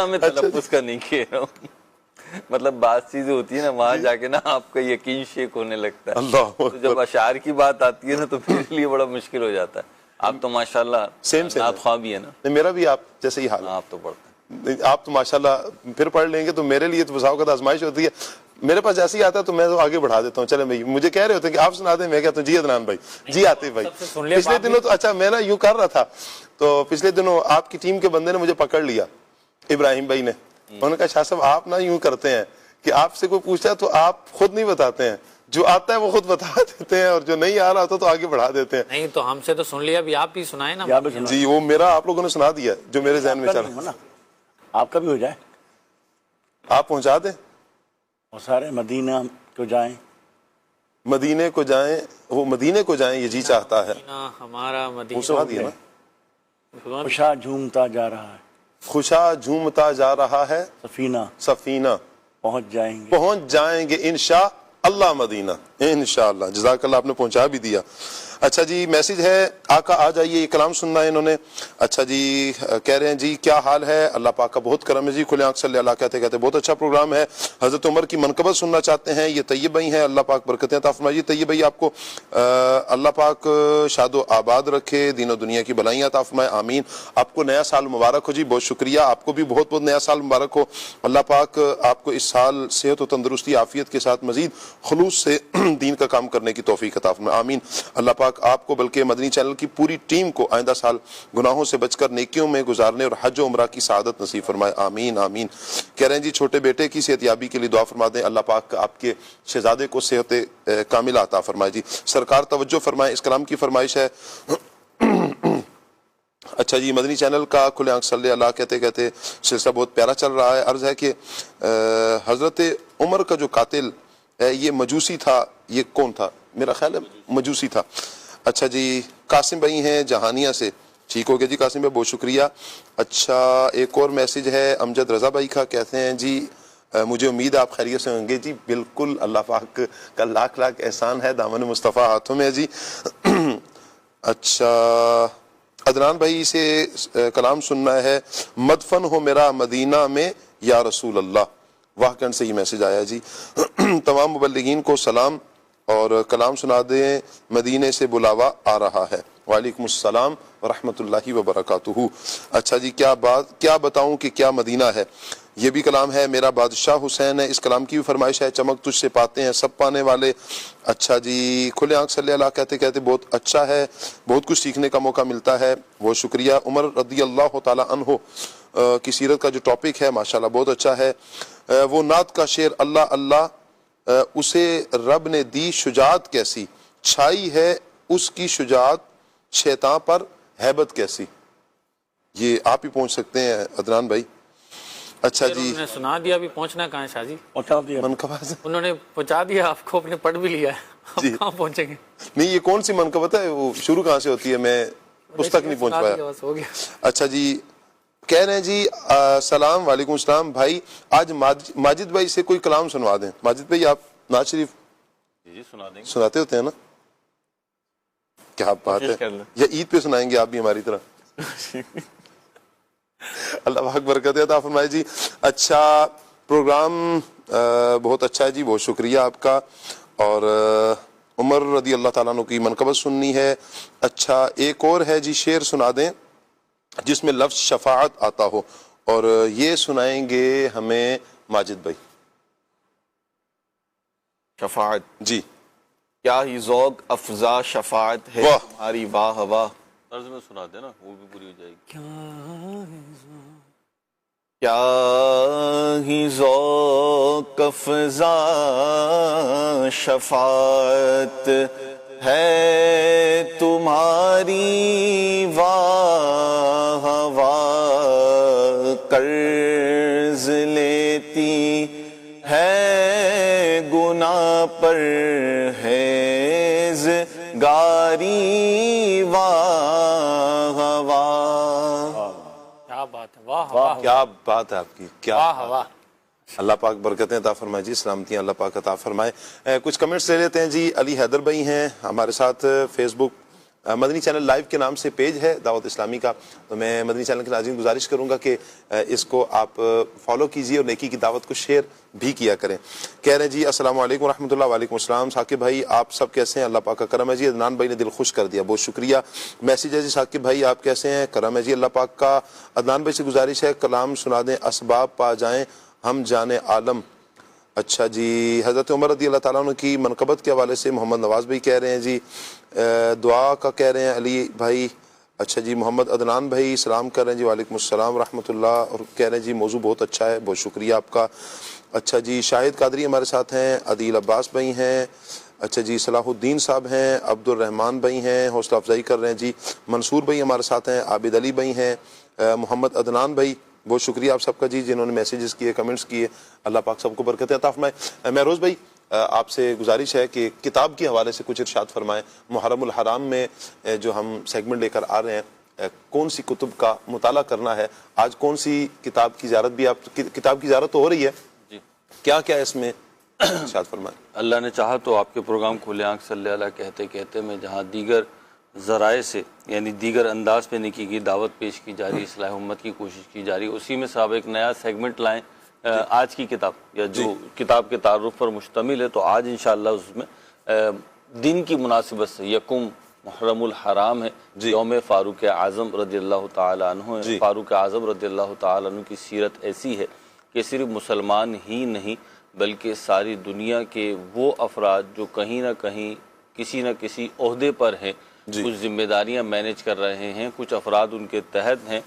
Speaker 6: میں تلفظ کا نہیں کہہ رہا ہوں, مطلب بعض چیزیں ہوتی ہیں نا وہاں جا کے نا آپ کا یقین شیک ہونے لگتا ہے.
Speaker 2: اللہ
Speaker 6: جب اشعار کی بات آتی ہے نا تو میرے لیے بڑا مشکل ہو جاتا ہے. آپ تو ماشاءاللہ نعت خواہ بھی ہے نا.
Speaker 2: میرا بھی آپ جیسے ہی حال.
Speaker 6: آپ تو پڑھتے ہیں,
Speaker 2: آپ تو ماشاءاللہ پھر پڑھ لیں گے تو میرے لیے تو بساؤ کا آزمائش ہوتی ہے. میرے پاس جیسے ہی آتا ہے تو میں تو آگے بڑھا دیتا ہوں. چلے بھائی مجھے کہہ رہے ہوتے ہیں کہ آپ سنا دیں, میں کہتا ہوں جی عدنان بھائی. جی عاطف بھائی پچھلے دنوں تو اچھا میں نا یوں کر رہا تھا تو پچھلے دنوں آپ کی ٹیم کے بندے نے مجھے پکڑ لیا, ابراہیم بھائی نے. انہوں نے کہا شاہ صاحب آپ نا یوں کرتے ہیں کہ آپ سے کوئی پوچھتا ہے تو آپ خود نہیں بتاتے ہیں, جو آتا ہے وہ خود بتا دیتے ہیں اور جو نہیں آ رہا ہوتا تو آگے بڑھا دیتے ہیں.
Speaker 5: نہیں تو ہم سے تو سن لیا, ابھی آپ بھی سنائیں نا.
Speaker 2: جی وہ میرا آپ لوگوں نے سنا دیا جو میرے ذہن میں چل رہا.
Speaker 14: آپ کا بھی ہو جائے.
Speaker 2: آپ پہنچا دیں؟
Speaker 14: اور سارے مدینہ کو جائیں،
Speaker 2: مدینے کو جائیں، وہ مدینے کو جائیں یہ جی چاہتا ہے.
Speaker 5: ہمارا
Speaker 2: وہ سنا دیا نا.
Speaker 14: خوشا جھومتا جا رہا ہے،
Speaker 2: خوشا جھومتا جا رہا ہے سفینہ، پہنچ جائیں گے انشاء اللہ مدینہ، انشاءاللہ. جزاک اللہ، آپ نے پہنچا بھی دیا. اچھا جی، میسج ہے آقا آ جائیے، یہ کلام سننا ہے انہوں نے. اچھا جی، کہہ رہے ہیں جی کیا حال ہے؟ اللہ پاک کا بہت کرم ہے جی، کھلے آنکھ صلی اللہ کہتے کہتے بہت اچھا پروگرام ہے. حضرت عمر کی منقبت سننا چاہتے ہیں، یہ طیب بھائی ہیں، اللہ پاک برکتیں عطا فرمائے. طیب بھائی آپ کو اللہ پاک شاد و آباد رکھے، دین و دنیا کی بلائیاں عطا فرمائے، آمین. آپ کو نیا سال مبارک ہو جی، بہت شکریہ. آپ کو بھی بہت بہت نیا سال مبارک ہو. اللہ پاک آپ کو اس سال صحت و تندرستی عافیت کے ساتھ مزید خلوص سے دین کا کام کرنے کی توفیق عطا فرمائے، آمین. اللہ پاک آپ کو بلکہ مدنی چینل کی پوری ٹیم کو آئندہ سال گناہوں سے بچ کر نیکیوں میں گزارنے اور حج و عمرہ کی سعادت نصیب فرمائے، آمین آمین. کہہ رہے ہیں جی چھوٹے بیٹے کی صحت یابی کے لیے دعا فرما دیں، اللہ پاک آپ کے شہزادے کو صحت کاملہ عطا فرمائے. جی سرکار توجہ فرمائیں، اس کلام کی فرمائش ہے. اچھا جی، مدنی چینل کا کھلے آنکھ صلی اللہ کہتے کہتے سلسلہ بہت پیارا چل رہا ہے. عرض ہے کہ حضرت عمر کا جو قاتل ہے یہ مجوسی تھا، یہ کون تھا؟ میرا خیال ہے مجوسی تھا. اچھا جی، قاسم بھائی ہیں جہانیہ سے، ٹھیک ہو گیا جی قاسم بھائی، بہت شکریہ. اچھا ایک اور میسج ہے امجد رضا بھائی کا، کہتے ہیں جی مجھے امید ہے آپ خیریت سے ہوں گے. جی بالکل، اللہ پاک کا لاکھ لاکھ احسان ہے، دامن مصطفیٰ ہاتھوں میں ہے جی. اچھا عدنان بھائی سے کلام سننا ہے، مدفن ہو میرا مدینہ میں یا رسول اللہ، واقعاً سے یہ میسج آیا جی. تمام مبلغین کو سلام اور کلام سنا دیں، مدینے سے بلاوا آ رہا ہے. وعلیکم السلام ورحمۃ اللہ وبرکاتہ. اچھا جی، کیا بتاؤں کہ کیا مدینہ ہے، یہ بھی کلام ہے. میرا بادشاہ حسین ہے، اس کلام کی بھی فرمائش ہے. چمک تجھ سے پاتے ہیں سب پانے والے. اچھا جی، کھلے آنکھ صلی اللہ کہتے کہتے بہت اچھا ہے، بہت کچھ سیکھنے کا موقع ملتا ہے، بہت شکریہ. عمر رضی اللہ تعالی عنہ کی سیرت کا جو ٹاپک ہے ماشاءاللہ بہت اچھا ہے. وہ نعت کا شعر، اللہ اللہ اسے رب نے دی شجاعت کیسی، چھائی ہے اس کی شجاعت شیطان پر ہیبت کیسی. یہ آپ ہی پہنچ سکتے ہیں عدنان بھائی. اچھا جی،
Speaker 5: انہوں نے سنا دیا، ابھی پہنچنا کہاں ہے شاہ جی؟
Speaker 2: انہوں
Speaker 5: نے پہنچا دیا آپ کو، اپنے پڑھ بھی لیا ہے، آپ کہاں پہنچیں گے؟
Speaker 2: نہیں، یہ کون سی منقبت ہے، وہ شروع کہاں سے ہوتی ہے؟ میں اس تک نہیں پہنچ پایا. اچھا جی، کہہ رہے ہیں جی سلام، وعلیکم السلام بھائی، آج ماجد بھائی سے کوئی کلام سنوا دیں. ماجد بھائی آپ نعت شریف سناتے ہوتے ہیں نا؟ کیا بات ہے، یا عید پہ سنائیں گے آپ بھی ہماری طرح؟ اللہ پاک برکت عطا فرمائے جی. اچھا پروگرام بہت اچھا ہے جی، بہت شکریہ آپ کا. اور عمر رضی اللہ تعالیٰ عنہ کی منقبت سننی ہے. اچھا ایک اور ہے جی، شعر سنا دیں جس میں لفظ شفاعت آتا ہو، اور یہ سنائیں گے ہمیں ماجد بھائی.
Speaker 7: شفاعت
Speaker 2: جی،
Speaker 7: کیا ہی ذوق افزا شفاعت ہے ہماری، واہ واہ.
Speaker 6: طرز میں سنا دے نا، وہ بھی پوری ہو جائے گی.
Speaker 7: کیا ہی ذوق افزا شفاعت ہے تمہاری، واہ واہ قرض لیتی ہے گناہ پر حیض گاری، واہ واہ.
Speaker 5: کیا بات ہے، واہ واہ،
Speaker 2: کیا بات ہے آپ کی، کیا
Speaker 5: واہ واہ.
Speaker 2: اللہ پاک برکتیں عطا فرمائے جی، سلامتیاں اللہ پاک عطا فرمائے. کچھ کمنٹس لے لیتے ہیں جی. علی حیدر بھائی ہیں ہمارے ساتھ، فیس بک مدنی چینل لائیو کے نام سے پیج ہے دعوت اسلامی کا، تو میں مدنی چینل کے ناظرین گزارش کروں گا کہ اس کو آپ فالو کیجئے اور نیکی کی دعوت کو شیئر بھی کیا کریں. کہہ رہے ہیں جی السلام علیکم ورحمۃ اللہ. وعلیکم السلام. ثاقب بھائی آپ سب کیسے ہیں؟ اللہ پاک کا کرم ہے جی. عدنان بھائی نے دل خوش کر دیا، بہت شکریہ. میسیج ہے جی، ثاقب بھائی آپ کیسے ہیں؟ کرم ہے جی اللہ پاک کا. عدنان بھائی سے گزارش ہے کلام سنا دیں، اسباب پا جائیں ہم جانے عالم. اچھا جی، حضرت عمر رضی اللہ تعالیٰ عنہ کی منقبت کے حوالے سے محمد نواز بھائی کہہ رہے ہیں جی، دعا کا کہہ رہے ہیں علی بھائی. اچھا جی، محمد عدنان بھائی سلام کر رہے ہیں جی، وعلیکم السلام ورحمۃ اللہ، اور کہہ رہے ہیں جی موضوع بہت اچھا ہے، بہت شکریہ آپ کا. اچھا جی، شاہد قادری ہمارے ساتھ ہیں، عدیل عباس بھائی ہیں. اچھا جی، صلاح الدین صاحب ہیں، عبد الرحمان بھائی ہیں، حوصلہ افزائی کر رہے ہیں جی. منصور بھائی ہمارے ساتھ ہیں، عابد علی بھائی ہیں، محمد عدنان بھائی بہت شکریہ آپ سب کا جی، جنہوں نے میسیجز کیے، کمنٹس کیے، اللہ پاک سب کو برکتیں عطا فرمائے۔ مہروز بھائی آپ سے گزارش ہے کہ کتاب کے حوالے سے کچھ ارشاد فرمائیں۔ محرم الحرام میں جو ہم سیگمنٹ لے کر آ رہے ہیں، کون سی کتب کا مطالعہ کرنا ہے؟ آج کون سی کتاب کی زیارت بھی کتاب کی زیارت تو ہو رہی ہے
Speaker 6: جی،
Speaker 2: کیا کیا اس میں ارشاد فرمائیں؟
Speaker 6: اللہ نے چاہا تو آپ کے پروگرام کھلے آنکھ صلی اللہ کہتے کہتے میں جہاں دیگر ذرائع سے یعنی دیگر انداز پہ نکی کی دعوت پیش کی جا رہی، اصلاح امت کی کوشش کی جا رہی، اسی میں سے آپ ایک نیا سیگمنٹ لائیں آج کی کتاب یا جو کتاب کے تعارف پر مشتمل ہے، تو آج انشاءاللہ اس میں دن کی مناسبت سے یکم محرم الحرام ہے، یوم فاروق اعظم رضی اللہ تعالیٰ عنہ ہے۔ فاروق اعظم رضی اللہ تعالیٰ عنہ کی سیرت ایسی ہے کہ صرف مسلمان ہی نہیں بلکہ ساری دنیا کے وہ افراد جو کہیں نہ کہیں کسی نہ کسی عہدے پر ہیں، کچھ ذمہ داریاں مینیج کر رہے ہیں، کچھ افراد ان کے تحت ہیں،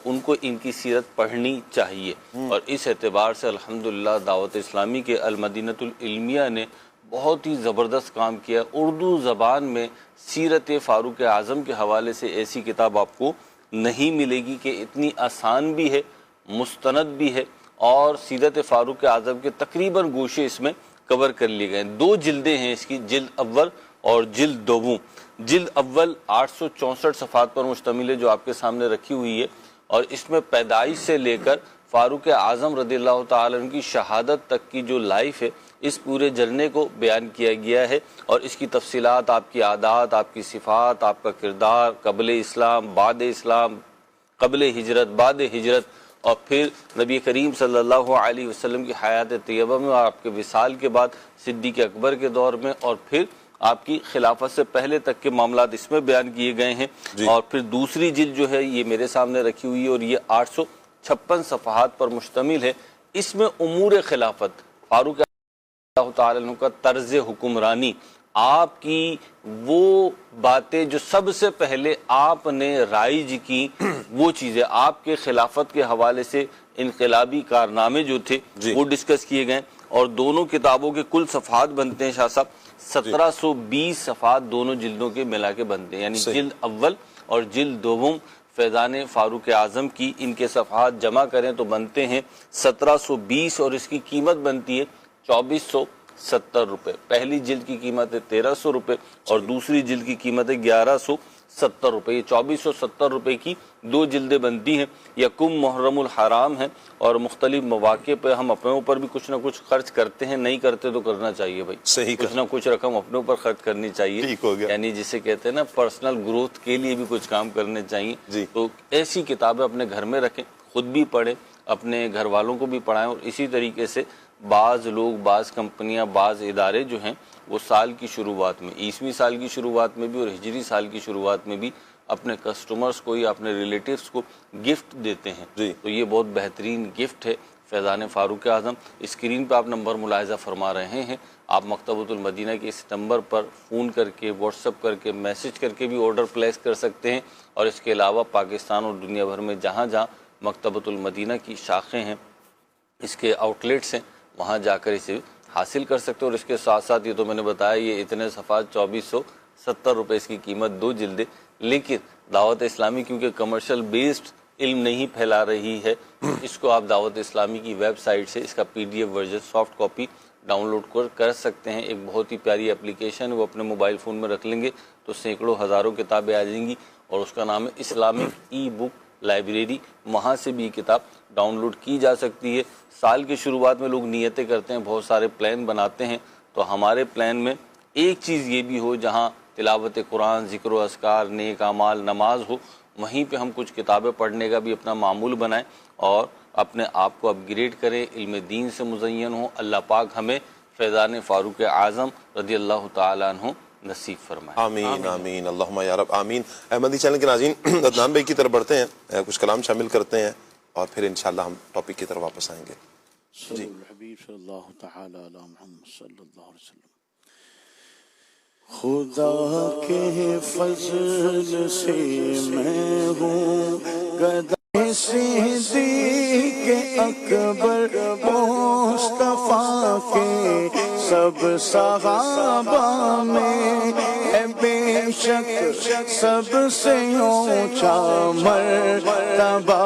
Speaker 6: ان کو ان کی سیرت پڑھنی چاہیے۔ اور اس اعتبار سے الحمدللہ دعوت اسلامی کے المدینۃ العلمیہ نے بہت ہی زبردست کام کیا۔ اردو زبان میں سیرت فاروق اعظم کے حوالے سے ایسی کتاب آپ کو نہیں ملے گی کہ اتنی آسان بھی ہے، مستند بھی ہے، اور سیرت فاروق اعظم کے تقریباً گوشے اس میں کور کر لیے گئے۔ 2 جلدیں ہیں اس کی، جلد اول اور جلد دوم۔ جلد اول 864 صفحات پر مشتمل ہے جو آپ کے سامنے رکھی ہوئی ہے، اور اس میں پیدائش سے لے کر فاروق اعظم رضی اللہ تعالیٰ عنہ کی شہادت تک کی جو لائف ہے اس پورے جرنے کو بیان کیا گیا ہے، اور اس کی تفصیلات، آپ کی عادات، آپ کی صفات، آپ کا کردار قبل اسلام، بعد اسلام، قبل ہجرت، بعد ہجرت، اور پھر نبی کریم صلی اللہ علیہ وسلم کی حیات طیبہ میں، اور آپ کے وصال کے بعد صدیق اکبر کے دور میں، اور پھر آپ کی خلافت سے پہلے تک کے معاملات اس میں بیان کیے گئے ہیں۔ اور پھر دوسری جلد جو ہے یہ میرے سامنے رکھی ہوئی ہے، اور یہ 856 صفحات پر مشتمل ہے۔ اس میں امور خلافت، فاروق اللہ تعالیٰ عنہ کا طرز حکمرانی، آپ کی وہ باتیں جو سب سے پہلے آپ نے رائج کی، وہ چیزیں آپ کے خلافت کے حوالے سے انقلابی کارنامے جو تھے وہ ڈسکس کیے گئے۔ اور دونوں کتابوں کے کل صفحات بنتے ہیں شاہ صاحب 1720 صفحات دونوں جلدوں کے ملا کے بنتے ہیں، یعنی جلد اول اور جلد دوم فیضان فاروق اعظم کی ان کے صفحات جمع کریں تو بنتے ہیں 1720، اور اس کی قیمت بنتی ہے 2470 روپے۔ پہلی جلد کی قیمت ہے 1300 روپے اور دوسری جلد کی قیمت ہے 1170 روپے۔ یہ 2470 روپے کی 2 جلدیں بنتی ہیں۔ یکم محرم الحرام ہے، اور مختلف مواقع پہ ہم اپنے اوپر بھی کچھ نہ کچھ خرچ کرتے ہیں، نہیں کرتے تو کرنا چاہیے بھائی،
Speaker 2: صحیح،
Speaker 6: کچھ نہ کچھ رقم اپنے اوپر خرچ کرنی چاہیے، یعنی جسے کہتے ہیں نا پرسنل گروتھ کے لیے بھی کچھ کام کرنے چاہیے۔ تو ایسی کتابیں اپنے گھر میں رکھیں، خود بھی پڑھیں، اپنے گھر والوں کو بھی پڑھائیں، اور اسی طریقے سے بعض لوگ، بعض کمپنیاں، بعض ادارے جو ہیں وہ سال کی شروعات میں، عیسوی سال کی شروعات میں بھی اور ہجری سال کی شروعات میں بھی اپنے کسٹمرز کو یا اپنے ریلیٹیوز کو گفٹ دیتے ہیں۔ تو یہ بہت بہترین گفٹ ہے فیضان فاروق اعظم۔ اسکرین پہ آپ نمبر ملاحظہ فرما رہے ہیں، آپ مکتبۃ المدینہ کے اس نمبر پر فون کر کے، واٹس ایپ کر کے، میسج کر کے بھی آرڈر پلیس کر سکتے ہیں، اور اس کے علاوہ پاکستان اور دنیا بھر میں جہاں جہاں مکتبۃ المدینہ کی شاخیں ہیں، اس کے آؤٹ لیٹس ہیں، وہاں جا کر اسے حاصل کر سکتے ہیں۔ اور اس کے ساتھ ساتھ یہ تو میں نے بتایا یہ اتنے صفحات 2470 روپے اس کی قیمت، 2 جلدیں، لیکن دعوت اسلامی کیونکہ کمرشل بیسڈ علم نہیں پھیلا رہی ہے، اس کو آپ دعوت اسلامی کی ویب سائٹ سے اس کا PDF version soft copy download کر سکتے ہیں۔ ایک بہت ہی پیاری اپلیکیشن ہے، وہ اپنے موبائل فون میں رکھ لیں گے تو سینکڑوں ہزاروں کتابیں آ جائیں گی، اور اس کا نام ہے اسلامک ای بک لائبریری۔ وہاں سے بھی کتاب ڈاؤن لوڈ کی جا سکتی ہے۔ سال کی شروعات میں لوگ نیتیں کرتے ہیں، بہت سارے پلان بناتے ہیں، تو ہمارے پلان میں ایک چیز یہ بھی ہو جہاں تلاوت قرآن، ذکر و اذکار، نیک اعمال، نماز ہو، وہیں پہ ہم کچھ کتابیں پڑھنے کا بھی اپنا معمول بنائیں اور اپنے آپ کو اپ گریڈ کریں، علم دین سے مزین ہوں۔ اللہ پاک ہمیں فیضان فاروق اعظم رضی اللہ تعالیٰ عنہ نصیب فرمائے۔
Speaker 2: آمین آمین اللہم یا رب آمین۔ احمدی چینل کے ناظرین، عدنان بھائی کی طرف بڑھتے ہیں، کچھ کلام شامل کرتے ہیں اور پھر انشاءاللہ ہم ٹاپک کی طرف واپس آئیں گے۔
Speaker 14: جی حبیب صلی اللہ تعالی علی محمد صلی اللہ علیہ وسلم۔ خدا کے فضل سے میں ہوں گدائے صدیق اکبر مصطفیٰ کے، سب صحابہ میں ہے بے شک سب سے اونچا مرتبہ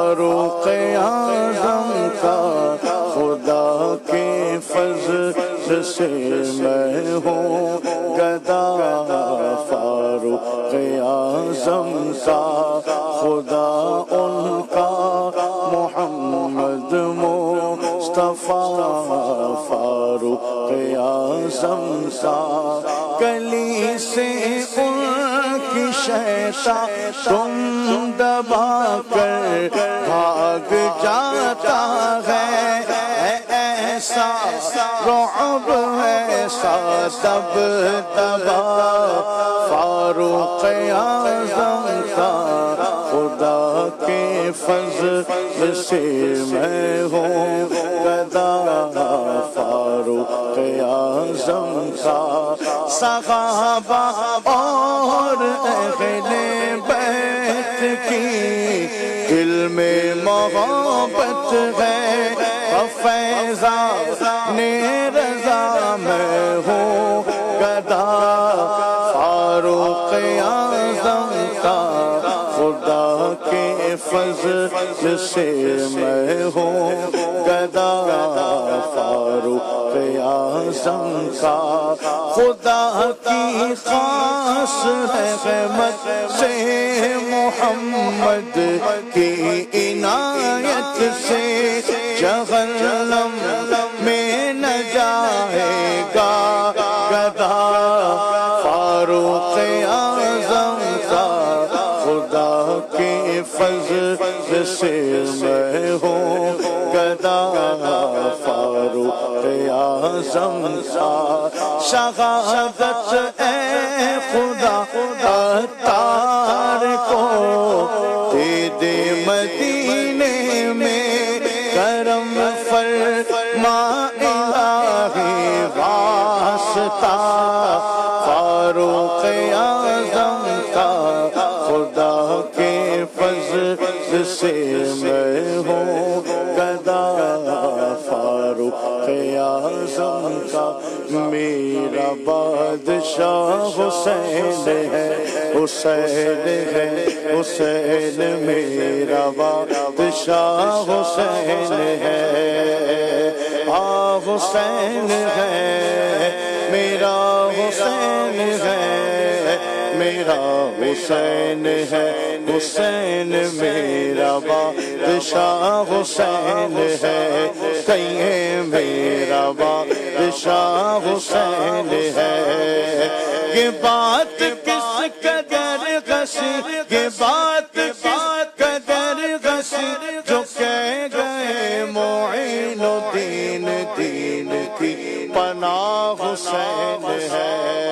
Speaker 4: فاروق اعظم کا خدا کے فضل سے میں ہوں گدا فاروق اعظم کا خدا ان کا محمد مصطفیٰ فاروق اعظم کا گلی سے ان کی شیطان تم دبا کر بھاگ جاتا ہے ایسا رعب ایسا دب دبا فاروق اعظم کا خدا کے فضل سے میں ہوں گدا فاروق اعظم کا صحابہ اور اہل بیت کی دل میں محبت ہے فیضان رضا میں ہوں گدا فاروق اعظم کا خدا کے فضل سے میں ہوں گدا فاروق اعظم کا خدا کی خاص رحمت سے محمد کی عنایت سے جہنم میں نہ جائے گا گدا فاروق اعظم کا خدا کے فضل سے میں ہوں گدا فاروق اعظم کا شہادت اے خدا عطار کو دے دے مدینے میں کرم فرما الہی واسطہ فاروق اعظم کا خدا کے فضل سے میں ہوں گدا فاروق اعظم کا میرا بادشاہ حسین ہے حسین ہے حسین میرا بادشاہ حسین ہے حسین ہے میرا حسین ہے میرا حسین ہے حسین میرا بادشاہ حسین ہے کہیں میرا بادشاہ حسین ہے یہ بات کس قدر غسی یہ بات کس قدر غسی جو کہہ گئے معین الدین دین کی پناہ حسین ہے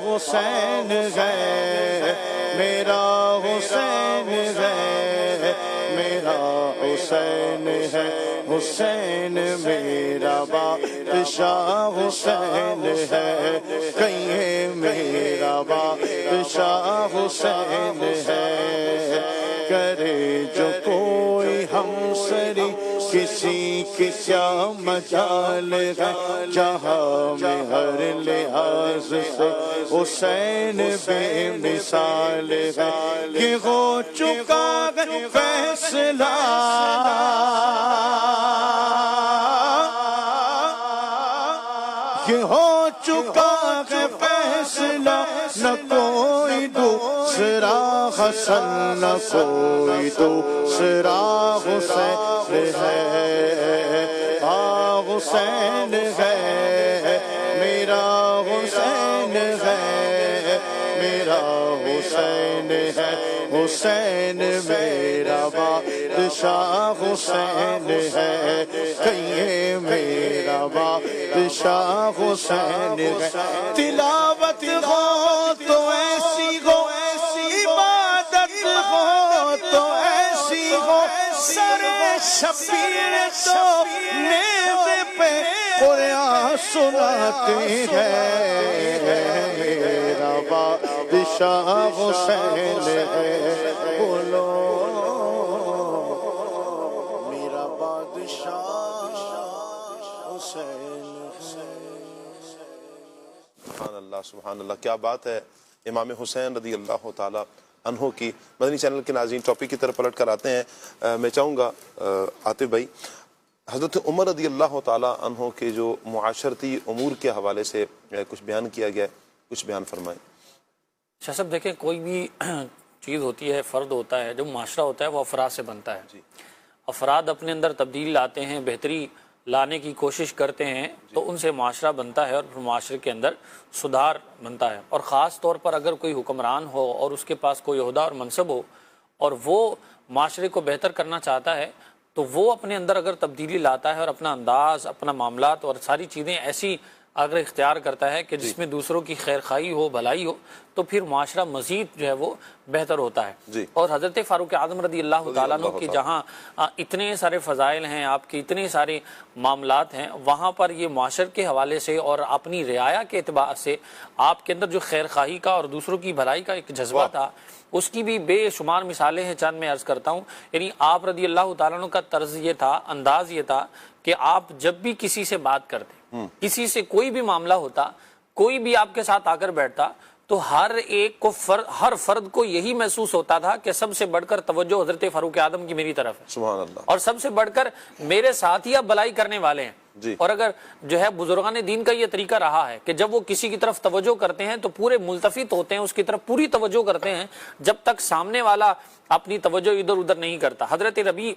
Speaker 4: حسین ہے میرا حسین ہے میرا حسین ہے حسین میرا بادشاہ حسین ہے کہیں میرا بادشاہ حسین ہے کرے جو کوئی ہم سری کسی کی کیا مجال ہے جہاں میں ہر لحاظ سے حسین بے مثال ہے یہ ہو چکا ہے فیصلہ یہ ہو چکا ہے فیصلہ نہ کوئی دوسرا حسن نہ کوئی دوسرا حسین ہے حسین ہے میرا حسین ہے میرا حسین ہے حسین میرا بادشاہ حسین ہے کہیں میرا بادشاہ حسین ہے تلاوت ہو تو ایسی ہو عبادت ہو تو ایسی ہو سر شبیر تو نیزے پہ قرآن سناتے ہیں میرا بادشاہ حسین ہے بولو میرا بادشاہ حسین
Speaker 2: سبحان اللہ کیا بات ہے امام حسین رضی اللہ تعالی عنہ کی. مدنی چینل کے ناظرین ٹاپک کی طرف پلٹ کر آتے ہیں. میں چاہوں گا عاطف بھائی حضرت عمر رضی اللہ تعالی عنہ کے جو معاشرتی امور کے حوالے سے کچھ بیان کیا گیا ہے, کچھ بیان فرمائیں.
Speaker 5: شاہ صاحب دیکھیں, کوئی بھی چیز ہوتی ہے, فرد ہوتا ہے, جو معاشرہ ہوتا ہے وہ افراد سے بنتا ہے. افراد اپنے اندر تبدیلی لاتے ہیں, بہتری لانے کی کوشش کرتے ہیں, تو ان سے معاشرہ بنتا ہے اور معاشرے کے اندر سدھار بنتا ہے. اور خاص طور پر اگر کوئی حکمران ہو اور اس کے پاس کوئی عہدہ اور منصب ہو اور وہ معاشرے کو بہتر کرنا چاہتا ہے, تو وہ اپنے اندر اگر تبدیلی لاتا ہے اور اپنا انداز, اپنا معاملات اور ساری چیزیں ایسی اگر اختیار کرتا ہے کہ جس میں دوسروں کی خیر خواہی ہو, بھلائی ہو, تو پھر معاشرہ مزید جو ہے وہ بہتر ہوتا ہے. اور حضرت فاروق اعظم رضی اللہ تعالیٰ عنہ کی جہاں اتنے سارے فضائل ہیں, آپ کے اتنے سارے معاملات ہیں, وہاں پر یہ معاشر کے حوالے سے اور اپنی رعایا کے اعتبار سے آپ کے اندر جو خیر خواہی کا اور دوسروں کی بھلائی کا ایک جذبہ تھا, اس کی بھی بے شمار مثالیں ہیں. چند میں عرض کرتا ہوں. یعنی آپ رضی اللہ تعالیٰ عنہ کا طرز یہ تھا, انداز یہ تھا کہ آپ جب بھی کسی سے بات کرتے, کسی سے کوئی بھی معاملہ ہوتا, کوئی بھی آپ کے ساتھ آ کر بیٹھتا, تو ہر ایک کو ہر فرد کو یہی محسوس ہوتا تھا کہ سب سے بڑھ کر توجہ حضرت فاروق اعظم کی میری طرف ہے,
Speaker 2: سبحان اللہ,
Speaker 5: اور سب سے بڑھ کر میرے ساتھ ہی اب بلائی کرنے والے ہیں. اور اگر جو ہے بزرگان دین کا یہ طریقہ رہا ہے کہ جب وہ کسی کی طرف توجہ کرتے ہیں تو پورے ملتفت ہوتے ہیں, اس کی طرف پوری توجہ کرتے ہیں جب تک سامنے والا اپنی توجہ ادھر ادھر نہیں کرتا. حضرت ربیع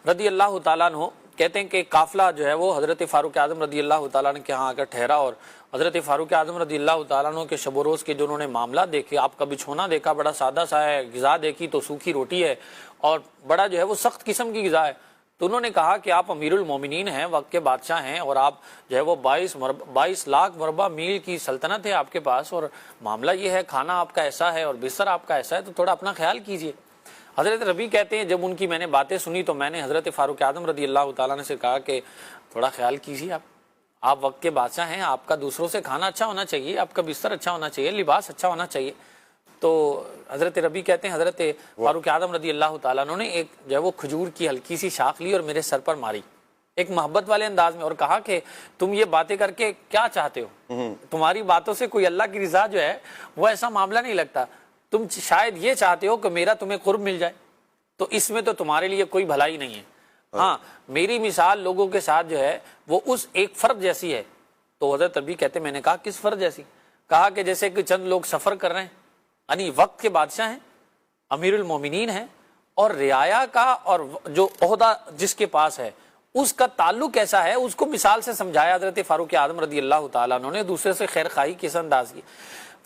Speaker 5: رضی اللہ تعالیٰ عنہ کہتے ہیں کہ قافلہ جو ہے وہ حضرت فاروق اعظم رضی اللہ تعالیٰ عنہ کے ہاں آ کر ٹھہرا, اور حضرت فاروق اعظم رضی اللہ تعالیٰ عنہ کے شب و روز کے جو انہوں نے معاملات دیکھے, آپ کا بچھونا دیکھا بڑا سادہ سا ہے, غذا دیکھی تو سوکھی روٹی ہے اور بڑا جو ہے وہ سخت قسم کی غذا ہے, تو انہوں نے کہا کہ آپ امیر المومنین ہیں, وقت کے بادشاہ ہیں, اور آپ جو ہے وہ 22 لاکھ مربع میل کی سلطنت ہے آپ کے پاس, اور معاملہ یہ ہے, کھانا آپ کا ایسا ہے اور بستر آپ کا ایسا ہے, تو تھوڑا اپنا خیال کیجئے. حضرت ربیع کہتے ہیں جب ان کی میں نے باتیں سنی تو میں نے حضرت فاروق اعظم رضی اللہ تعالیٰ عنہ سے کہا کہ تھوڑا خیال کیجیے, آپ وقت کے بادشاہ ہیں, آپ کا دوسروں سے کھانا اچھا ہونا چاہیے, آپ کا بستر اچھا ہونا چاہیے, لباس اچھا ہونا چاہیے. تو حضرت ربیع کہتے ہیں حضرت فاروق اعظم رضی اللہ تعالیٰ عنہ نے ایک جو ہے وہ کھجور کی ہلکی سی شاخ لی اور میرے سر پر ماری ایک محبت والے انداز میں, اور کہا کہ تم یہ باتیں کر کے کیا چاہتے ہو, تمہاری باتوں سے کوئی اللہ کی رضا جو ہے وہ ایسا معاملہ نہیں لگتا, تم شاید یہ چاہتے ہو کہ میرا تمہیں قرب مل جائے, تو اس میں تو تمہارے لیے کوئی بھلائی نہیں ہے. ہاں میری مثال لوگوں کے ساتھ جو ہے وہ اس ایک فرد جیسی ہے. تو حضرت ربیع کہتے میں نے کہا کس فرد جیسی؟ کہا کہ جیسے کہ چند لوگ سفر کر رہے ہیں, یعنی وقت کے بادشاہ ہیں, امیر المومنین ہیں, اور رعایا کا اور جو عہدہ جس کے پاس ہے اس کا تعلق ایسا ہے, اس کو مثال سے سمجھایا حضرت فاروق اعظم رضی اللہ تعالیٰ عنہ نے, دوسرے سے خیر خواہی کس انداز کی.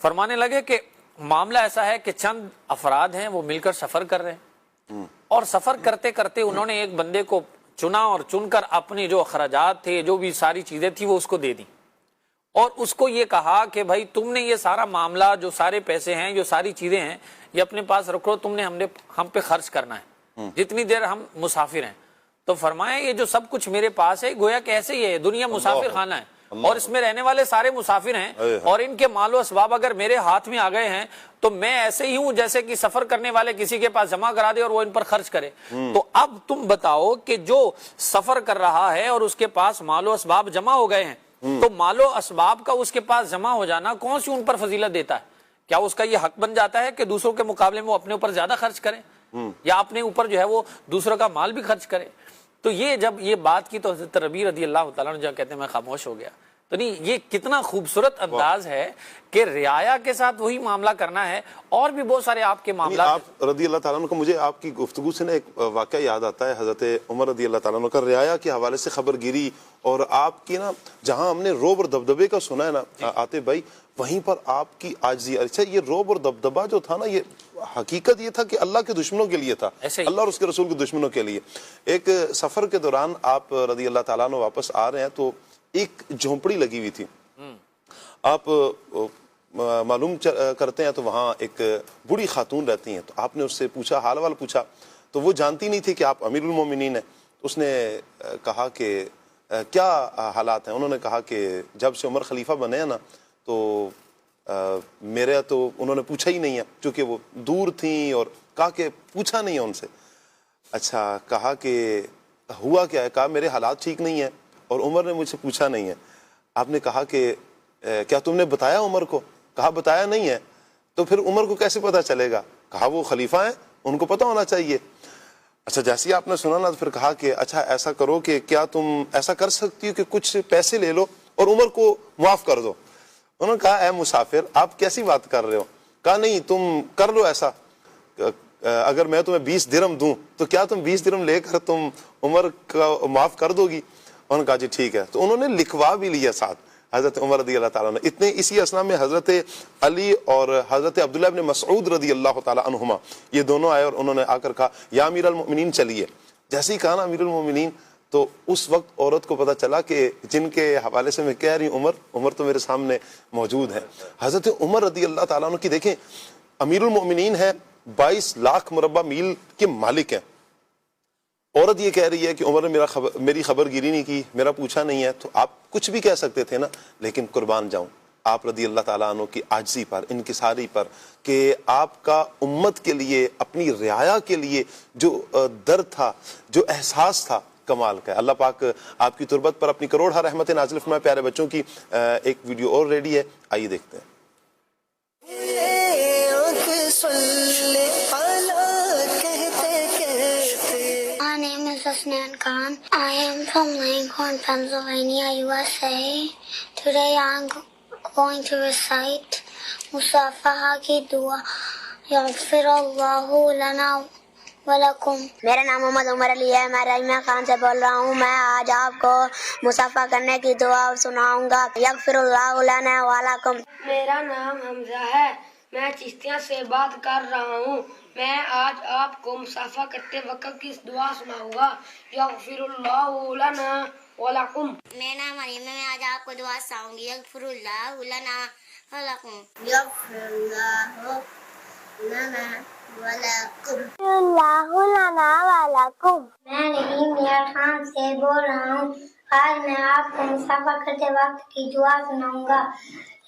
Speaker 5: فرمانے لگے کہ معاملہ ایسا ہے کہ چند افراد ہیں وہ مل کر سفر کر رہے ہیں, اور سفر کرتے کرتے انہوں نے ایک بندے کو چنا اور چن کر اپنے جو اخراجات تھے, جو بھی ساری چیزیں تھی وہ اس کو دے دی, اور اس کو یہ کہا کہ بھائی تم نے یہ سارا معاملہ, جو سارے پیسے ہیں, جو ساری چیزیں ہیں, یہ اپنے پاس رکھو, تم نے ہم پہ خرچ کرنا ہے جتنی دیر ہم مسافر ہیں. تو فرمایا یہ جو سب کچھ میرے پاس ہے گویا کہ ایسے ہی ہے, دنیا مسافر خانہ ہے, اور اس میں رہنے والے سارے مسافر ہیں, اور ان کے مال و اسباب اگر میرے ہاتھ میں آ گئے ہیں تو میں ایسے ہی ہوں جیسے کہ سفر کرنے والے کسی کے پاس جمع کرا دے اور وہ ان پر خرچ کرے. تو اب تم بتاؤ کہ جو سفر کر رہا ہے اور اس کے پاس مال و اسباب جمع ہو گئے ہیں, تو مال و اسباب کا اس کے پاس جمع ہو جانا کون سی ان پر فضیلت دیتا ہے؟ کیا اس کا یہ حق بن جاتا ہے کہ دوسروں کے مقابلے میں وہ اپنے اوپر زیادہ خرچ کرے, یا اپنے اوپر جو ہے وہ دوسروں کا مال بھی خرچ کرے؟ تو یہ جب یہ بات کی تو حضرت ربیع رضی اللہ تعالیٰ عنہ جب کہتے ہیں میں خاموش ہو گیا. تو نہیں, یہ کتنا خوبصورت انداز ہے کہ رعایا کے ساتھ وہی معاملہ کرنا ہے, اور بھی بہت سارے آپ کے معاملات.
Speaker 2: آپ رضی اللہ تعالیٰ عنہ کو, مجھے آپ کی گفتگو سے ایک واقعہ یاد آتا ہے, حضرت عمر رضی اللہ تعالیٰ عنہ کا رعایا کے حوالے سے خبر گیری, اور آپ کی جہاں ہم نے روب اور دبدبے کا سنا ہے عاطف بھائی, وہیں پر آپ کی عاجزی. اچھا یہ روب اور دبدبا جو تھا یہ حقیقت یہ تھا کہ اللہ کے دشمنوں کے لیے تھا, اللہ اور اس کے رسول کے دشمنوں کے لیے. ایک سفر کے دوران آپ رضی اللہ تعالیٰ عنہ واپس آ رہے ہیں, تو ایک جھونپڑی لگی ہوئی تھی, آپ معلوم کرتے ہیں تو وہاں ایک بڑی خاتون رہتی ہیں, تو آپ نے اس سے پوچھا, حال وال پوچھا, تو وہ جانتی نہیں تھی کہ آپ امیر المومنین ہیں. اس نے کہا کہ کیا حالات ہیں؟ انہوں نے کہا کہ جب سے عمر خلیفہ بنے ہیں نا تو میرے تو انہوں نے پوچھا ہی نہیں ہے, چونکہ وہ دور تھیں, اور کہا کہ پوچھا نہیں ہے ان سے. اچھا, کہا کہ ہوا کیا ہے؟ کہا میرے حالات ٹھیک نہیں ہیں اور عمر نے مجھ سے پوچھا نہیں ہے. آپ نے کہا کہ کیا تم نے بتایا عمر کو؟ کہا بتایا نہیں ہے. تو پھر عمر کو کیسے پتہ چلے گا؟ کہا وہ خلیفہ ہیں، ان کو پتہ ہونا چاہیے۔ اچھا جیسے آپ نے سنا نا تو پھر کہا کہ اچھا ایسا کرو کہ کیا تم ایسا کر سکتی ہو کہ کچھ پیسے لے لو اور عمر کو معاف کر دو۔ انہوں نے کہا اے مسافر آپ کیسی بات کر رہے ہو؟ کہا نہیں تم کر لو ایسا، اگر میں تمہیں 20 درہم دوں تو کیا تم 20 درہم لے کر تم عمر کا معاف کر دو گی؟ انہوں نے کہا جی ٹھیک ہے۔ تو انہوں نے لکھوا بھی لیا ساتھ حضرت عمر رضی اللہ تعالیٰ عنہ۔ اتنے اسی اسنا میں حضرت علی اور حضرت عبداللہ ابن مسعود رضی اللہ تعالیٰ عنہما یہ دونوں آئے اور انہوں نے آ کر کہا یا امیر المؤمنین چلیے۔ جیسے ہی کہا نا امیر المؤمنین تو اس وقت عورت کو پتہ چلا کہ جن کے حوالے سے میں کہہ رہی ہوں عمر تو میرے سامنے موجود ہے۔ حضرت عمر رضی اللہ تعالیٰ عنہ کی دیکھیں امیر المؤمنین ہے، 22 لاکھ مربع میل کے مالک ہیں، عورت یہ کہہ رہی ہے کہ عمر نے میری خبر گیری نہیں کی، میرا پوچھا نہیں ہے، تو آپ کچھ بھی کہہ سکتے تھے نا، لیکن قربان جاؤں آپ رضی اللہ تعالیٰ عنہ کی عاجزی پر، انکساری پر، کہ آپ کا امت کے لیے اپنی رعایا کے لیے جو درد تھا، جو احساس تھا، کمال کا ہے۔ اللہ پاک آپ کی تربت پر اپنی کروڑہ رحمت نازل فرمائے۔ پیارے بچوں کی ایک ویڈیو اور ریڈی ہے، آئیے دیکھتے ہیں۔
Speaker 8: My name is Asnan Khan. I am from Langhorne, Pennsylvania, USA. Today I'm going to recite Musafaha ki dua. Yaghfirullahu lana wa lakum.
Speaker 9: میرا نام محمد عمر علی ہے، میں رحیمہ خان سے بول رہا ہوں۔ میں آج آپ کو مصافحہ کرنے کی دعا سناؤں گا۔ یغفر اللہ لنا و لکم۔
Speaker 15: میرا نام حمزہ ہے، میں چشتیاں سے بات کر رہا ہوں۔ میں آج آپ کو مصافحہ کرتے وقت کی دعا سناؤں گا۔ یغفر اللہ لنا و لکم۔
Speaker 8: میرا نام مریم ہے، میں آج آپ کو دعا سناؤں گی۔ یغفر اللہ لنا و لکم۔ یغفر اللہ لنا وَلَكُمْ اللہ لنا وَلَكُمْ۔ میں رحیم میاں خان سے بول رہا ہوں۔ آج میں آپ کو مصافحہ کرتے وقت کی دعا سناؤں گا۔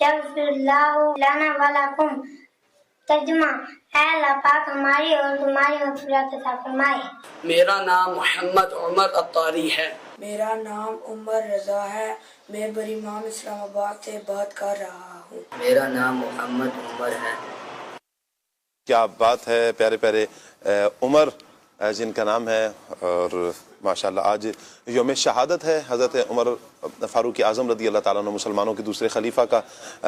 Speaker 8: یغفر اللہ لنا وَلَكُمْ۔ ترجمہ، اے اللہ پاک ہماری اور تمہاری مغفرت عطا فرمائے۔
Speaker 15: میرا نام محمد عمر عطاری ہے۔
Speaker 16: میرا نام عمر رضا ہے، میں برمام اسلام آباد سے بات کر رہا ہوں۔
Speaker 10: میرا نام محمد عمر ہے۔
Speaker 2: کیا بات ہے، پیارے پیارے عمر جن کا نام ہے، اور ماشاءاللہ آج یوم شہادت ہے حضرت عمر فاروق اعظم رضی اللہ تعالیٰ عنہ، مسلمانوں کے دوسرے خلیفہ کا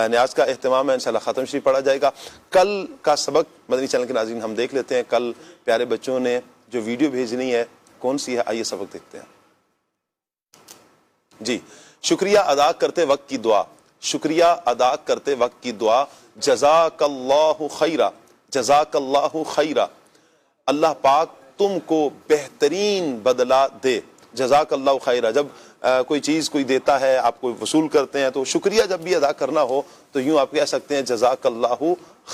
Speaker 2: نیاز کا اہتمام ہے۔ انشاءاللہ ختم شریف پڑھا جائے گا۔ کل کا سبق مدنی چینل کے ناظرین ہم دیکھ لیتے ہیں۔ کل پیارے بچوں نے جو ویڈیو بھیجنی ہے کون سی ہے، آئیے سبق دیکھتے ہیں۔ جی، شکریہ ادا کرتے وقت کی دعا، شکریہ ادا کرتے وقت کی دعا، جزاک اللہ خیرہ، جزاک اللہ خیرہ، اللہ پاک تم کو بہترین بدلہ دے۔ جزاک اللہ خیرہ، جب کوئی چیز کوئی دیتا ہے، آپ کو وصول کرتے ہیں، تو شکریہ جب بھی ادا کرنا ہو تو یوں آپ کہہ سکتے ہیں جزاک اللہ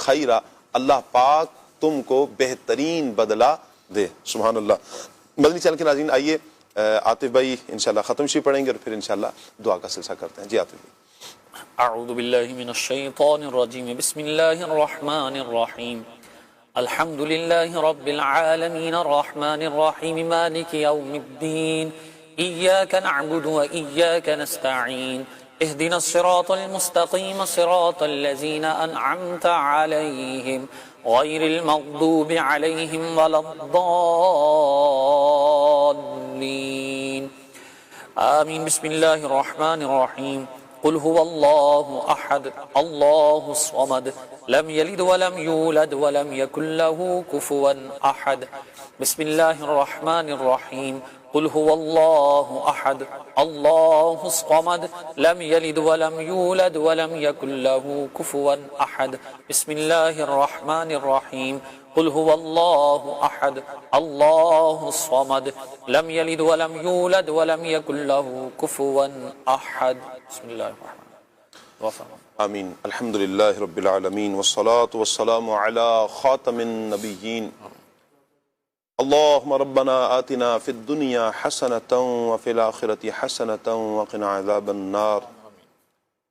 Speaker 2: خیرہ، اللہ پاک تم کو بہترین بدلہ دے۔ سبحان اللہ۔ مدنی چینل کے ناظرین آئیے عاطف بھائی انشاءاللہ ختم شریف پڑھیں گے اور پھر انشاءاللہ دعا کا سلسلہ کرتے ہیں۔ جی عاطف بھائی۔
Speaker 5: اعوذ باللہ من الشیطان الرجیم، بسم اللہ الرحمن الرحیم، الحمد للہ رب العالمین الرحمن الرحیم مالک یوم الدین، ایاک نعبد و ایاک نستعین، اهدنا الصراط المستقیم صراط الذین انعمت علیہم غیر المغضوب علیہم ولا الضالین، آمین۔ بسم اللہ الرحمن الرحیم، قل هو الله احد الله الصمد لم يلد ولم يولد ولم يكن له كفوا احد، بسم الله الرحمن الرحيم، قل هو الله احد الله الصمد لم يلد ولم يولد ولم يكن له كفوا احد، بسم الله الرحمن الرحيم، قل هو الله احد الله الصمد لم يلد ولم يولد ولم يكن له كفوا احد، بسم الله الرحمن الرحيم،
Speaker 2: آمین۔ الحمد للہ رب العالمین والصلاة والسلام علی خاتم النبیین، اللہم ربنا آتنا فی الدنیا حسنة وفی الآخرة حسنة وقنا عذاب النار،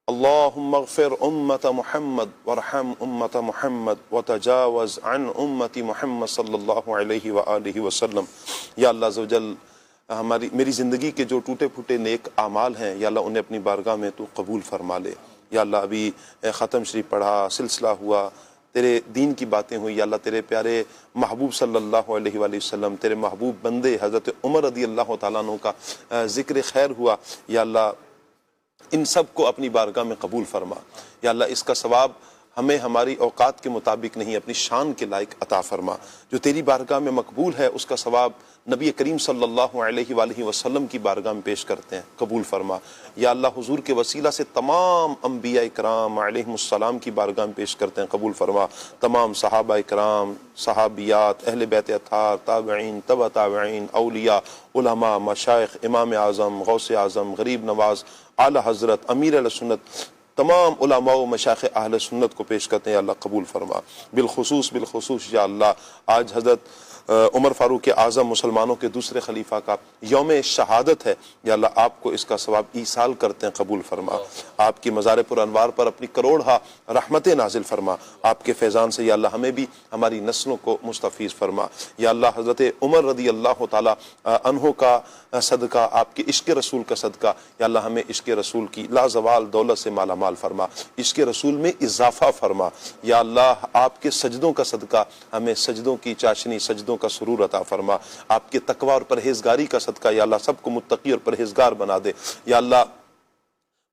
Speaker 2: اللہم اغفر امت محمد وارحم امت محمد وتجاوز عن امت محمد صلی اللہ علیہ وآلہ وسلم۔ یا اللہ عز و جل میری زندگی کے جو ٹوٹے پھوٹے نیک اعمال ہیں یا اللہ انہیں اپنی بارگاہ میں تو قبول فرما لے۔ یا اللہ ابھی ختم شریف پڑھا، سلسلہ ہوا، تیرے دین کی باتیں ہوئی، یا اللہ تیرے پیارے محبوب صلی اللہ علیہ وآلہ وسلم، تیرے محبوب بندے حضرت عمر رضی اللہ تعالیٰ عنہ کا ذکر خیر ہوا، یا اللہ ان سب کو اپنی بارگاہ میں قبول فرما، یا اللہ اس کا ثواب ہمیں ہماری اوقات کے مطابق نہیں اپنی شان کے لائق عطا فرما، جو تیری بارگاہ میں مقبول ہے اس کا ثواب نبی کریم صلی اللہ علیہ وآلہ وسلم کی بارگاہ میں پیش کرتے ہیں، قبول فرما، یا اللہ حضور کے وسیلہ سے تمام انبیاء کرام علیہم السلام کی بارگاہ میں پیش کرتے ہیں، قبول فرما، تمام صحابہ کرام، صحابیات، اہل بیت اطہار، تابعین، تبع تابعین، اولیاء، علماء، مشائخ، امام اعظم، غوث اعظم، غریب نواز، اعلی حضرت، امیر اہل سنت، تمام علماء و مشائخ اہل سنت کو پیش کرتے ہیں، یا اللہ قبول فرما، بالخصوص یا اللہ آج حضرت عمر فاروق اعظم مسلمانوں کے دوسرے خلیفہ کا یوم شہادت ہے، یا اللہ آپ کو اس کا ثواب ایصال کرتے ہیں، قبول فرما، آپ کی مزار پر انوار پر اپنی کروڑہا رحمت نازل فرما، آپ کے فیضان سے یا اللہ ہمیں بھی ہماری نسلوں کو مستفیض فرما، یا اللہ حضرت عمر رضی اللہ تعالی عنہ کا صدقہ، آپ کے عشق رسول کا صدقہ، یا اللہ ہمیں عشق رسول کی لازوال دولت سے مالا مال فرما، عشق رسول میں اضافہ فرما، یا اللہ آپ کے سجدوں کا صدقہ ہمیں سجدوں کی چاشنی، سجدوں کا سرور عطا فرما، آپ کے تقوی اور پرہیزگاری کا صدقہ یا اللہ سب کو متقی اور پرہیزگار بنا دے، یا اللہ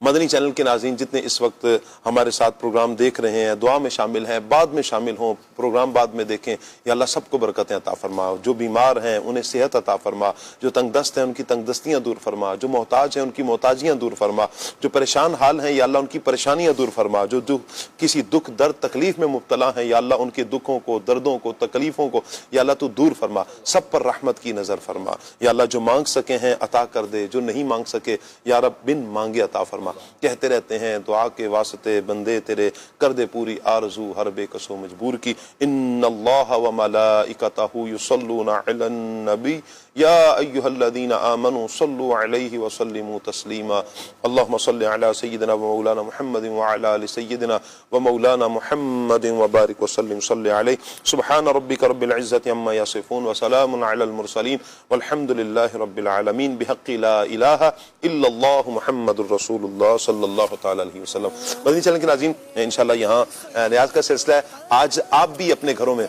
Speaker 2: مدنی چینل کے ناظرین جتنے اس وقت ہمارے ساتھ پروگرام دیکھ رہے ہیں، دعا میں شامل ہیں، بعد میں شامل ہوں، پروگرام بعد میں دیکھیں، یا اللہ سب کو برکتیں عطا فرما، جو بیمار ہیں انہیں صحت عطا فرما، جو تنگ دست ہیں ان کی تنگ دستیاں دور فرما، جو محتاج ہیں ان کی محتاجیاں دور فرما، جو پریشان حال ہیں یا اللہ ان کی پریشانیاں دور فرما، جو کسی دکھ درد تکلیف میں مبتلا ہیں یا اللہ ان کے دکھوں کو، دردوں کو، تکلیفوں کو یا اللہ تو دور فرما، سب پر رحمت کی نظر فرما، یا اللہ جو مانگ سکے ہیں عطا کر دے، جو نہیں مانگ سکے یا رب بن مانگے عطا فرما، کہتے رہتے ہیں دعا کے واسطے بندے تیرے کر دے پوری آرزو ہر بے کس و مجبور کی، ان اللہ و ملائکتہ یصلون علی النبی یا ایہا الذین آمنوا صلوا علیہ وسلموا تسلیما، اللہم صل علی سیدنا و مولانا محمد وعلی آل سیدنا و مولانا محمد وبارک وسلم صلی علیہ، سبحان ربک رب العزت عما یصفون وسلام علی المرسلین والحمد للہ رب العالمین، بحق لا الہ الا اللہ محمد الرسول اللہ صلی اللہ تعالی علیہ وسلم۔ مدنی چینل کے ناظرین انشاءاللہ یہاں نیاز کا سلسلہ ہے، آج آپ بھی اپنے گھروں میں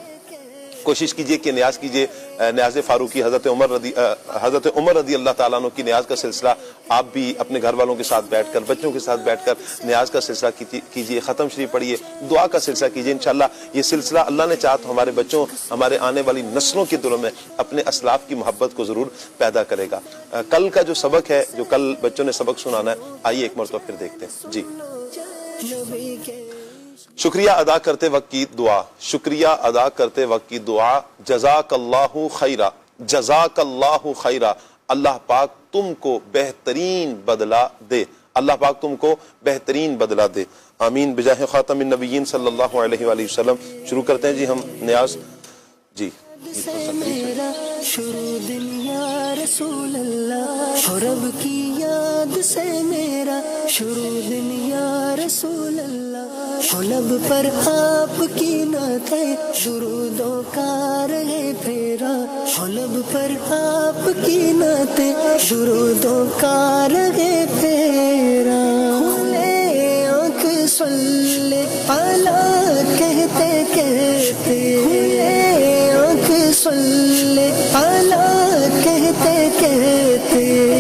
Speaker 2: کوشش کیجئے کہ نیاز کیجئے، نیاز فاروقی حضرت عمر رضی اللہ تعالیٰ عنہ کی نیاز کا سلسلہ آپ بھی اپنے گھر والوں کے ساتھ بیٹھ کر، بچوں کے ساتھ بیٹھ کر نیاز کا سلسلہ کیجئے، ختم شریف پڑھیے، دعا کا سلسلہ کیجئے، انشاءاللہ یہ سلسلہ اللہ نے چاہا تو ہمارے بچوں، ہمارے آنے والی نسلوں کے دلوں میں اپنے اسلاف کی محبت کو ضرور پیدا کرے گا۔ کل کا جو سبق ہے، جو کل بچوں نے سبق سنانا ہے، آئیے ایک مرتبہ پھر دیکھتے ہیں۔ جی، شکریہ ادا کرتے وقت کی دعا، شکریہ ادا کرتے وقت کی دعا، جزاک اللہ خیرہ، جزاک اللہ خیرہ، اللہ پاک تم کو بہترین بدلہ دے، اللہ پاک تم کو بہترین بدلہ دے، آمین بجاہ خاتم النبیین صلی اللہ علیہ وآلہ وسلم۔ شروع کرتے ہیں جی ہم نیاز۔ جی
Speaker 1: میرا شروع دن یا رسول اللہ، اور رب کی یاد سے میرا شروع دن یا رسول اللہ، لب پر آپ کی نعتیں درودوں کا رہے پھیرا، لب پر آپ کی نعتیں درودوں کا رہے پھیرا، کھلے آنکھ صلی علی کہتے کہتے، کھلے آنکھ صلی علی کہتے کہتے